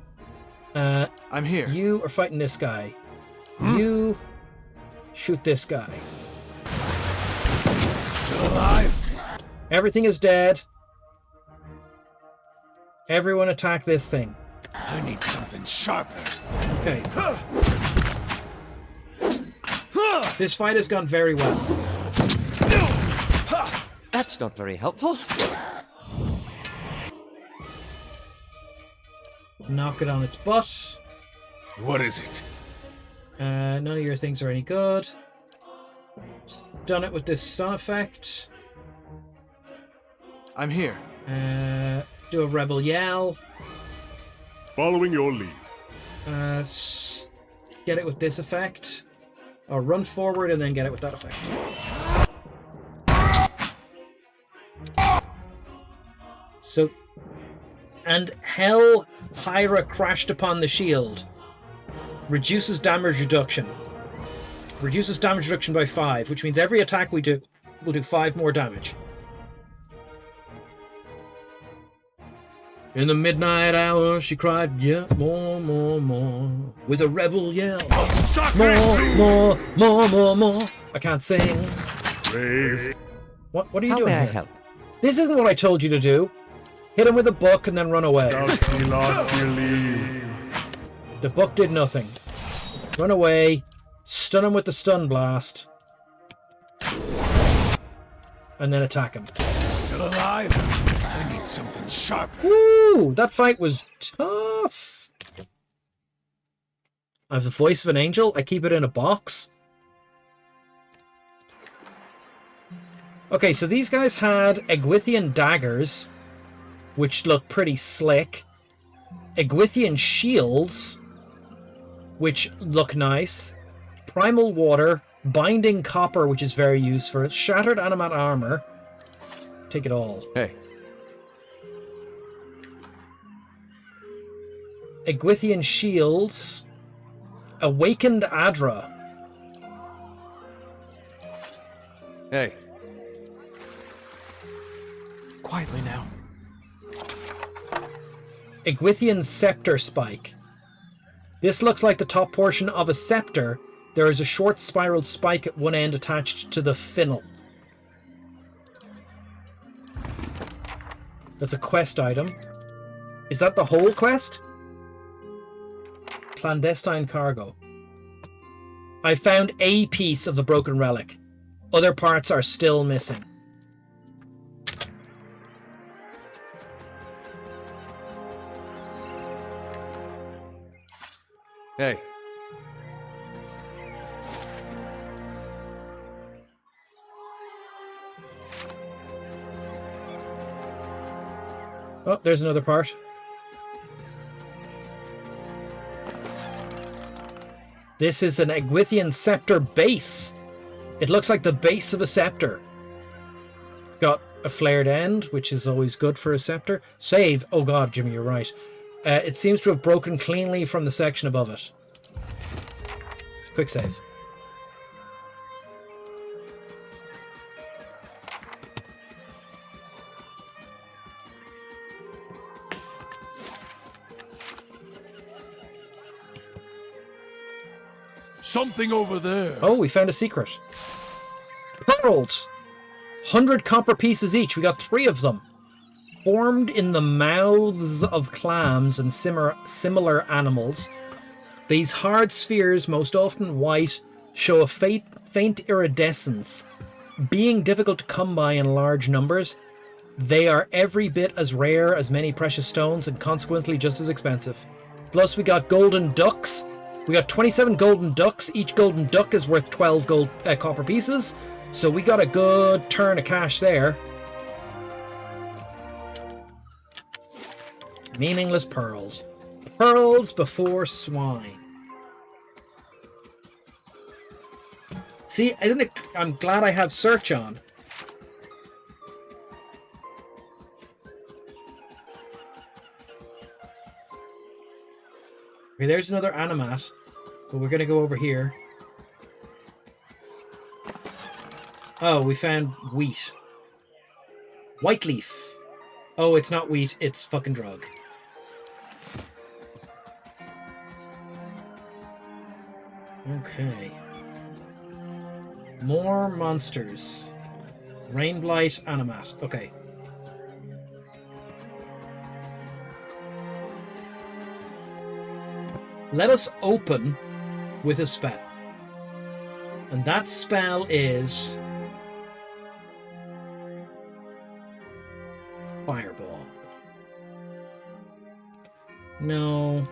I'm here. You are fighting this guy. You shoot this guy. Still alive? Everything is dead. Everyone attack this thing. I need something sharper. Okay. This fight has gone very well. That's not very helpful. Knock it on its butt. What is it? None of your things are any good. Stun it with this stun effect. I'm here. Do a rebel yell. Following your lead. Get it with this effect. Or run forward and then get it with that effect. So, and Hell Hyra crashed upon the shield. Reduces damage reduction. Reduces damage reduction by 5, which means every attack we do will do 5 more damage. In the midnight hour, she cried, yeah, more, more, more, with a rebel yell. More. I can't sing. Brave. What are you How doing may I here? help? This isn't what I told you to do. Hit him with a book and then run away. The book did nothing. Run away. Stun him with the stun blast. And then attack him. Still alive? I need something sharper. Woo! That fight was tough. I have the voice of an angel. I keep it in a box. Okay, so these guys had Egwythian daggers, which look pretty slick. Egwythian shields, which look nice. Primal water, Binding copper, which is very useful. Shattered animat armor. Take it all. Hey. Egwythian shields. Awakened Adra. Hey. Quietly now. Egwythian scepter spike. This looks like the top portion of a scepter. There is a short spiraled spike at one end attached to the finnel. That's a quest item. Is that the whole quest? Clandestine cargo. I found a piece of the broken relic. Other parts are still missing. Hey. Oh, there's another part. This is an Egwythian scepter base. It looks like the base of a scepter. Got a flared end, which is always good for a scepter. Save. Oh god, Jimmy, you're right. It seems to have broken cleanly from the section above it. Quick save. Something over there. Oh, we found a secret. Pearls! 100 copper pieces each. We got 3 of them. Formed in the mouths of clams and similar animals, these hard spheres, most often white, show a faint iridescence. Being difficult to come by in large numbers, they are every bit as rare as many precious stones and consequently just as expensive. Plus we got golden ducks. We got 27 golden ducks. Each golden duck is worth 12 copper pieces. So we got a good turn of cash there. Meaningless pearls. Pearls before swine. See, isn't it? I'm glad I have search on. Okay, there's another animat, but we're gonna go over here. Oh, we found wheat. White leaf. Oh, it's not wheat, it's fucking drug. Okay. More monsters. Rainblight animat. Okay. Let us open with a spell. And that spell is Fireball. No.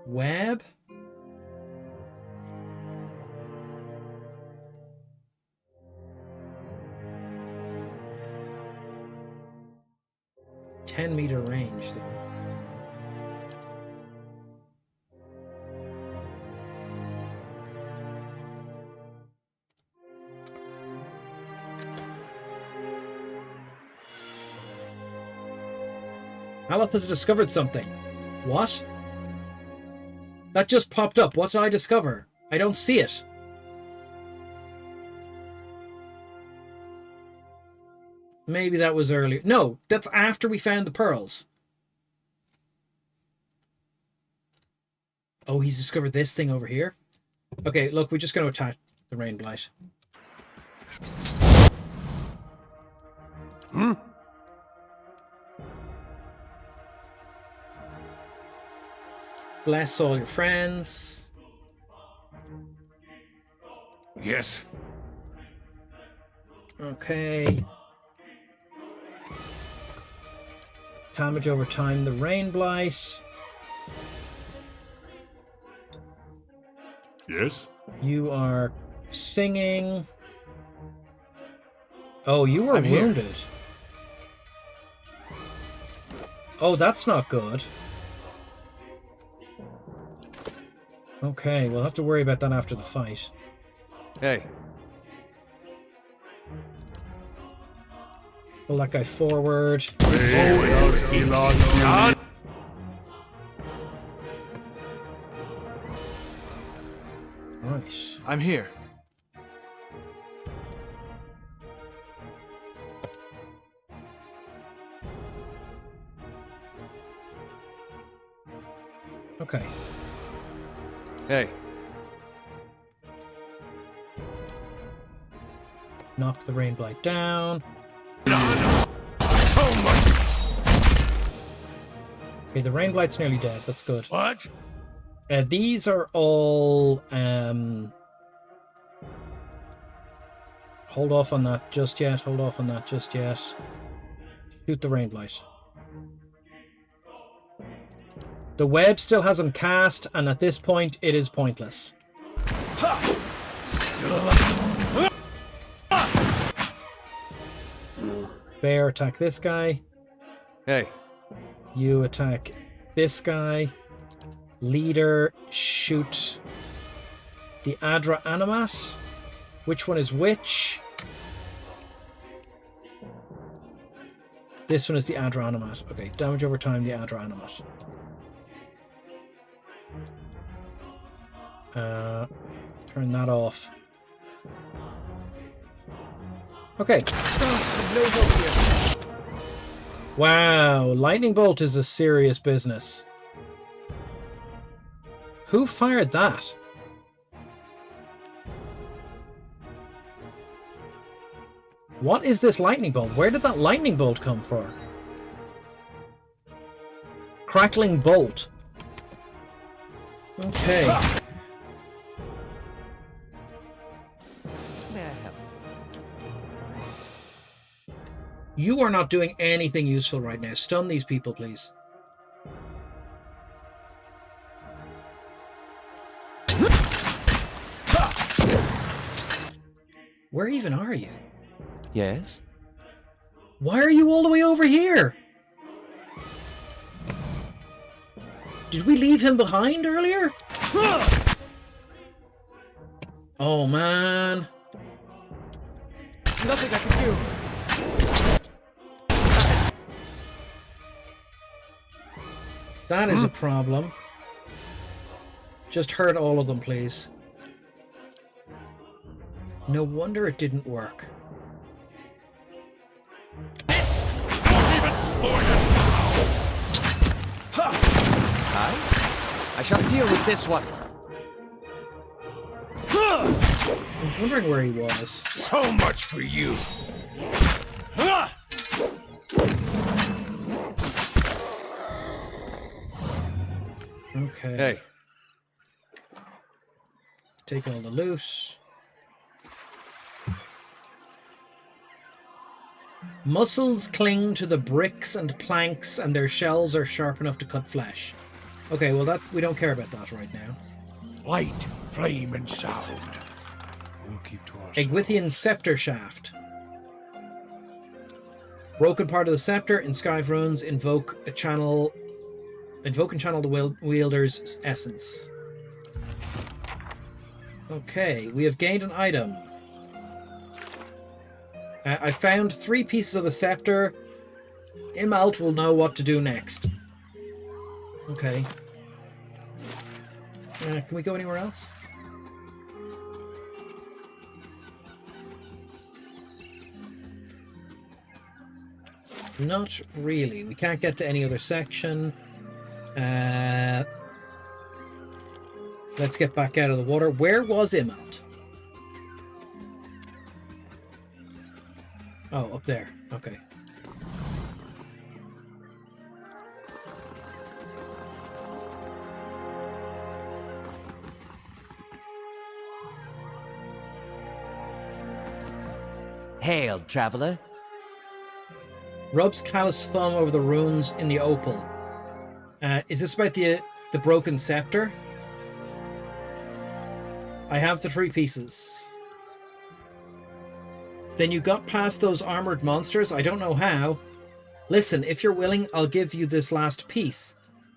Web? $10-meter range, though. Aleph has discovered something. What? That just popped up. What did I discover? I don't see it. Maybe that was earlier. No, that's after we found the pearls. Oh, he's discovered this thing over here. Okay, look, we're just going to attack the rain blight. Hmm? Bless all your friends. Yes. Okay. Damage over time, the rain blight. Yes? You are singing. Oh, you were I'm here. wounded. Oh, that's not good. Okay, we'll have to worry about that after the fight. Hey. Pull that guy forward. Right. I'm here. Okay. Hey. Knock the rain blight down. So much. Okay, the rain blight's nearly dead. That's good. What? These are all... Hold off on that just yet. Hold off on that just yet. Shoot the rain blight. The web still hasn't cast, and at this point, it is pointless. Bear, attack this guy. Hey. You attack this guy. Leader, shoot the Adra Animat. Which one is which? This one is the Adra Animat. Okay, damage over time, the Adra Animat. Turn that off. Okay. Wow, lightning bolt is a serious business. Who fired that? What is this lightning bolt? Where did that lightning bolt come from? Crackling bolt. Okay. May I help? You are not doing anything useful right now. Stun these people, please. Where even are you? Yes? Why are you all the way over here? Did we leave him behind earlier? Oh, man. Nothing I can do. That is a problem. Just hurt all of them, please. No wonder it didn't work. I shall deal with this one. I was wondering where he was. So much for you. Okay. Hey. Take all the loot. Muscles cling to the bricks and planks, and their shells are sharp enough to cut flesh. Okay, well that we don't care about that right now. Light, flame, and sound. We'll keep to ourselves. Egwythian scepter shaft. Broken part of the scepter in Sky runes invoke and channel the wielder's essence. Okay, we have gained an item. I found 3 pieces of the scepter. Imalt will know what to do next. Okay. Can we go anywhere else? Not really. We can't get to any other section. Let's get back out of the water. Where was Imalt? Oh, up there. Okay. Hail, traveler. Rubs callous thumb over the runes in the opal. Is this about the broken scepter? I have the 3 pieces. Then you got past those armored monsters? I don't know how. Listen, if you're willing, I'll give you this last piece.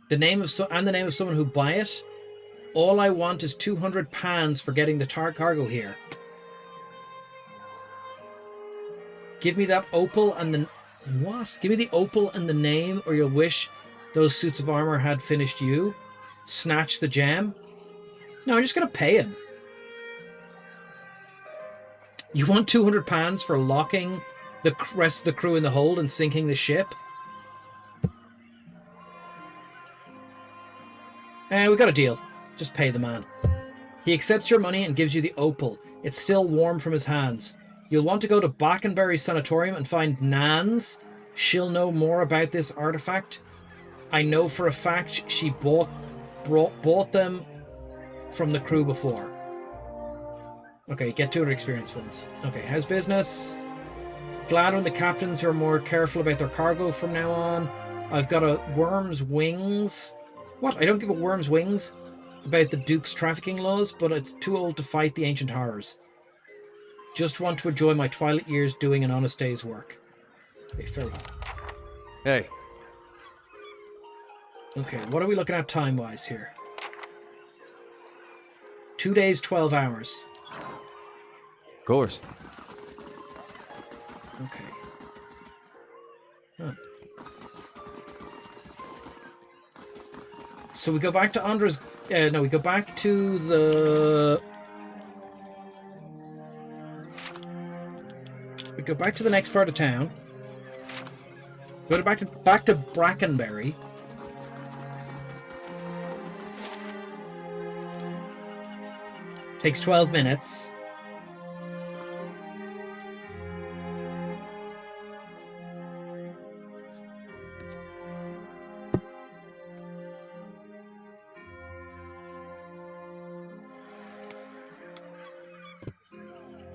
The name of the name of someone who buy it. All I want is 200 pounds for getting the cargo here. Give me that opal and the... What? Give me the opal and the name, or you'll wish those suits of armor had finished you. Snatch the gem. No, I'm just going to pay him. You want 200 pounds for locking the rest of the crew in the hold and sinking the ship? We got a deal. Just pay the man. He accepts your money and gives you the opal. It's still warm from his hands. You'll want to go to Brackenbury Sanatorium and find Nans. She'll know more about this artifact. I know for a fact she bought them from the crew before. Okay, get 200 experience points. Okay, how's business? Glad when the captains are more careful about their cargo from now on. I've got a worm's wings. What? I don't give a worm's wings about the Duke's trafficking laws, but it's too old to fight the ancient horrors. Just want to enjoy my twilight years doing an honest day's work. Okay, farewell. Hey. Okay, what are we looking at time-wise here? 2 days, 12 hours. Of course. Okay. Huh. So we go back to Andra's... no, we go back to the... We go back to the next part of town. Go back to Brackenbury. Takes 12 minutes.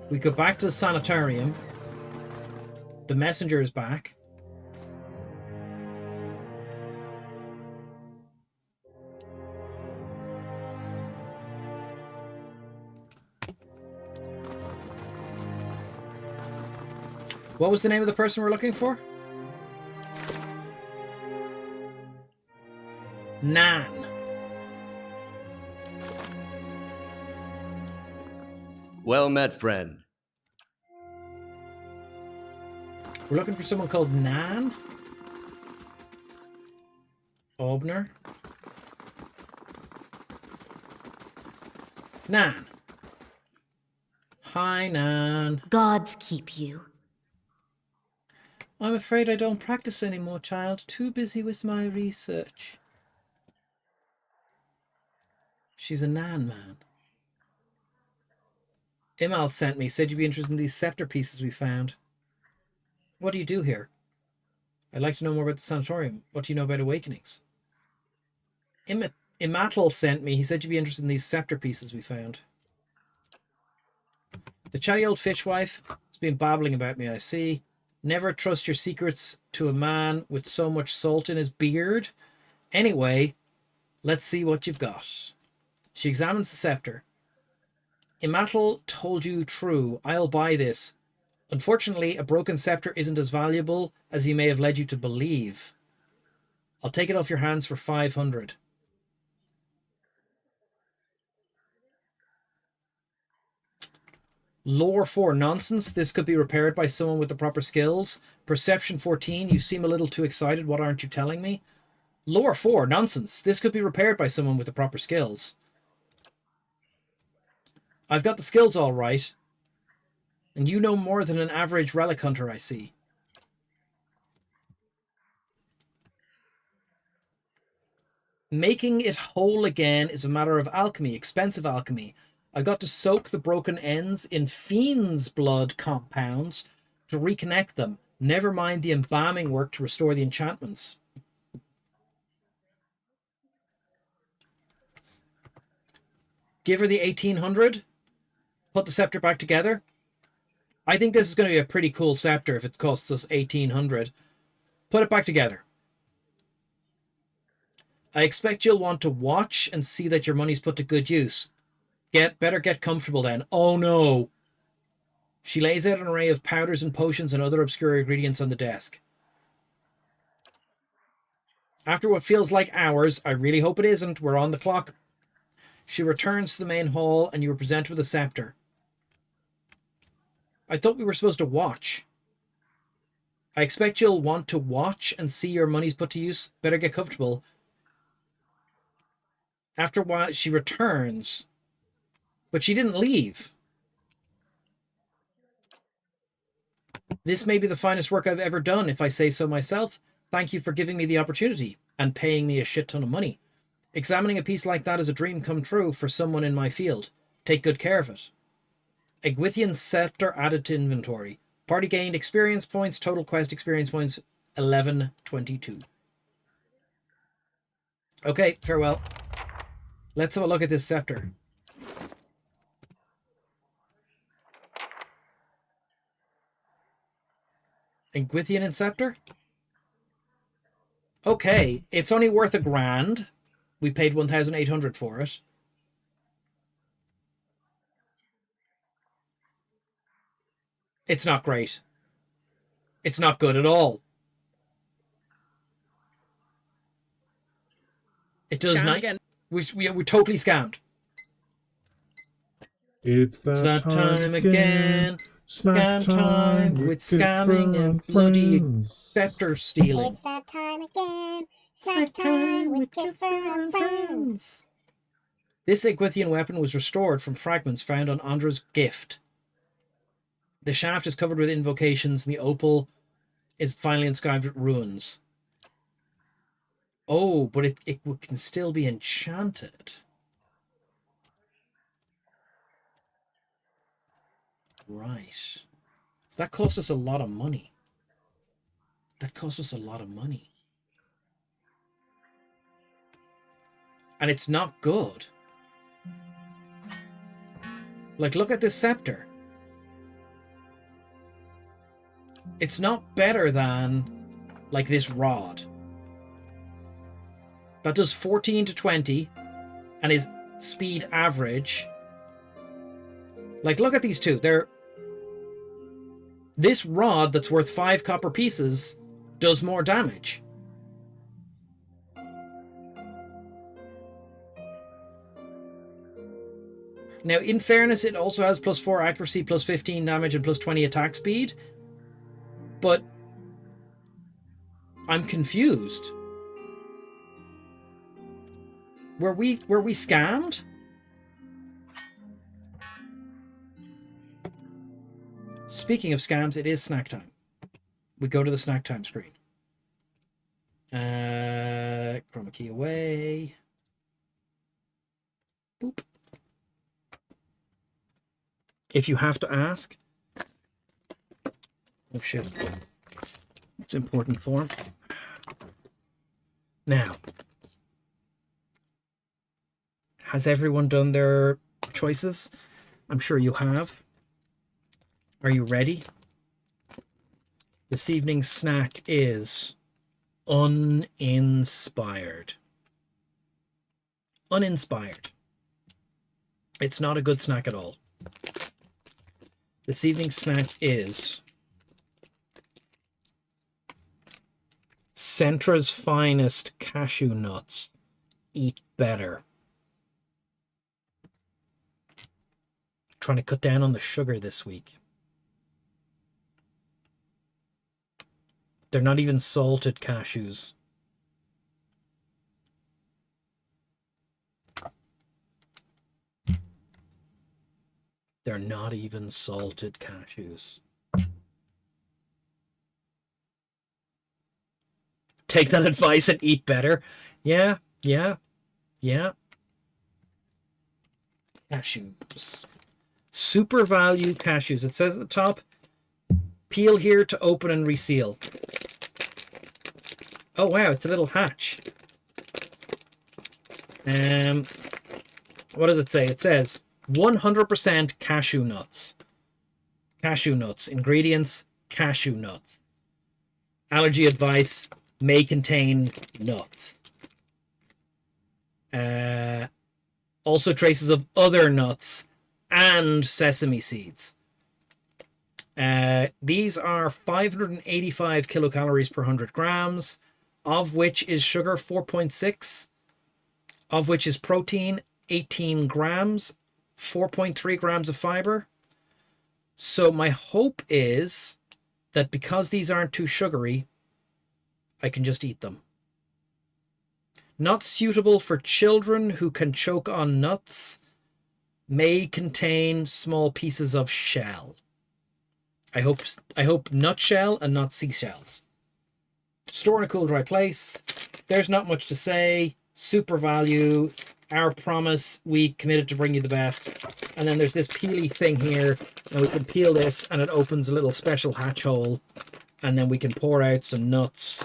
We go back to the sanitarium. The messenger is back. What was the name of the person we're looking for? Nan. Well met, friend. We're looking for someone called Nan. Obner. Nan. Hi, Nan. Gods keep you. I'm afraid I don't practice anymore, child. Too busy with my research. She's a Nan man. Imal sent me, said you'd be interested in these scepter pieces we found. What do you do here? I'd like to know more about the sanatorium. What do you know about awakenings? Imatal sent me, he said you'd be interested in these scepter pieces we found. The chatty old fishwife has been babbling about me, I see. Never trust your secrets to a man with so much salt in his beard. Anyway, let's see what you've got. She examines the scepter. Imatal told you true. I'll buy this. Unfortunately, a broken scepter isn't as valuable as he may have led you to believe. I'll take it off your hands for 500. Lore 4, nonsense. This could be repaired by someone with the proper skills. Perception 14, you seem a little too excited. What aren't you telling me? Lore 4, nonsense. This could be repaired by someone with the proper skills. I've got the skills all right. And you know more than an average relic hunter, I see. Making it whole again is a matter of alchemy, expensive alchemy. I got to soak the broken ends in fiend's blood compounds to reconnect them. Never mind the embalming work to restore the enchantments. Give her the 1800. Put the scepter back together. I think this is going to be a pretty cool scepter if it costs us 1800. Put it back together. I expect you'll want to watch and see that your money's put to good use. Better get comfortable then. Oh no. She lays out an array of powders and potions and other obscure ingredients on the desk. After what feels like hours, I really hope it isn't, we're on the clock. She returns to the main hall and you are presented with a scepter. I thought we were supposed to watch. I expect you'll want to watch and see your money's put to use. Better get comfortable. After a while, she returns. But she didn't leave. This may be the finest work I've ever done, if I say so myself. Thank you for giving me the opportunity and paying me a shit ton of money. Examining a piece like that is a dream come true for someone in my field. Take good care of it. Egwythian scepter added to inventory. Party gained experience points. Total quest experience points 1122. Okay, farewell. Let's have a look at this scepter. Egwythian scepter? Okay, it's only worth $1,000. We paid 1,800 for it. It's not great. It's not good at all. It does not. We're totally scammed. It's that time again. Snack time with scamming and bloody friends. scepter stealing. It's that time again. Snack time with Kiffer and friends. This Egwythian weapon was restored from fragments found on Andra's gift. The shaft is covered with invocations, and the opal is finally inscribed with runes. Oh, but it can still be enchanted. Right. That cost us a lot of money. And it's not good. Like, look at this scepter. It's not better than, like, this rod. That does 14 to 20 and is speed average. Like, look at these two. This rod that's worth 5 copper pieces does more damage. Now, in fairness, it also has +4 accuracy, +15 damage, and +20 attack speed. But I'm confused. Were we scammed? Speaking of scams, it is snack time. We go to the snack time screen. Chroma key away. Boop. If you have to ask. Oh shit. It's important form. Now. Has everyone done their choices? I'm sure you have. Are you ready? This evening's snack is uninspired. Uninspired. It's not a good snack at all. This evening's snack is Centra's finest cashew nuts. Eat better. Trying to cut down on the sugar this week. They're not even salted cashews. They're not even salted cashews. Take that advice and eat better. Yeah. Cashews. Super value cashews. It says at the top, peel here to open and reseal. Oh wow, it's a little hatch. What does it say? It says 100% cashew nuts. Cashew nuts. Ingredients, cashew nuts. Allergy advice, may contain nuts. Also traces of other nuts and sesame seeds. These are 585 kilocalories per 100 grams, of which is sugar 4.6, of which is protein 18 grams, 4.3 grams of fiber. So my hope is that because these aren't too sugary, I can just eat them. Not suitable for children who can choke on nuts. May contain small pieces of shell. I hope nutshell and not seashells. Store in a cool, dry place. There's not much to say. Super value. Our promise. We committed to bring you the best. And then there's this peely thing here. And we can peel this and it opens a little special hatch hole. And then we can pour out some nuts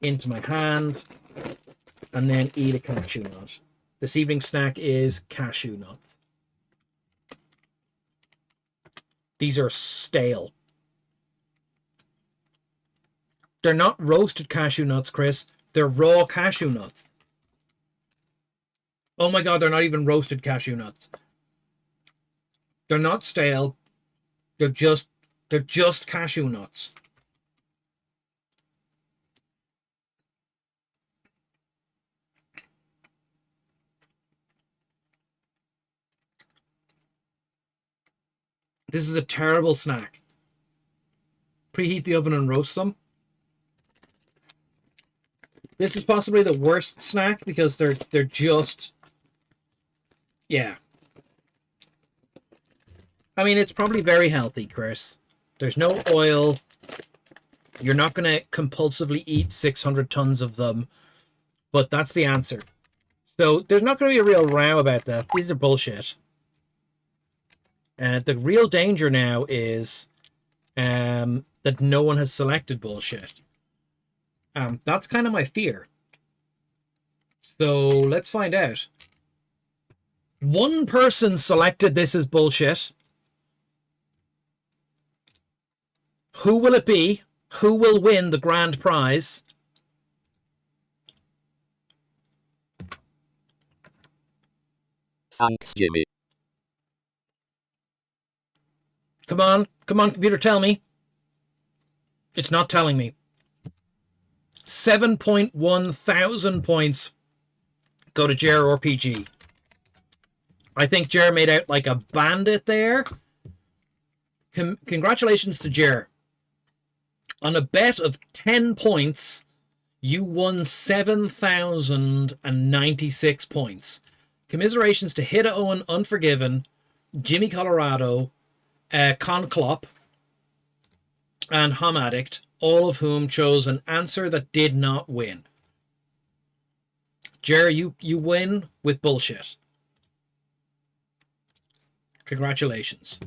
into my hand. And then eat a cashew nut. This evening snack is cashew nuts. These are stale. They're not roasted cashew nuts, Chris. They're raw cashew nuts. Oh my god, they're not even roasted cashew nuts. They're not stale. They're just cashew nuts. This is a terrible snack. Preheat the oven and roast them. This is possibly the worst snack because they're just... Yeah. I mean, it's probably very healthy, Chris. There's no oil. You're not going to compulsively eat 600 tons of them. But that's the answer. So there's not going to be a real row about that. These are bullshit. The real danger now is that no one has selected bullshit. That's kind of my fear. So let's find out. One person selected this as bullshit. Who will it be? Who will win the grand prize? Thanks, Jimmy. Come on, computer, tell me. It's not telling me. 7.1 thousand points go to Jer or PG. I think Jer made out like a bandit there. Congratulations to Jer. On a bet of 10 points, you won 7,096 points. Commiserations to Hida Owen, Unforgiven, Jimmy Colorado, Conclop, and Hum Addict, all of whom chose an answer that did not win. Jer, you win with bullshit. Congratulations.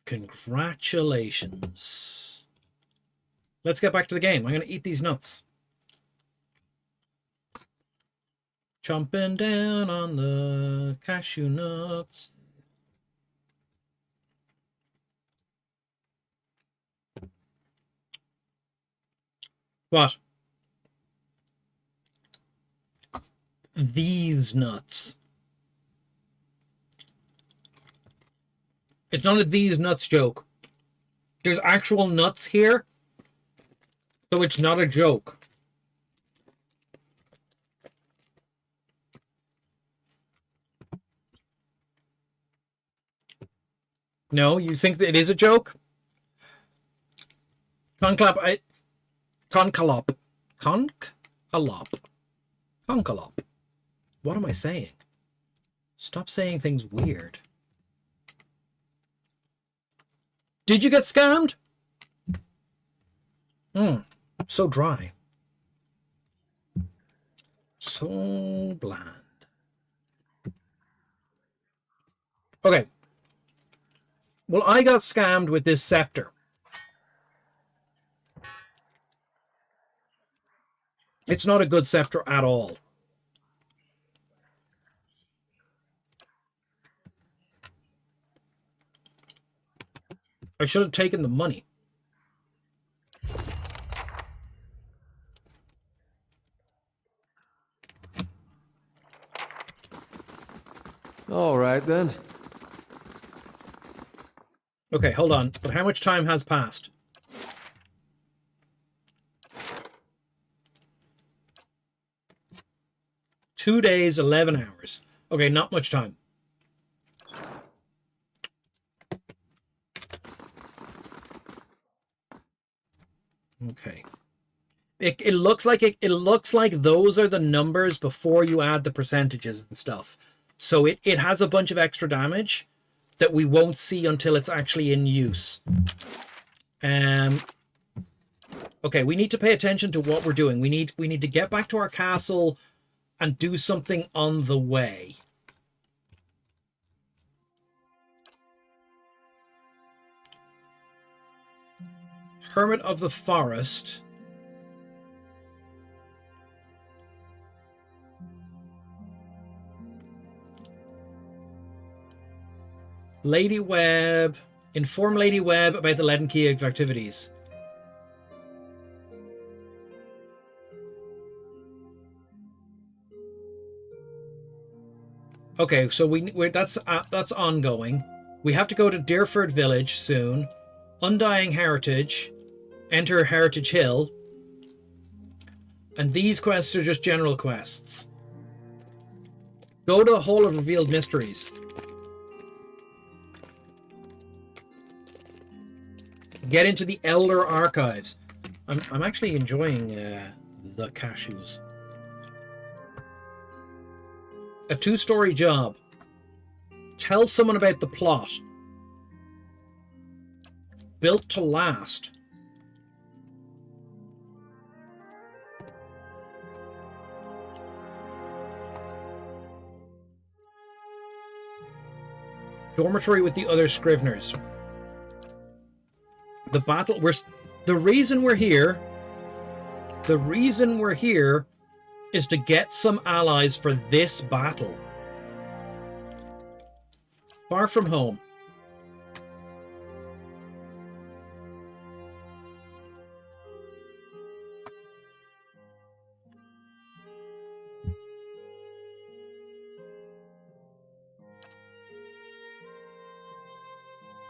Congratulations. Let's get back to the game. I'm going to eat these nuts. Chomping down on the cashew nuts. What? These nuts. It's not a these nuts joke. There's actual nuts here, so it's not a joke. No, you think that it is a joke? Conclop. Concalop. What am I saying? Stop saying things weird. Did you get scammed? So dry. So bland. Okay. Well, I got scammed with this scepter. It's not a good scepter at all. I should have taken the money. All right, then. Okay, hold on. But how much time has passed? 2 days, 11 hours. Okay, not much time. Okay. It looks like it looks like those are the numbers before you add the percentages and stuff. So it has a bunch of extra damage that we won't see until it's actually in use. Okay, we need to pay attention to what we're doing. We need to get back to our castle and do something on the way. Hermit of the Forest. Lady Webb. Inform Lady Webb about the Leaden Key activities. Okay, so that's ongoing. We have to go to Deerford Village soon. Undying Heritage. Enter Heritage Hill. And these quests are just general quests. Go to the Hall of Revealed Mysteries. Get into the Elder Archives. I'm actually enjoying the cashews. A 2-story job. Tell someone about the plot. Built to last. Dormitory with the other Scriveners. The battle. The reason we're here is to get some allies for this battle. Far from home.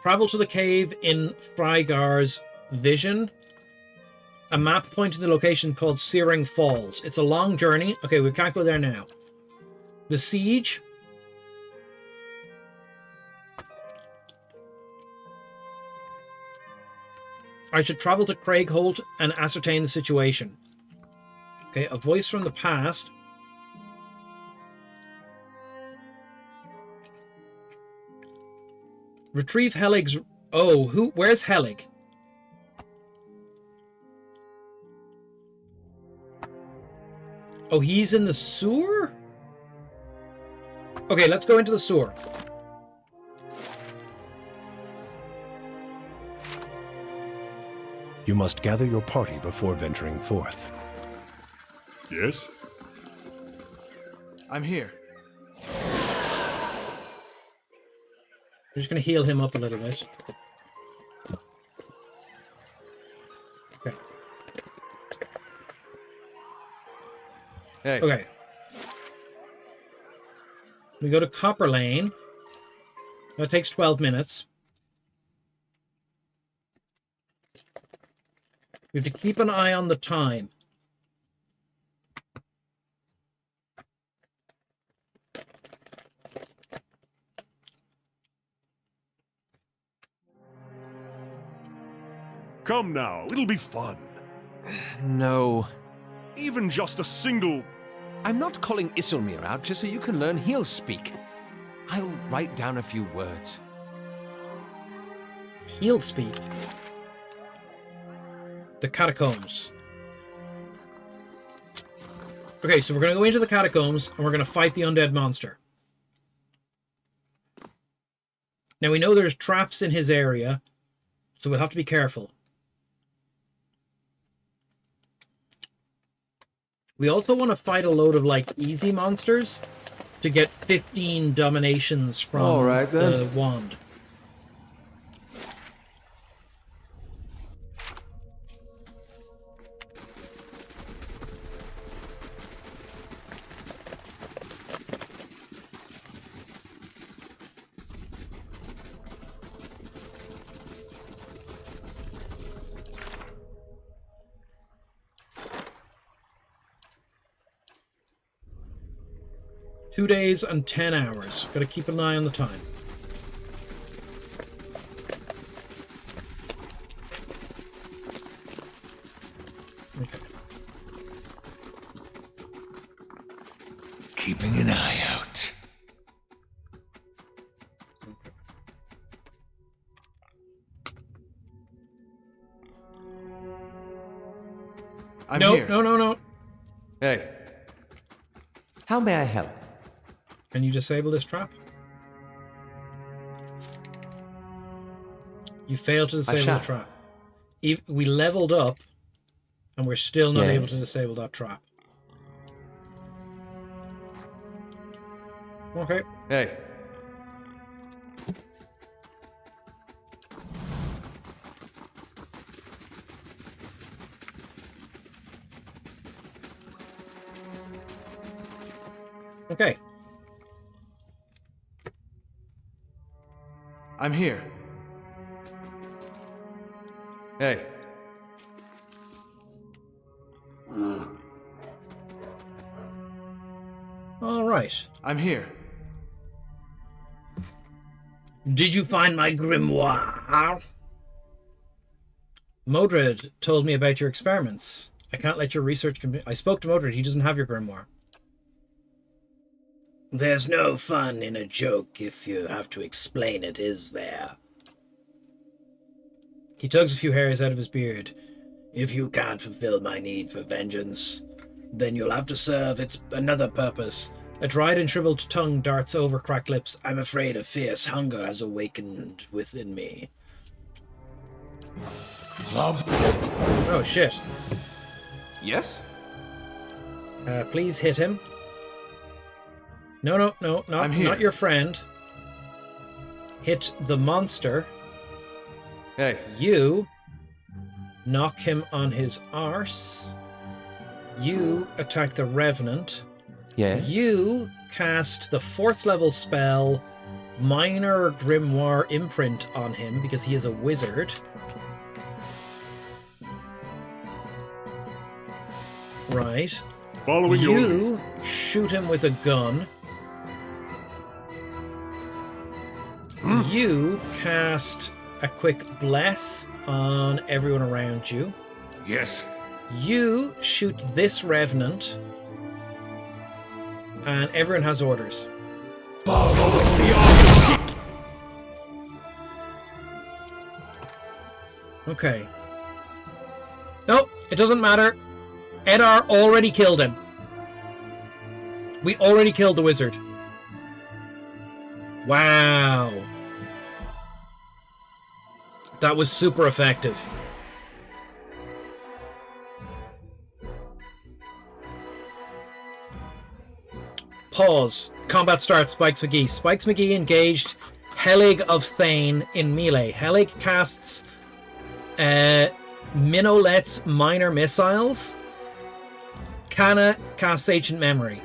Travel to the cave in Frygar's vision. A map pointing the location called Searing Falls. It's a long journey. Okay, we can't go there now. The siege. I should travel to Craigholt and ascertain the situation. Okay, a voice from the past. Retrieve Helig's... Oh, where's Helig? Oh, he's in the sewer? Okay, let's go into the sewer. You must gather your party before venturing forth. Yes? I'm here. I'm just going to heal him up a little bit. Okay. Hey. Okay. We go to Copper Lane. That takes 12 minutes. We have to keep an eye on the time. Come now, it'll be fun. No. Even just a single... I'm not calling Isilmir out just so you can learn he'll speak. I'll write down a few words. He'll speak. The catacombs. Okay, so we're going to go into the catacombs and we're going to fight the undead monster. Now we know there's traps in his area, so we'll have to be careful. We also want to fight a load of like easy monsters to get 15 dominations from the wand. 2 days and 10 hours. Gotta keep an eye on the time. Okay. Keeping an eye out. I'm No, here. no. Hey, How may I help? Can you disable this trap? You failed to disable the shall. trap. We leveled up, and we're still not able Yes. to disable that trap. Okay. hey. Okay. I'm here. Hey. All right. I'm here. Did you find my grimoire? Modred told me about your experiments. I can't let your research I spoke to Modred. He doesn't have your grimoire. There's no fun in a joke if you have to explain it, is there? He tugs a few hairs out of his beard. If you can't fulfill my need for vengeance, then you'll have to serve its another purpose. A dried and shriveled tongue darts over cracked lips. I'm afraid a fierce hunger has awakened within me. Love. Oh, shit. Yes? Please hit him. No, I'm here. not your friend. Hit the monster. Hey. You knock him on his arse. You attack the Revenant. Yes. You cast the 4th level spell Minor Grimoire Imprint on him because he is a wizard. Right. Following your lead. You shoot him with a gun. You cast a quick bless on everyone around you. Yes. You shoot this Revenant. And everyone has orders. Okay. Nope, it doesn't matter. Edar already killed him. We already killed the wizard. Wow. That was super effective. Pause. Combat starts. Spikes McGee. Spikes McGee engaged Helig of Thane in melee. Helig casts Minolet's minor missiles. Kana casts Ancient Memory.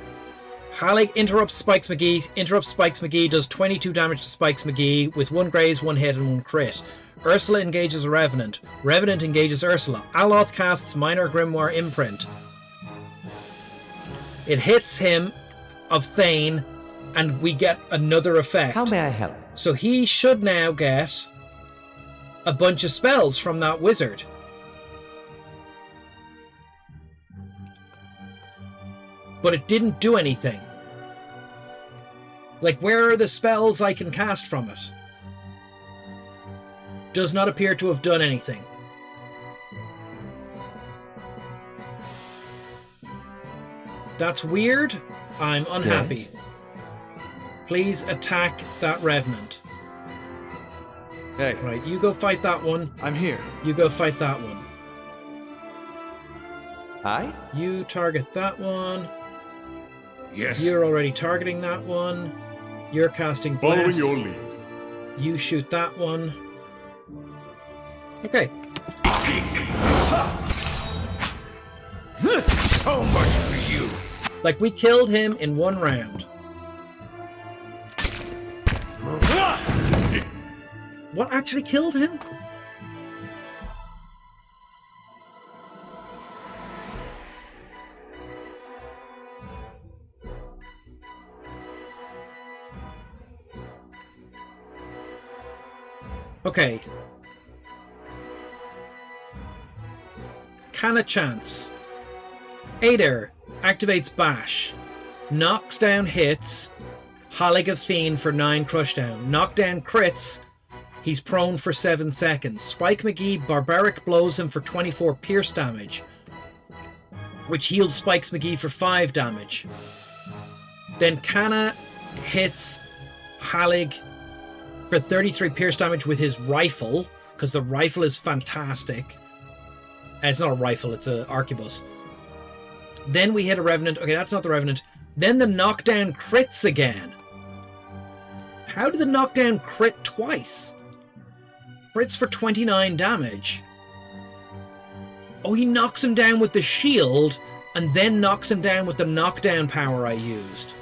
Helig interrupts Spikes McGee, does 22 damage to Spikes McGee with 1 graze, 1 hit, and 1 crit. Ursula engages Revenant. Revenant engages Ursula. Aloth casts Minor Grimoire Imprint. It hits him of Thane, and we get another effect. How may I help? So he should now get a bunch of spells from that wizard. But it didn't do anything. Like, where are the spells I can cast from it? Does not appear to have done anything. That's weird. I'm unhappy. Yes. Please attack that Revenant. Hey. Right, you go fight that one. I'm here. You go fight that one. Aye? You target that one. Yes. You're already targeting that one. You're casting Following Bless. your lead. You shoot that one. Okay. So much for you. Like, we killed him in 1 round. What actually killed him? Okay. Canna Chance. Ader activates Bash. Knocks down hits. Halig of Thien for 9 crushdown. Knockdown crits. He's prone for 7 seconds. Spike McGee Barbaric blows him for 24 pierce damage, which heals Spikes McGee for 5 damage. Then Canna hits Halig for 33 pierce damage with his rifle, because the rifle is fantastic. It's not a rifle, it's an arquebus. Then we hit a Revenant. Okay, that's not the Revenant. Then the knockdown crits again. How did the knockdown crit twice? Crits for 29 damage. Oh, he knocks him down with the shield and then knocks him down with the knockdown power I used.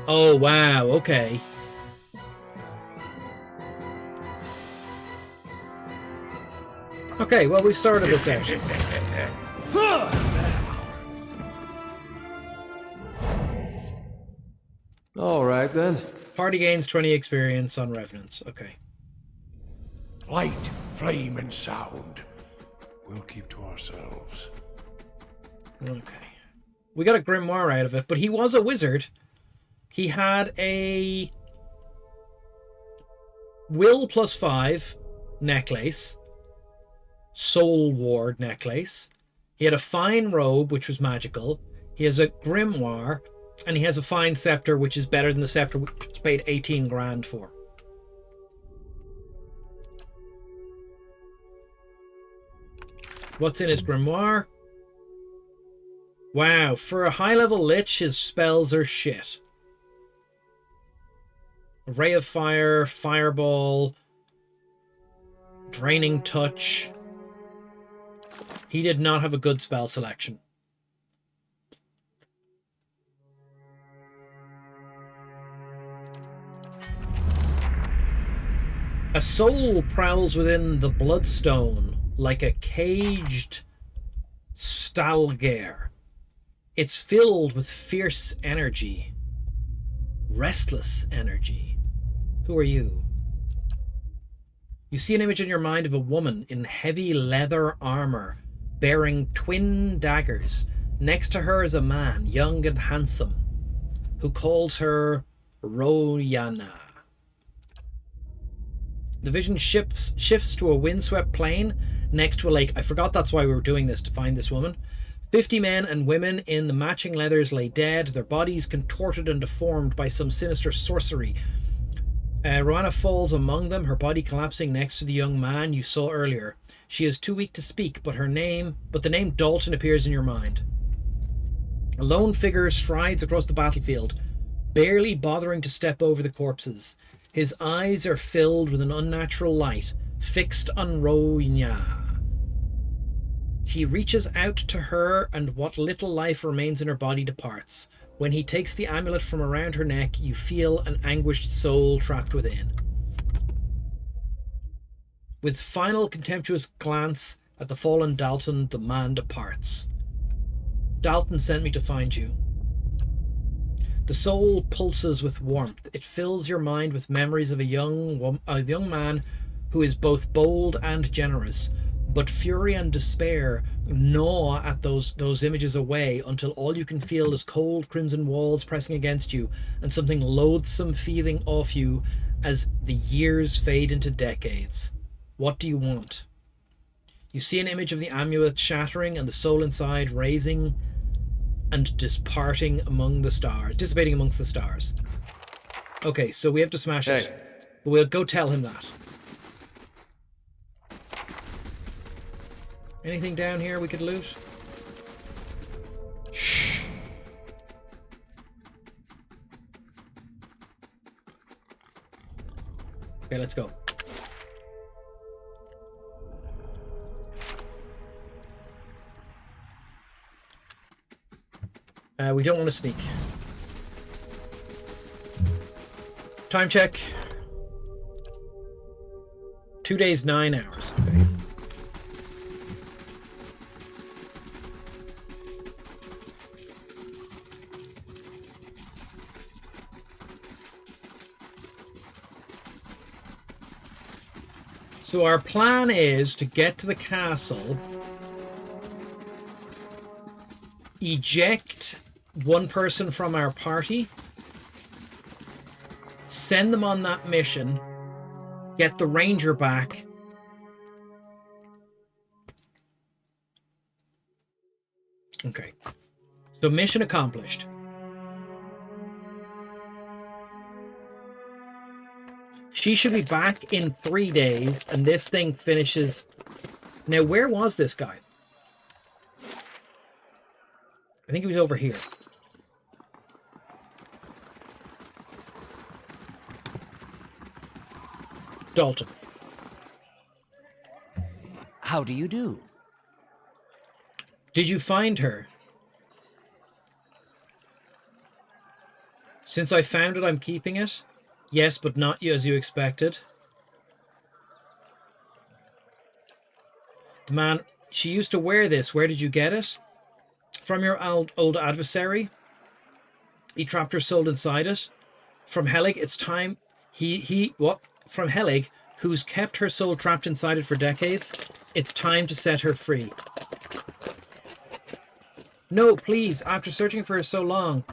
Oh, wow, okay. Okay, well, we started this out. All right, then. Party gains 20 experience on Revenants. Okay. Light, flame, and sound. We'll keep to ourselves. Okay. We got a grimoire out of it, but he was a wizard. He had a Will +5 necklace. Soul Ward necklace. He had a fine robe, which was magical. He has a grimoire. And he has a fine scepter, which is better than the scepter which was paid 18 grand for. What's in his grimoire? Wow, for a high-level lich, his spells are shit. Ray of Fire, Fireball, Draining Touch. He did not have a good spell selection. A soul prowls within the bloodstone like a caged stalgare. It's filled with fierce energy. Restless energy. Who are you? You see an image in your mind of a woman in heavy leather armor, bearing twin daggers. Next to her is a man, young and handsome, who calls her Royana. The vision shifts to a windswept plain next to a lake. I forgot that's why we were doing this, to find this woman. 50 men and women in the matching leathers lay dead, their bodies contorted and deformed by some sinister sorcery. Rowana falls among them, her body collapsing next to the young man you saw earlier. She is too weak to speak, but the name Dalton appears in your mind. A lone figure strides across the battlefield, barely bothering to step over the corpses. His eyes are filled with an unnatural light, fixed on Ronya. He reaches out to her, and what little life remains in her body departs. When he takes the amulet from around her neck, you feel an anguished soul trapped within. With final contemptuous glance at the fallen Dalton, the man departs. Dalton sent me to find you. The soul pulses with warmth. It fills your mind with memories of a young man who is both bold and generous. But fury and despair gnaw at those images away until all you can feel is cold crimson walls pressing against you and something loathsome feeding off you as the years fade into decades. What do you want? You see an image of the amulet shattering and the soul inside raising and dissipating amongst the stars. Okay, so we have to smash it. But we'll go tell him that. Anything down here we could loot? Shh. Okay, let's go. We don't want to sneak. Time check. 2 days, 9 hours. Okay. So our plan is to get to the castle, eject one person from our party, send them on that mission, get the ranger back, okay. So mission accomplished. She should be back in 3 days, and this thing finishes... Now, where was this guy? I think he was over here. Dalton. How do you do? Did you find her? Since I found it, I'm keeping it. Yes, but not as you expected. The man, she used to wear this. Where did you get it? From your old adversary. He trapped her soul inside it. From Helig, it's time. From Helig, who's kept her soul trapped inside it for decades. It's time to set her free. No, please, after searching for her so long,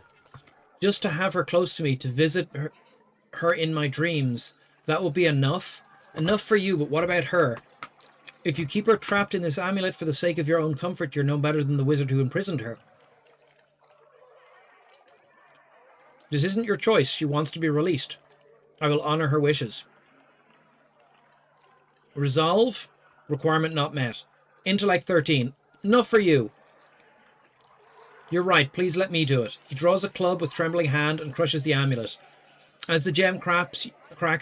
just to have her close to me, to visit her in my dreams, that will be enough. Enough for you, but what about her? If you keep her trapped in this amulet for the sake of your own comfort, you're no better than the wizard who imprisoned her. This isn't your choice. She wants to be released. I will honor her wishes. Resolve. Requirement not met. Intellect 13. Enough for you. You're right. Please let me do it. He draws a club with trembling hand and crushes the amulet. As the gem cracks,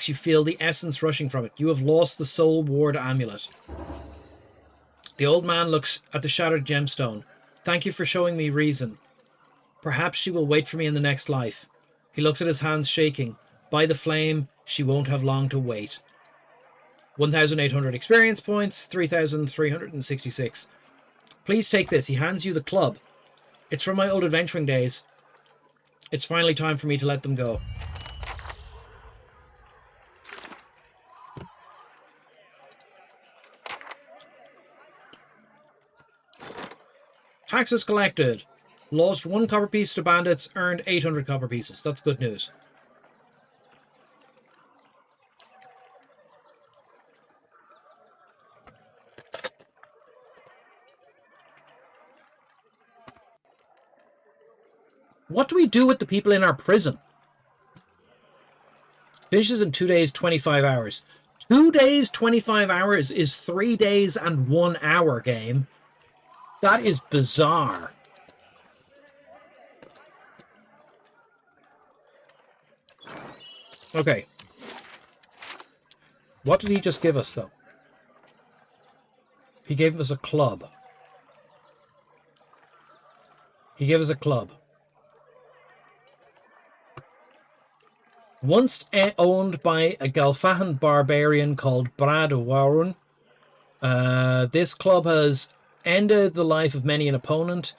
you feel the essence rushing from it. You have lost the soul ward amulet. The old man looks at the shattered gemstone. Thank you for showing me reason. Perhaps she will wait for me in the next life. He looks at his hands shaking. By the flame, she won't have long to wait. 1,800 experience points, 3,366. Please take this. He hands you the club. It's from my old adventuring days. It's finally time for me to let them go. Taxes collected. Lost 1 copper piece to bandits, earned 800 copper pieces. That's good news. What do we do with the people in our prison? Finishes in 2 days, 25 hours. 2 days, 25 hours is 3 days and 1 hour game. That is bizarre. Okay. What did he just give us, though? He gave us a club. He gave us a club. Once owned by a Galfahan barbarian called Brad Warren, this club has ended the life of many an opponent.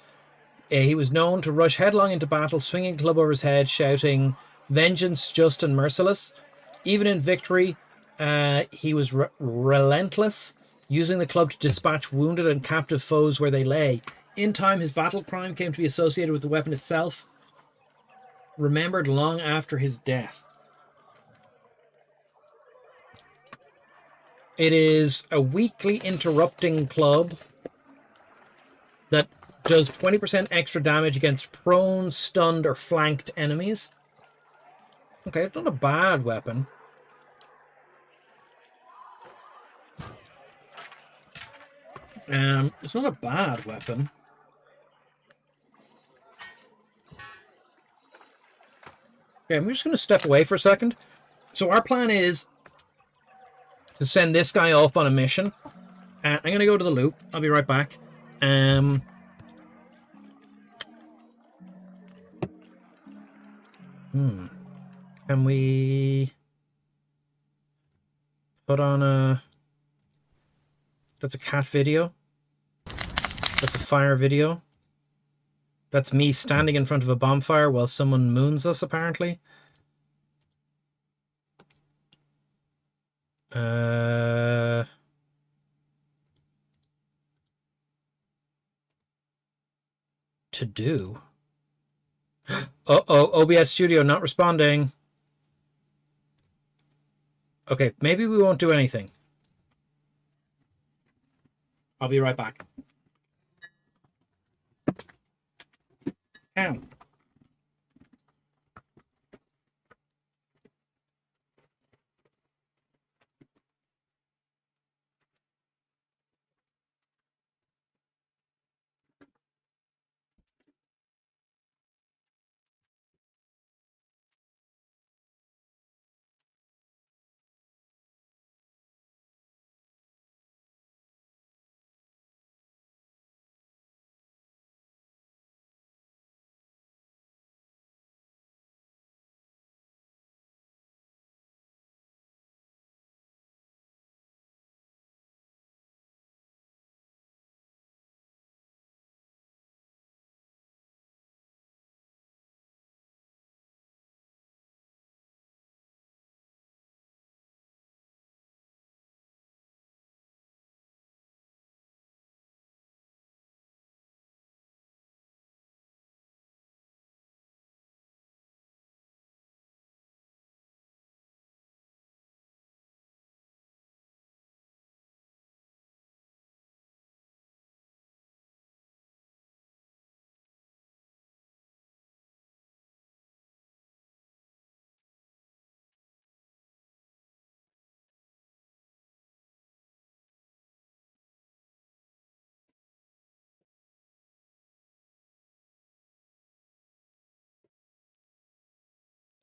He was known to rush headlong into battle, swinging a club over his head, shouting, "Vengeance, just and merciless." Even in victory, he was relentless, using the club to dispatch wounded and captive foes where they lay. In time, his battle crime came to be associated with the weapon itself, remembered long after his death. It is a weekly interrupting club that does 20% extra damage against prone, stunned, or flanked enemies. Okay, it's not a bad weapon. It's not a bad weapon. Okay, I'm just going to step away for a second. So our plan is to send this guy off on a mission. I'm going to go to the loop. I'll be right back. Can we put on a... That's a cat video. That's a fire video. That's me standing in front of a bonfire while someone moons us, apparently. to do. Uh-oh, OBS Studio not responding. Okay, maybe we won't do anything. I'll be right back. Ow.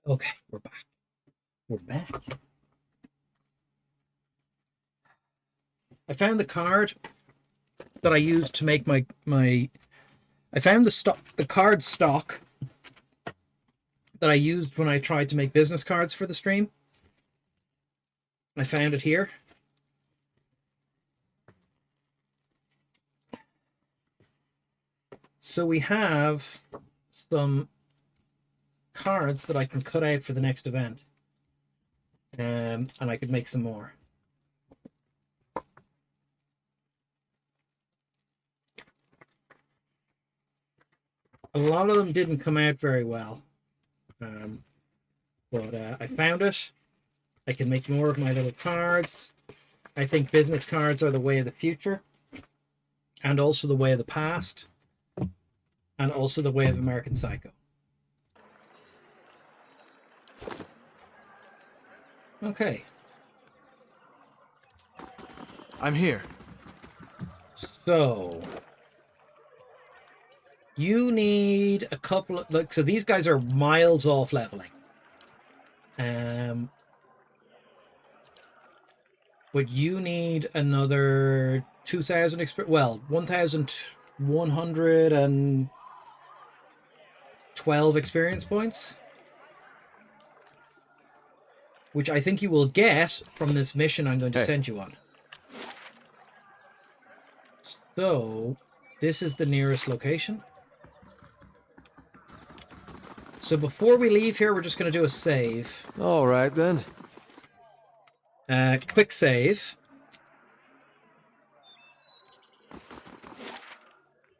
Okay, we're back. We're back. I found the card that I used to make my I found the card stock that I used when I tried to make business cards for the stream. I found it here. So we have some cards that I can cut out for the next event. And I could make some more. A lot of them didn't come out very well. But I found it. I can make more of my little cards. I think business cards are the way of the future. And also the way of the past. And also the way of American Psycho. Okay. I'm here. So you need a couple of so these guys are miles off leveling. But you need another 2,000 experience. Well, 1,112 experience points, which I think you will get from this mission I'm going to send you on. So this is the nearest location. So before we leave here, we're just going to do a save. All right, then. Quick save.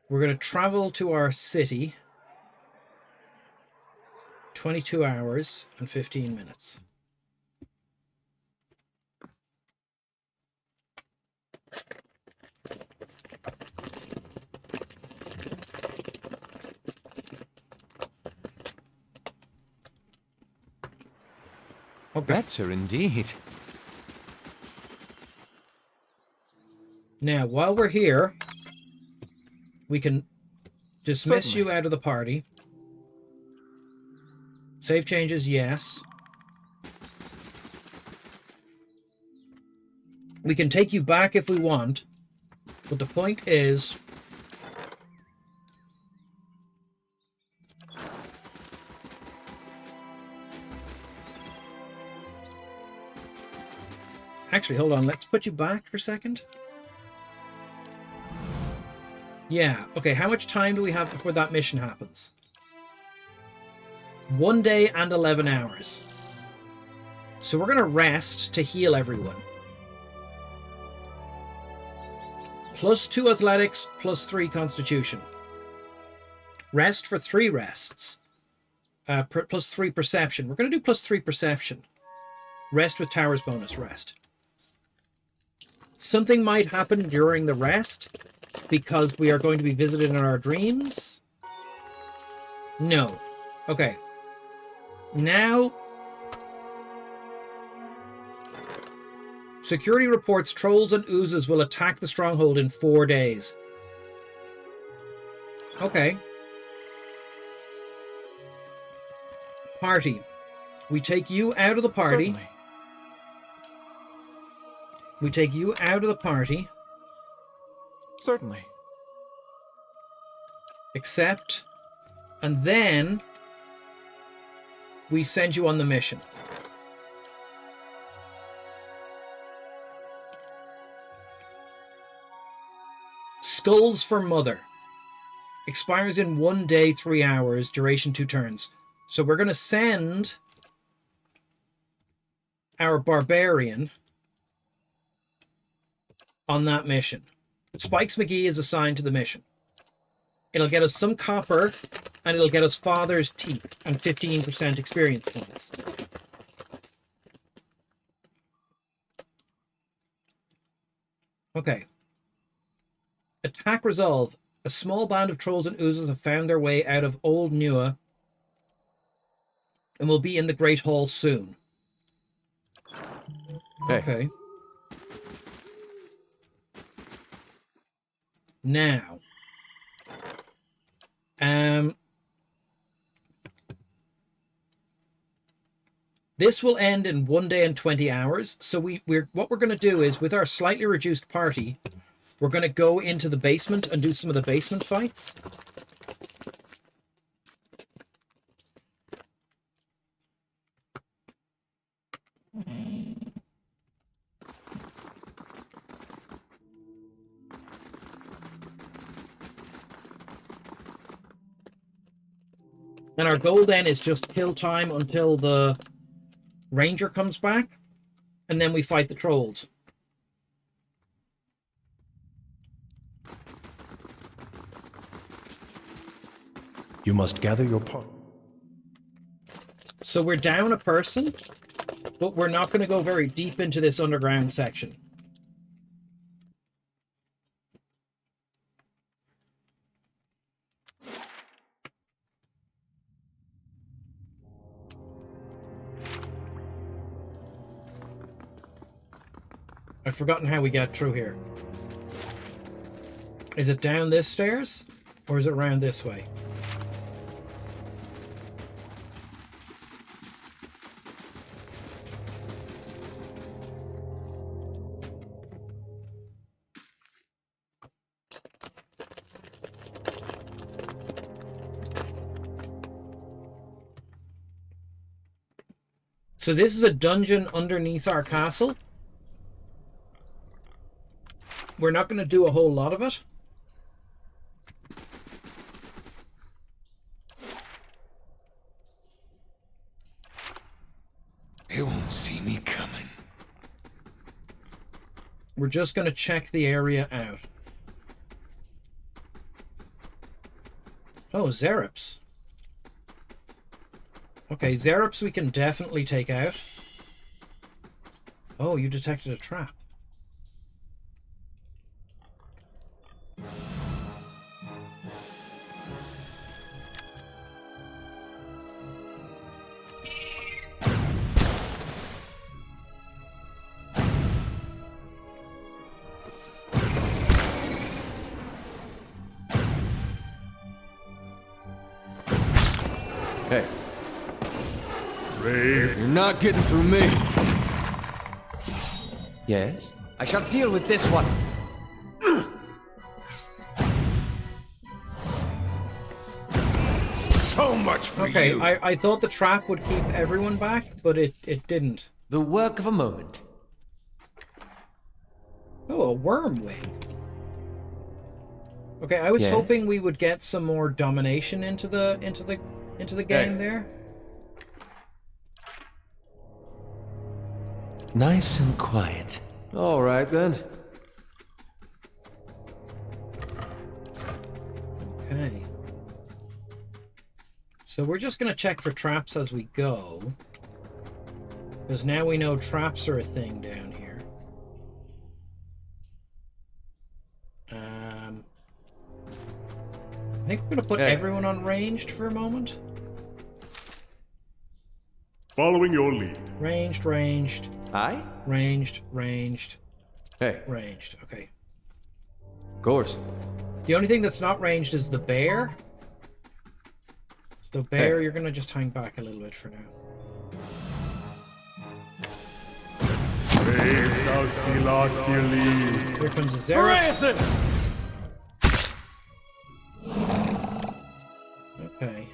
We're going to travel to our city. 22 hours and 15 minutes. Oh, better indeed. Now, while we're here, we can dismiss you out of the party. Save changes, yes. We can take you back if we want, but the point is... Actually, hold on. Let's put you back for a second. Yeah. Okay, how much time do we have before that mission happens? 1 day and 11 hours. So we're going to rest to heal everyone. +2 athletics, +3 constitution. Rest for 3 rests. Plus 3 perception. We're going to do plus 3 perception. Rest with Tower's bonus rest. Something might happen during the rest because we are going to be visited in our dreams. No. Okay. Now, security reports trolls and oozes will attack the stronghold in 4 days. Okay. Party. We take you out of the party. Certainly. We take you out of the party. Certainly. Accept. And then we send you on the mission. Skulls for Mother. Expires in 1 day, 3 hours, duration 2 turns. So we're going to send our barbarian on that mission. Spikes McGee is assigned to the mission. It'll get us some copper, and it'll get us Father's Teeth and 15% experience points. Okay. Attack resolve. A small band of trolls and oozes have found their way out of Old Nua and will be in the Great Hall soon. Hey. Okay. Now. This will end in 1 day and 20 hours. So what we're going to do is, with our slightly reduced party, we're going to go into the basement and do some of the basement fights. And our goal then is just kill time until the ranger comes back, and then we fight the trolls. You must gather your part. So we're down a person, but we're not going to go very deep into this underground section. I've forgotten how we get through here. Is it down this stairs? Or is it around this way? So this is a dungeon underneath our castle. We're not going to do a whole lot of it. They won't see me coming. We're just going to check the area out. Oh, Xerips. Okay, Xerips we can definitely take out. Oh, you detected a trap. Hey. Brave. You're not getting through me. Yes? I shall deal with this one. So much for Okay, you. I thought the trap would keep everyone back, but it didn't. The work of a moment. Oh, a worm wing. Okay, I was Yes? hoping we would get some more domination into the game there. Nice and quiet. All right, then. Okay. So we're just going to check for traps as we go. Because now we know traps are a thing down here. I think we're going to put everyone on ranged for a moment. Following your lead. Ranged, ranged. Aye? Ranged, ranged. Hey. Ranged, okay. Of course. The only thing that's not ranged is the bear. So bear, you're going to just hang back a little bit for now. Here comes a Zereth. Okay.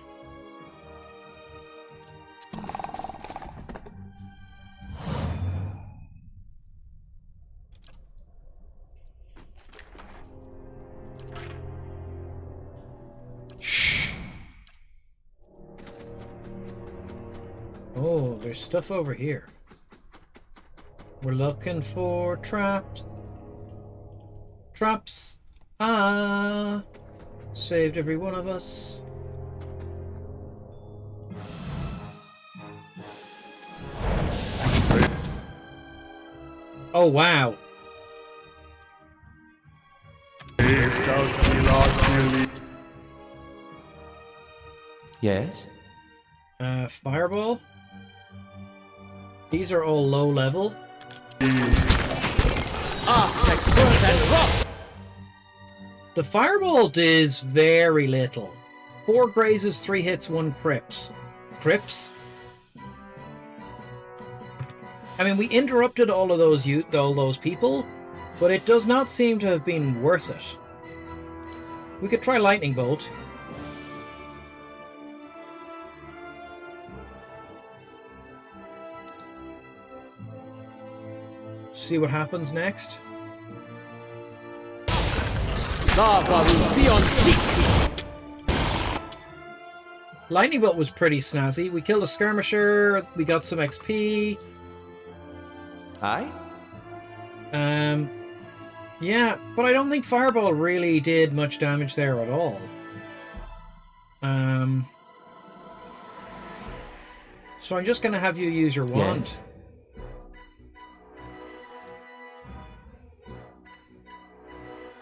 Shh. Oh, there's stuff over here. We're looking for traps. Traps. Ah. Saved every one of us. Oh, wow. Yes? Fireball. These are all low level. The fireball does very little. 4 grazes, 3 hits, 1 crips. Crips? I mean, we interrupted all of those people, but it does not seem to have been worth it. We could try lightning bolt. See what happens next. Lightning bolt was pretty snazzy. We killed a skirmisher. We got some XP. Aye? Yeah, but I don't think fireball really did much damage there at all. So I'm just going to have you use your wand. Yes.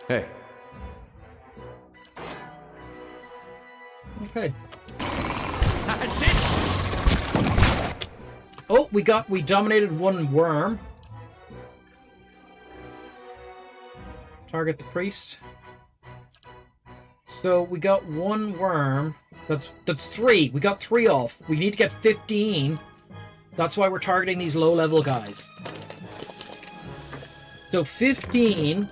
Hey. Okay. That's it. Oh, we dominated 1 worm. Target the priest. So we got 1 worm. That's 3. We got 3 off. We need to get 15. That's why we're targeting these low-level guys. So 15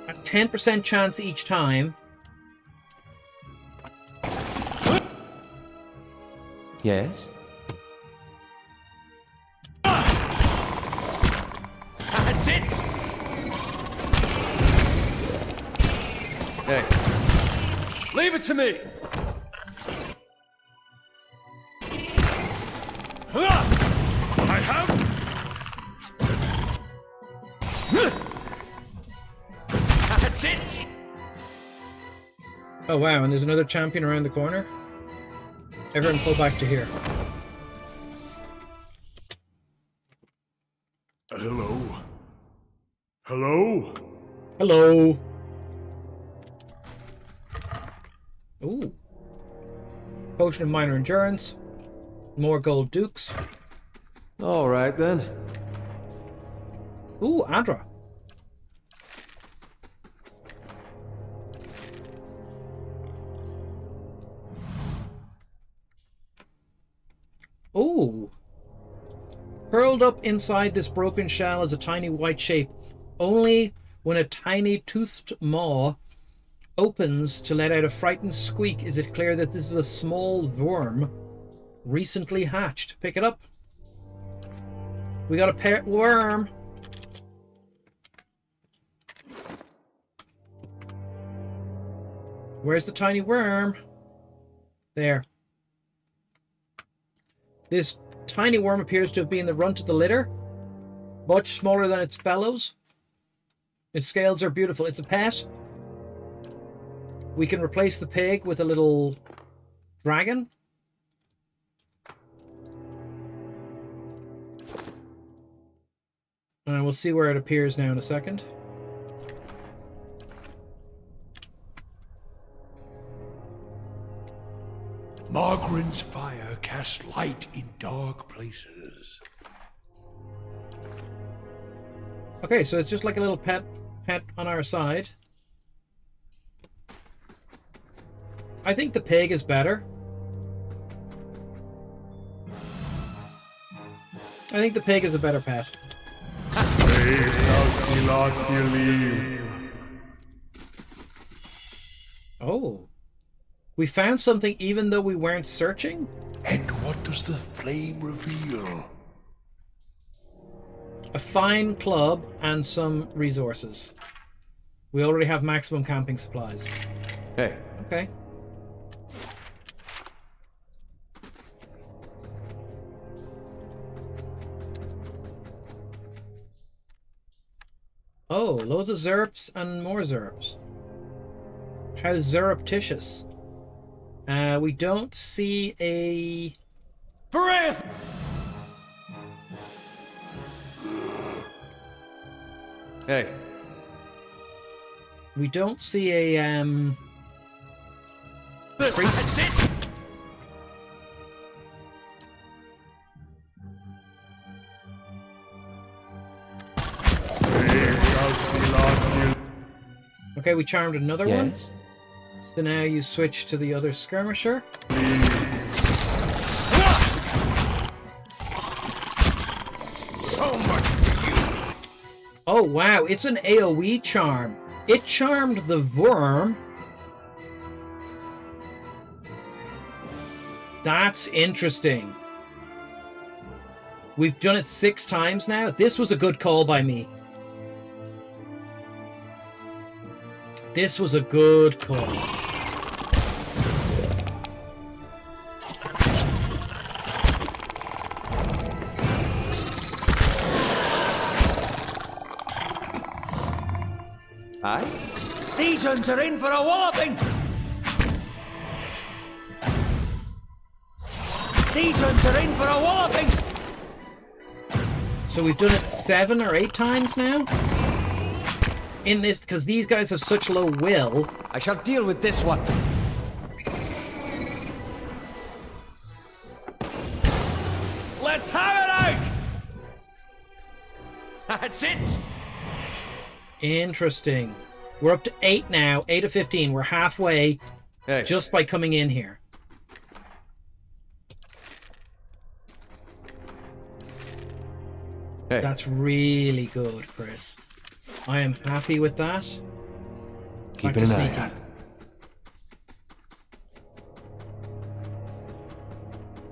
at 10% chance each time. Yes? That's it! Hey. Leave it to me! I have... That's it! Oh wow, and there's another champion around the corner. Everyone pull back to here. Hello? Hello? Hello. Ooh. Potion of minor endurance. More gold dukes. All right, then. Ooh, Adra. Ooh. Curled up inside this broken shell is a tiny white shape. Only when a tiny toothed maw opens to let out a frightened squeak is it clear that this is a small worm recently hatched. Pick it up. We got a pet worm. Where's the tiny worm? There. This tiny worm appears to have been the runt of the litter, much smaller than its fellows. Its scales are beautiful. It's a pet. We can replace the pig with a little dragon. We'll see where it appears now in a second. Margaren's fire casts light in dark places. Okay, so it's just like a little pet on our side. I think the pig is better. I think the pig is a better pet. Oh. We found something even though we weren't searching? And what does the flame reveal? A fine club and some resources. We already have maximum camping supplies. Hey. Okay. Oh, loads of zerps and more zerps. How surreptitious. We don't see a... Breath! Hey. We don't see a, priest. That's it! Okay, we charmed another Yes. one. So now you switch to the other skirmisher. So much for you. Oh wow, it's an AoE charm. It charmed the worm. That's interesting. We've done it 6 times now. This was a good call by me. This was a good call. Aye? These uns are in for a walloping! These uns are in for a walloping! So we've done it 7 or 8 times now? In this, because these guys have such low will. I shall deal with this one. Let's have it out! That's it! Interesting. We're up to 8 now. 8 of 15. We're halfway just by coming in here. Hey. That's really good, Chris. I am happy with that. Keeping an eye out.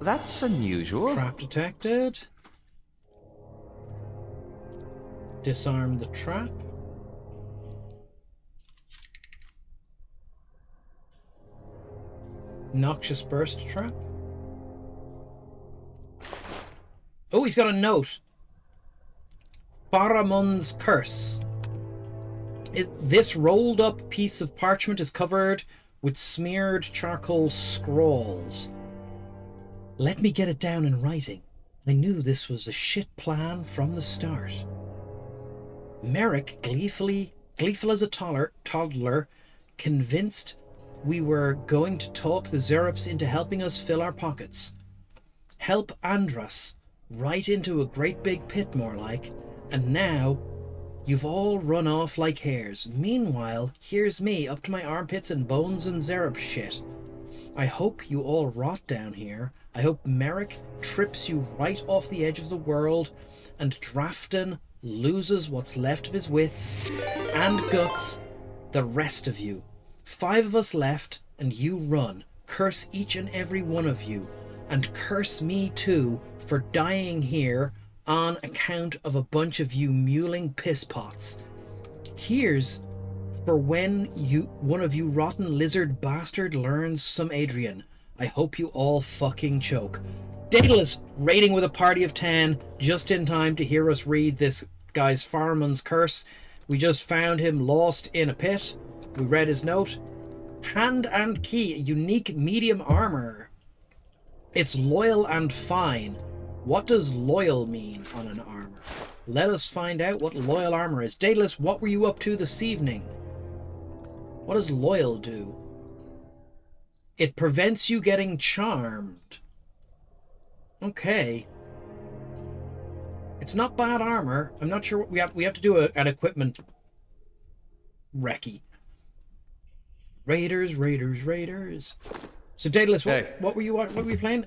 That's unusual. Trap detected. Disarm the trap. Noxious burst trap. Oh, he's got a note. Faramund's curse. This rolled up piece of parchment is covered with smeared charcoal scrawls. Let me get it down in writing. I knew this was a shit plan from the start. Merrick, gleeful as a toddler, convinced we were going to talk the Zerups into helping us fill our pockets. Help Andras right into a great big pit, more like, and now you've all run off like hares. Meanwhile, here's me up to my armpits in bones and Zerup shit. I hope you all rot down here. I hope Merrick trips you right off the edge of the world and Drafton loses what's left of his wits and guts. The rest of you. 5 of us left and you run. Curse each and every one of you. And curse me too for dying here on account of a bunch of you mewling pisspots. Here's for when one of you rotten lizard bastard learns some Adrian. I hope you all fucking choke. Daedalus raiding with a party of 10 just in time to hear us read this guy's Faramund's curse. We just found him lost in a pit. We read his note. Hand and key, unique medium armor. It's loyal and fine. What does loyal mean on an armor? Let us find out what loyal armor is. Daedalus, what were you up to this evening? What does loyal do? It prevents you getting charmed. Okay. It's not bad armor. I'm not sure what we have to do an equipment recce. Raiders. So Daedalus, what were you playing?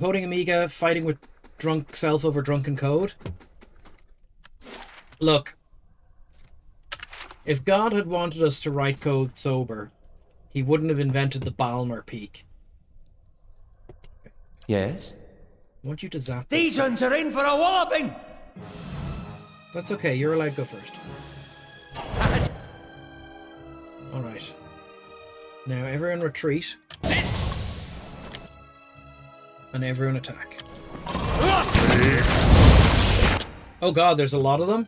Coding Amiga, fighting with drunk self over drunken code. Look, if God had wanted us to write code sober, he wouldn't have invented the Balmer peak. Yes? I want you to zap These ones are in for a walloping! That's okay, you're allowed to go first. Alright. Now everyone retreat. Sit! And everyone attack. Oh god, there's a lot of them.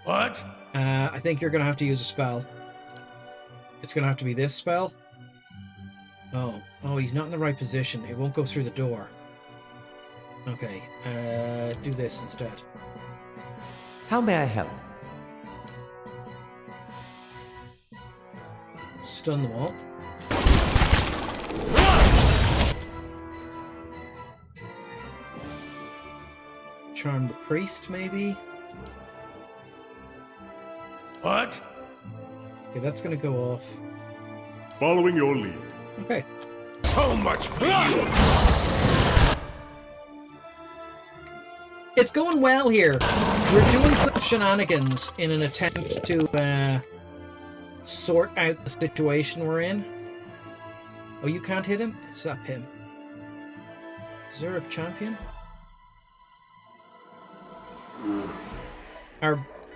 What? I think you're gonna have to use a spell. It's gonna have to be this spell. Oh, he's not in the right position. It won't go through the door. Okay, do this instead. How may I help? Stun them all. Charm the priest, maybe? What? Okay, that's gonna go off. Following your lead. Okay. So much for you! It's going well here. We're doing some shenanigans in an attempt to sort out the situation we're in. Oh, you can't hit him? Zap him. Is there a champion?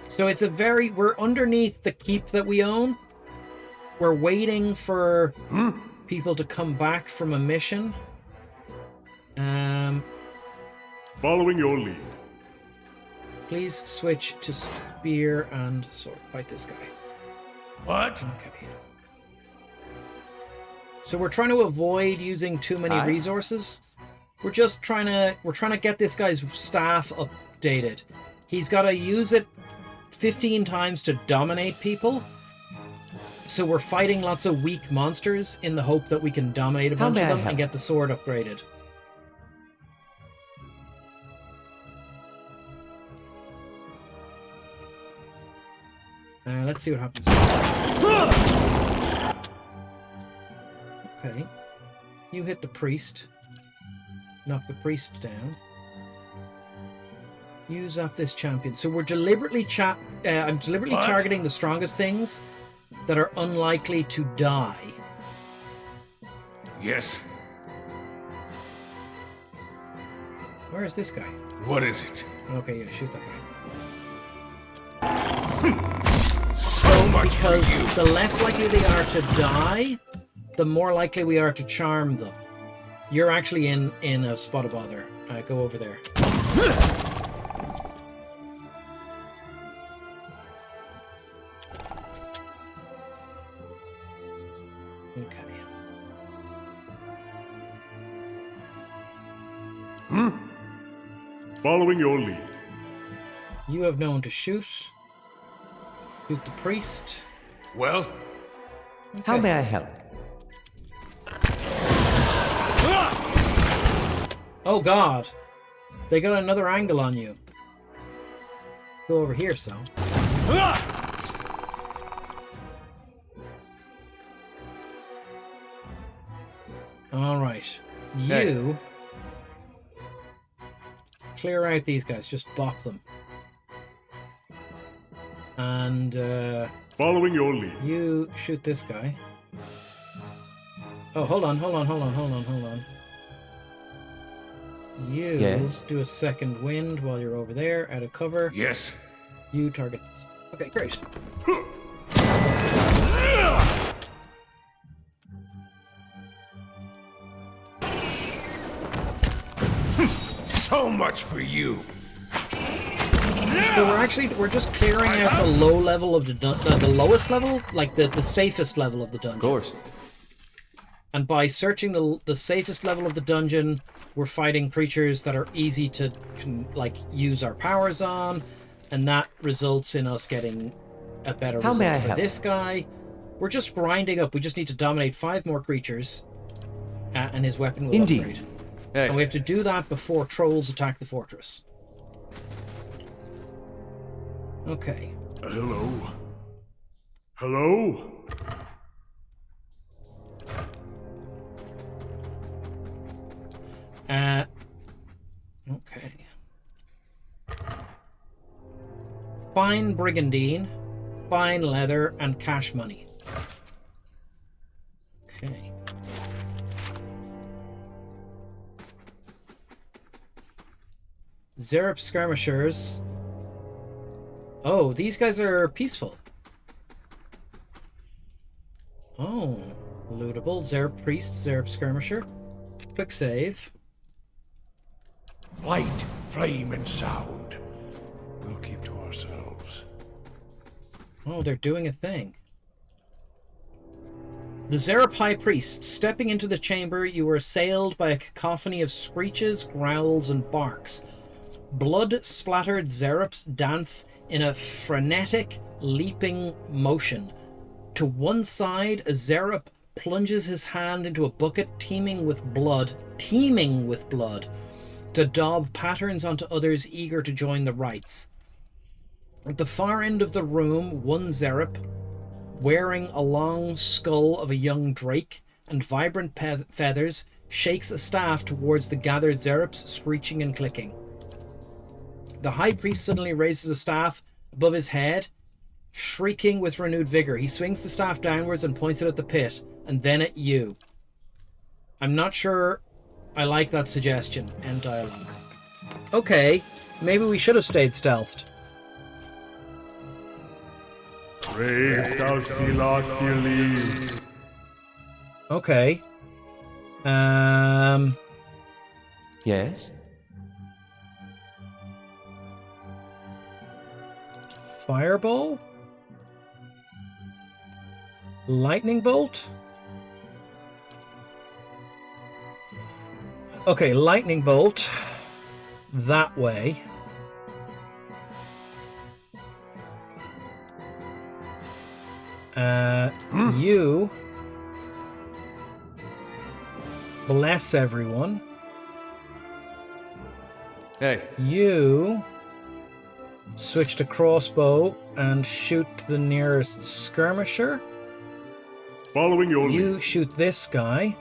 So it's we're underneath the keep that we own. We're waiting for people to come back from a mission. Following your lead. Please switch to spear and sword. Fight this guy. What? Okay. So we're trying to avoid using too many resources. We're just trying to get this guy's staff updated. He's got to use it 15 times to dominate people. So we're fighting lots of weak monsters in the hope that we can dominate a bunch of them and get the sword upgraded. Let's see what happens. Okay. You hit the priest. Knock the priest down. You zap this champion. So we're deliberately I'm deliberately targeting the strongest things that are unlikely to die. Yes. Where is this guy? What is it? Okay, yeah, shoot that guy. So much Because for you. the less likely they are to die, the more likely we are to charm them. You're actually in a spot of bother. Go over there. Okay. Following your lead. You have no one to shoot. Shoot the priest. Well? Okay. How may I help? Oh god! They got another angle on you. Go over here, so. Alright. You... clear out these guys. Just bop them. And, Following your lead. you shoot this guy. Oh, hold on. You do a second wind while you're over there, out of cover. Yes. You target. Okay, great. So much for you. So we're just clearing out the low level of the lowest level, like the safest level of the dungeon. Of course. And by searching the safest level of the dungeon, we're fighting creatures that are easy to, like, use our powers on. And that results in us getting a better How may I result for help? this guy. We're just grinding up. We just need to dominate 5 more creatures. And his weapon will Indeed. upgrade. Hey. And we have to do that before trolls attack the fortress. Okay. Hello? Hello? Okay. Fine brigandine, fine leather, and cash money. Okay. Zerup skirmishers. Oh, these guys are peaceful. Oh, lootable. Zerup priest, Zerup skirmisher. Quick save. Light, flame, and sound. We'll keep to ourselves. Oh, they're doing a thing. The Zerup High Priest. Stepping into the chamber, you were assailed by a cacophony of screeches, growls, and barks. Blood-splattered Zerups dance in a frenetic, leaping motion. To one side, a Zerup plunges his hand into a bucket teeming with blood, to daub patterns onto others eager to join the rites. At the far end of the room, one Zerup, wearing a long skull of a young drake and vibrant feathers, shakes a staff towards the gathered Zerups, screeching and clicking. The High Priest suddenly raises a staff above his head, shrieking with renewed vigor. He swings the staff downwards and points it at the pit, and then at you. I'm not sure I like that suggestion. End dialogue. Okay, maybe we should have stayed stealthed. Okay. Yes? Fireball? Lightning bolt? Okay, lightning bolt. That way. You bless everyone. Hey. You switch to crossbow and shoot the nearest skirmisher. Following your You lead. shoot this guy.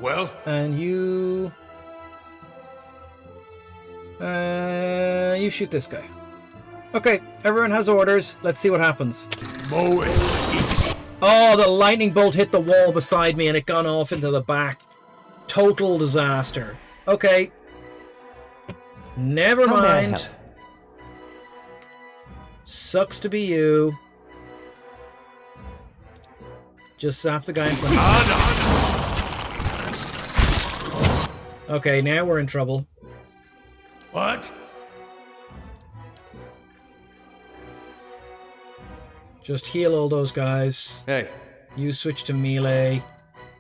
Well, And you shoot this guy. Okay, everyone has orders. Let's see what happens. mow it. Oh, the lightning bolt hit the wall beside me and it gone off into the back. Total disaster. Okay. Never How may I mind. help? Sucks to be you. Just zap the guy in front. Okay, now we're in trouble. What? Just heal all those guys. Hey. You switch to melee.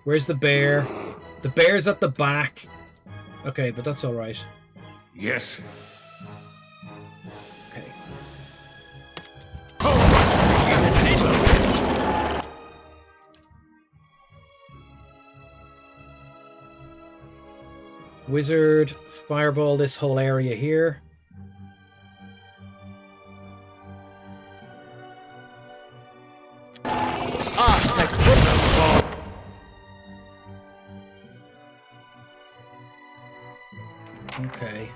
Where's the bear? The bear's at the back. Okay, but that's alright. Yes. Okay. Wizard, fireball this whole area here. Okay.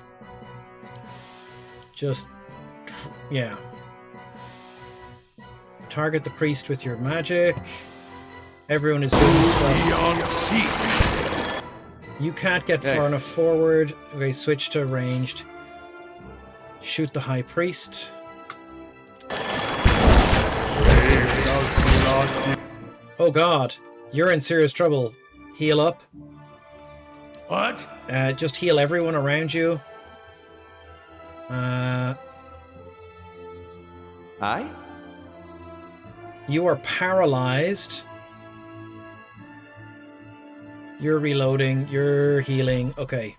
Just, yeah. Target the priest with your magic. Everyone is doing stuff. Beyond seek. You can't get Hey. far enough forward. Okay, switch to ranged. Shoot the high priest. Oh god, you're in serious trouble. Heal up. What? Just heal everyone around you. Aye? You are paralyzed. You're reloading. You're healing. Okay.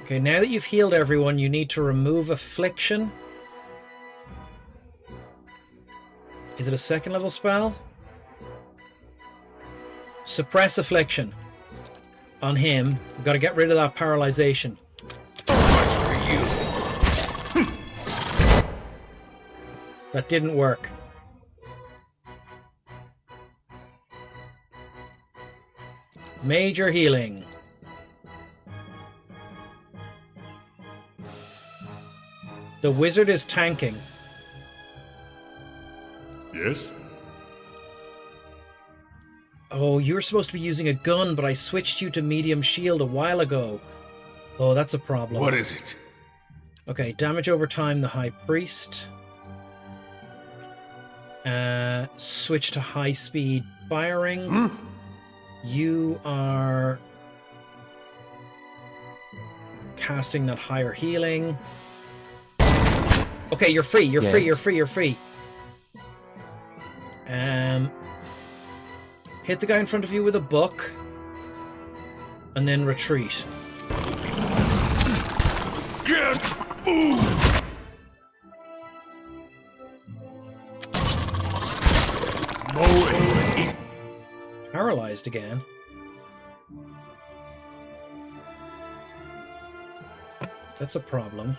Okay, now that you've healed everyone, you need to remove affliction. Is it a second level spell? Suppress affliction. On him. We've got to get rid of that paralyzation. That didn't work. Major healing. The wizard is tanking. Yes? Oh, you're supposed to be using a gun, but I switched you to medium shield a while ago. Oh, that's a problem. What is it? Okay, damage over time, the high priest. Switch to high speed firing. You are casting that higher healing. Okay, you're free. You're free. You're free. You're free. Hit the guy in front of you with a book, and then retreat. Get moved! Paralyzed again. That's a problem.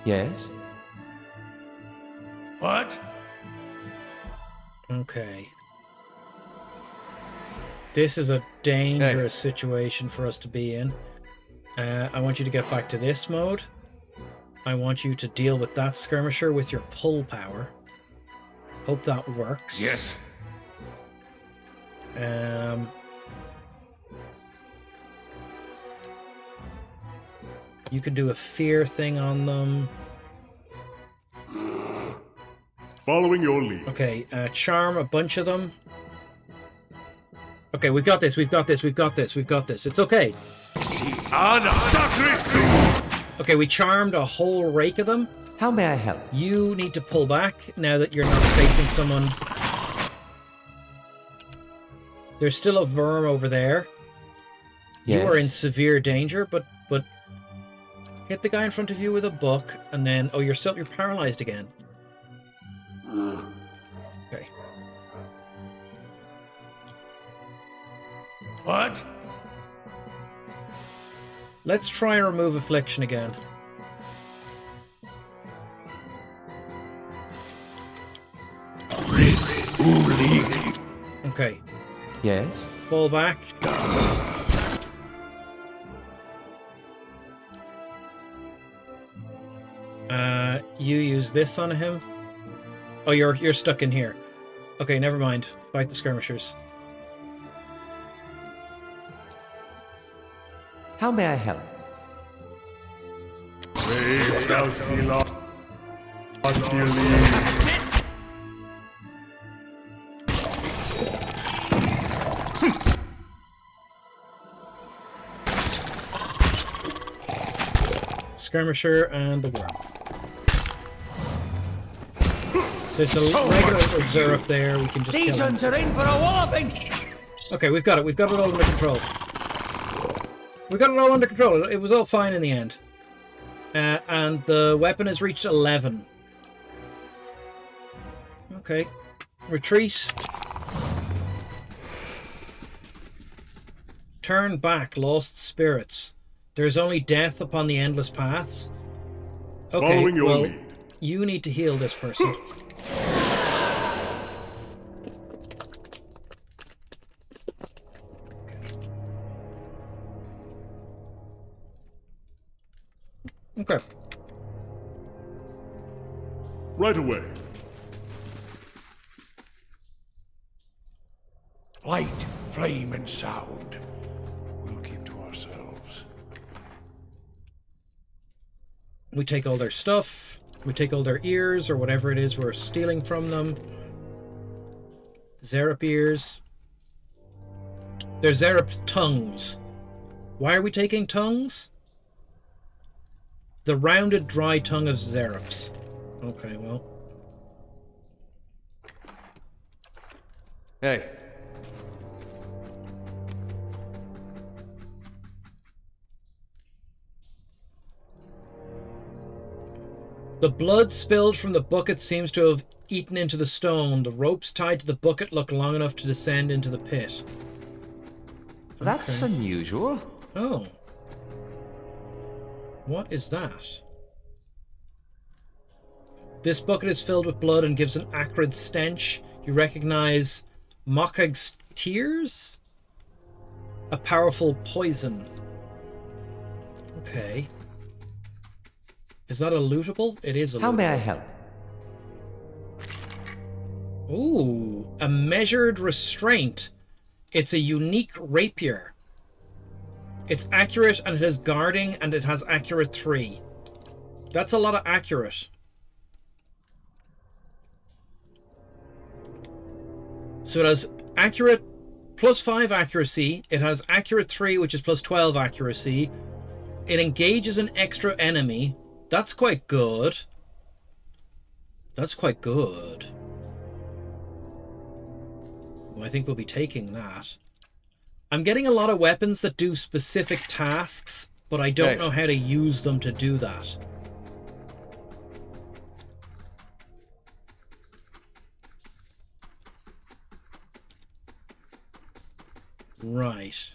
Yes? What? Okay. This is a dangerous situation for us to be in. I want you to get back to this mode. I want you to deal with that skirmisher with your pull power. Hope that works. Yes. You can do a fear thing on them. Following your lead. Okay, charm a bunch of them. Okay, we've got this, we've got this, we've got this, we've got this. It's okay. Okay, we charmed a whole rake of them. How may I help? You need to pull back now that you're not facing someone. There's still a worm over there. Yes. You are in severe danger, but hit the guy in front of you with a book, and then you're paralyzed again. Okay. What? Let's try and remove affliction again. Okay. Yes? Fall back. You use this on him. Oh, you're stuck in here. Okay, never mind. Fight the skirmishers. How may I help? Skirmisher and the worm. There's a regular Zerp there. We can just These kill him. ones are in for a walloping! Okay, we've got it. We've got it all under control. We got it all under control. It was all fine in the end. And the weapon has reached 11. Okay. Retreat. Turn back, lost spirits. There's only death upon the endless paths. Okay, Following your lead. You need to heal this person. Okay. Right away. Light, flame, and sound. We'll keep to ourselves. We take all their stuff. We take all their ears or whatever it is we're stealing from them. Zerep ears. They're Zerep tongues. Why are we taking tongues? The rounded dry tongue of Xerops. Okay, well. Hey. The blood spilled from the bucket seems to have eaten into the stone. The ropes tied to the bucket look long enough to descend into the pit. That's unusual. Oh. What is that? This bucket is filled with blood and gives an acrid stench. You recognize Mockag's tears? A powerful poison. Okay. Is that a lootable? It is a lootable. How may I help? Ooh, a measured restraint. It's a unique rapier. It's accurate and it has guarding and it has accurate 3. That's a lot of accurate. So it has accurate +5 accuracy. It has accurate 3, which is +12 accuracy. It engages an extra enemy. That's quite good. That's quite good. Well, I think we'll be taking that. I'm getting a lot of weapons that do specific tasks, but I don't know how to use them to do that. Right.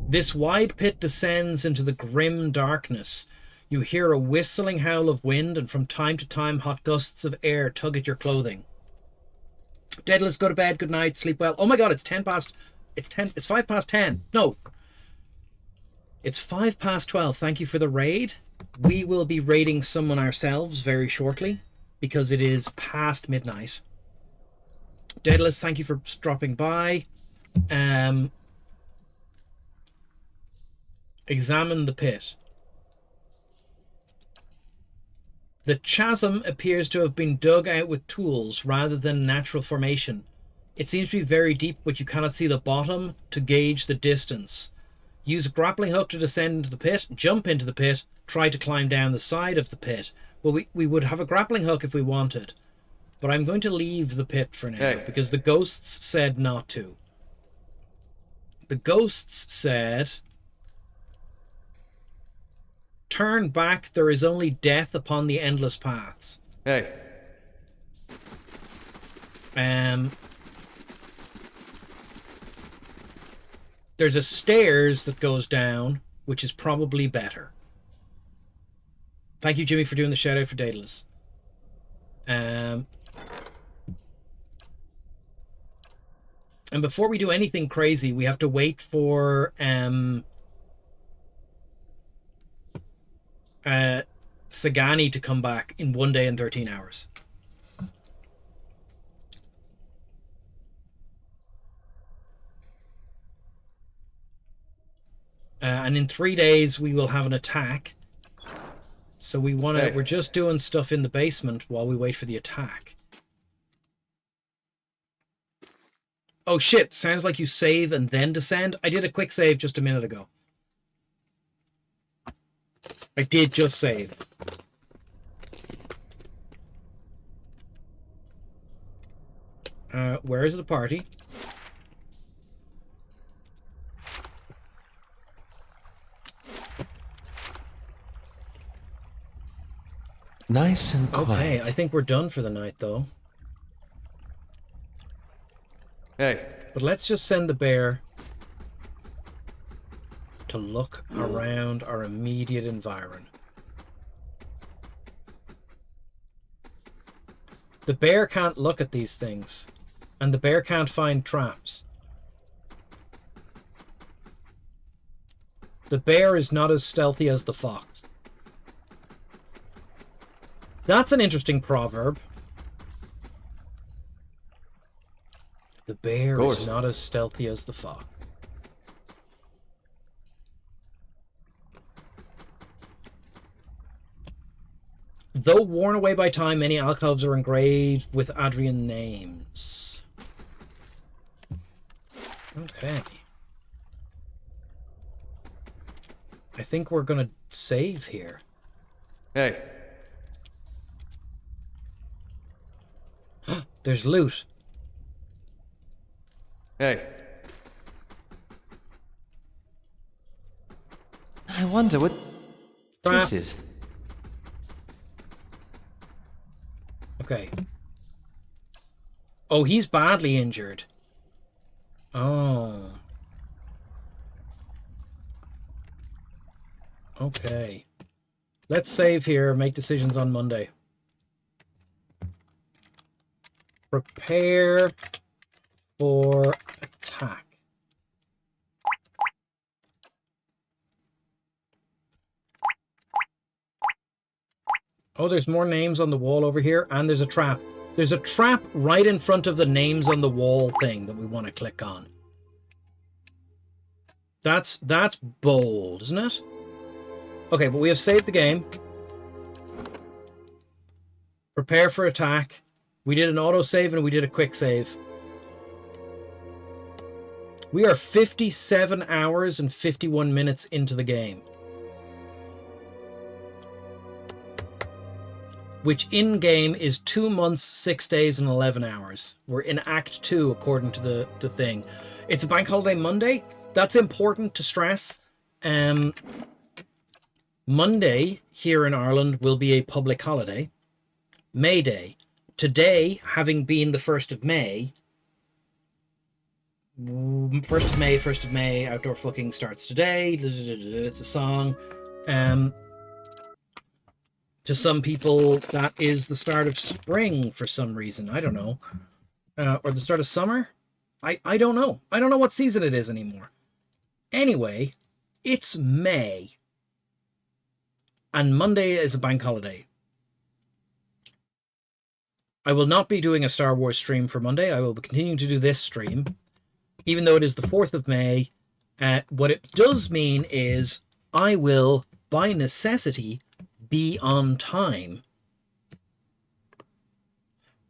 This wide pit descends into the grim darkness. You hear a whistling howl of wind, and from time to time hot gusts of air tug at your clothing. Daedalus, go to bed. Good night. Sleep well. Oh my god, it's 5 past 10. No. It's 5 past 12. Thank you for the raid. We will be raiding someone ourselves very shortly, because it is past midnight. Daedalus, thank you for dropping by. Examine the pit. The chasm appears to have been dug out with tools rather than natural formation. It seems to be very deep, but you cannot see the bottom to gauge the distance. Use a grappling hook to descend into the pit, jump into the pit, try to climb down the side of the pit. Well, we would have a grappling hook if we wanted, but I'm going to leave the pit for now because the ghosts said not to. The ghosts said, turn back, there is only death upon the endless paths. Hey. There's a stairs that goes down, which is probably better. Thank you, Jimmy, for doing the shout out for Daedalus. And before we do anything crazy, we have to wait for Sagani to come back in 1 day and 13 hours. And in 3 days we will have an attack. So we want to. We're just doing stuff in the basement while we wait for the attack. Oh shit! Sounds like you save and then descend. I did a quick save just a minute ago. I did just save. Where is the party? Nice and quiet. Okay, I think we're done for the night, though. Hey. But let's just send the bear to look around our immediate environment. The bear can't look at these things, and the bear can't find traps. The bear is not as stealthy as the fox. That's an interesting proverb. The bear is not as stealthy as the fox. Though worn away by time, many alcoves are engraved with Adrian names. Okay. I think we're gonna save here. Hey. There's loot. Hey. I wonder what this is. Okay. Oh, he's badly injured. Oh. Okay. Let's save here, make decisions on Monday. Prepare for attack. Oh, there's more names on the wall over here, and there's a trap. There's a trap right in front of the names on the wall thing that we want to click on. That's bold, isn't it? Okay, but we have saved the game. Prepare for attack. We did an autosave and we did a quick save. We are 57 hours and 51 minutes into the game. Which in-game is 2 months, 6 days, and 11 hours. We're in Act 2, according to the thing. It's a bank holiday Monday. That's important to stress. Monday, here in Ireland, will be a public holiday. May Day. Today, having been the 1st of May, 1st of May, outdoor fucking starts today. It's a song. To some people, that is the start of spring for some reason. I don't know. Or the start of summer? I don't know. I don't know what season it is anymore. Anyway, it's May. And Monday is a bank holiday. I will not be doing a Star Wars stream for Monday. I will be continuing to do this stream. Even though it is the 4th of May. What it does mean is I will, by necessity, be on time.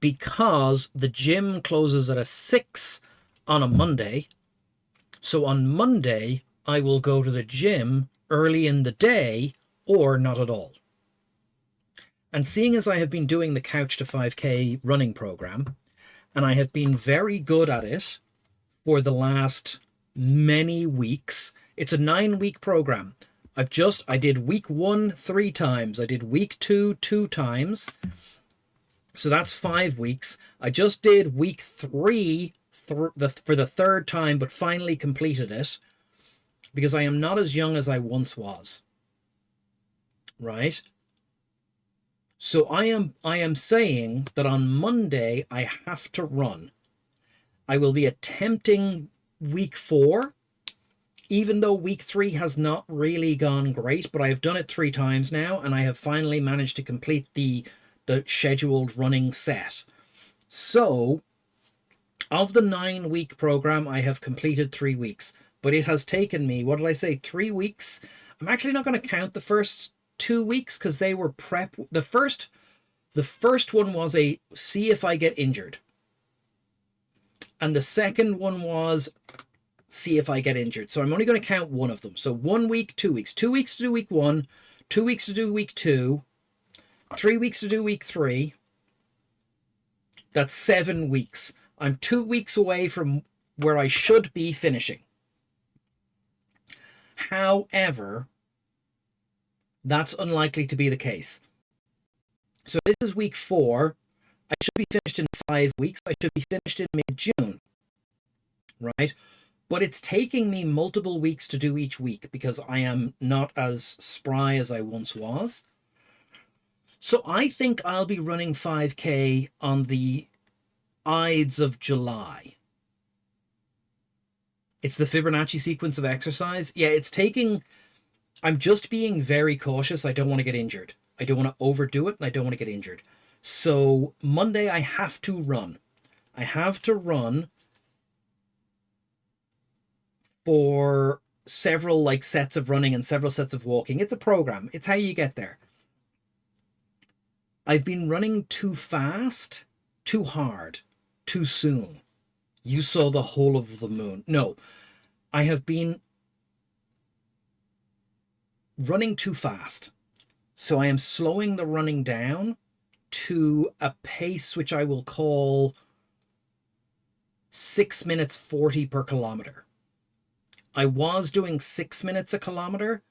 Because the gym closes at 6 on a Monday. So on Monday, I will go to the gym early in the day or not at all. And seeing as I have been doing the Couch to 5K running program, and I have been very good at it for the last many weeks, it's a 9-week program. I did week 1 3 times. I did week 2 2 times. So that's 5 weeks. I just did week 3 for the 3rd time, but finally completed it because I am not as young as I once was. Right? So I am saying that on Monday I have to run. I will be attempting week 4, even though week 3 has not really gone great, but I have done it 3 times now, and I have finally managed to complete the scheduled running set. So, of the 9-week program, I have completed 3 weeks, but it has taken me, 3 weeks? I'm actually not going to count the first 2 weeks because they were prep. The first one was a see if I get injured. And the second one was see if I get injured. So I'm only going to count one of them. So 1 week, 2 weeks. 2 weeks to do week 1, 2 weeks to do week 2, 3 weeks to do week 3. That's 7 weeks. I'm 2 weeks away from where I should be finishing. However, that's unlikely to be the case. So this is week 4. I should be finished in 5 weeks. I should be finished in mid-June. Right? But it's taking me multiple weeks to do each week because I am not as spry as I once was. So I think I'll be running 5K on the Ides of July. It's the Fibonacci sequence of exercise. Yeah, it's taking... I'm just being very cautious. I don't want to get injured. I don't want to overdo it, and I don't want to get injured. So Monday, I have to run. I have to run for several sets of running and several sets of walking. It's a program. It's how you get there. I've been running too fast, too hard, too soon. You saw the whole of the moon. No, I have been running too fast. So I am slowing the running down to a pace which I will call 6 minutes 40 per kilometer. I was doing 6 minutes a kilometer,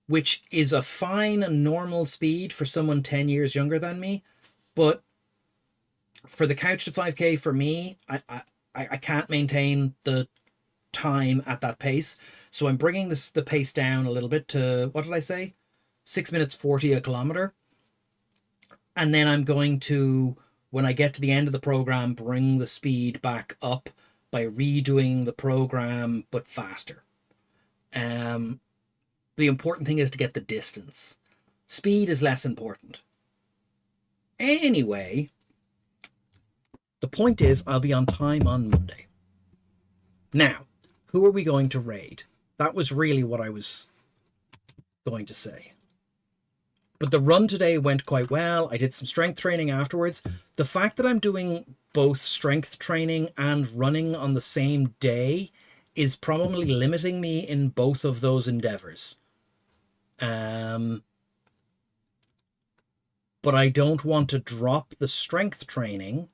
which is a fine and normal speed for someone 10 years younger than me. But for the Couch to 5K, for me, I can't maintain the time at that pace. So I'm bringing the pace down a little bit to, what did I say? 6 minutes 40 a kilometer. And then I'm going to, when I get to the end of the program, bring the speed back up by redoing the program, but faster. The important thing is to get the distance. Speed is less important. Anyway, the point is I'll be on time on Monday. Now, who are we going to raid? That was really what I was going to say. But the run today went quite well. I did some strength training afterwards. The fact that I'm doing both strength training and running on the same day is probably limiting me in both of those endeavors. But I don't want to drop the strength training,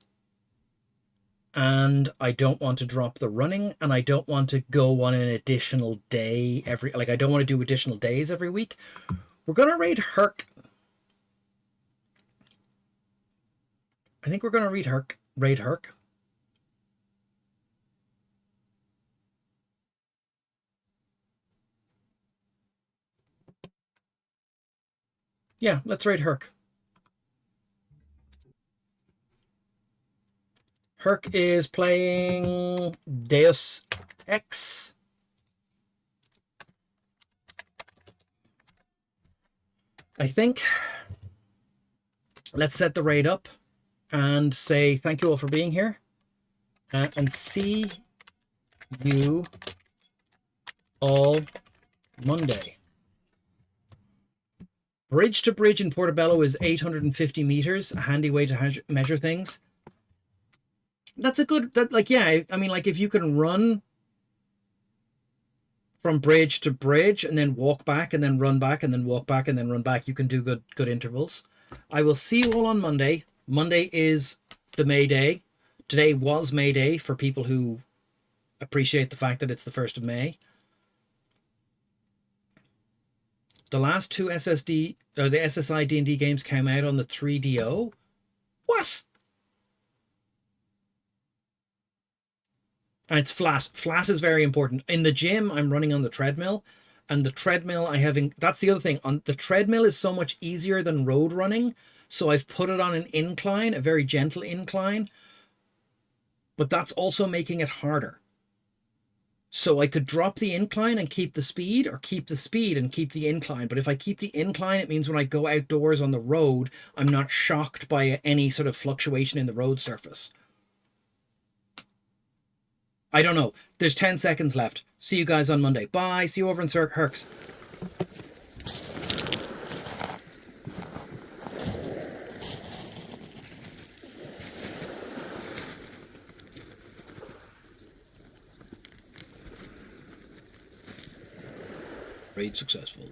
and I don't want to drop the running, and I don't want to go on an additional day I don't want to do additional days every week. We're going to raid Herc. I think we're going to raid Herc. Yeah, let's raid Herc. Herc is playing Deus Ex. I think. Let's set the raid up and say thank you all for being here. And see you all Monday. Bridge to bridge in Portobello is 850 meters, a handy way to measure things. That's a good, I mean, like if you can run from bridge to bridge and then walk back and then run back and then walk back and then run back, you can do good intervals. I will see you all on Monday. Monday is the May Day. Today was May Day for people who appreciate the fact that it's the 1st of May. The last two the SSI D&D games came out on the 3DO. What? And it's flat. Flat is very important. In the gym, I'm running on the treadmill. And the treadmill that's the other thing. The treadmill is so much easier than road running. So I've put it on an incline, a very gentle incline. But that's also making it harder. So I could drop the incline and keep the speed, or keep the speed and keep the incline. But if I keep the incline, it means when I go outdoors on the road, I'm not shocked by any sort of fluctuation in the road surface. I don't know. There's 10 seconds left. See you guys on Monday. Bye. See you over in Hercs. Raid successful.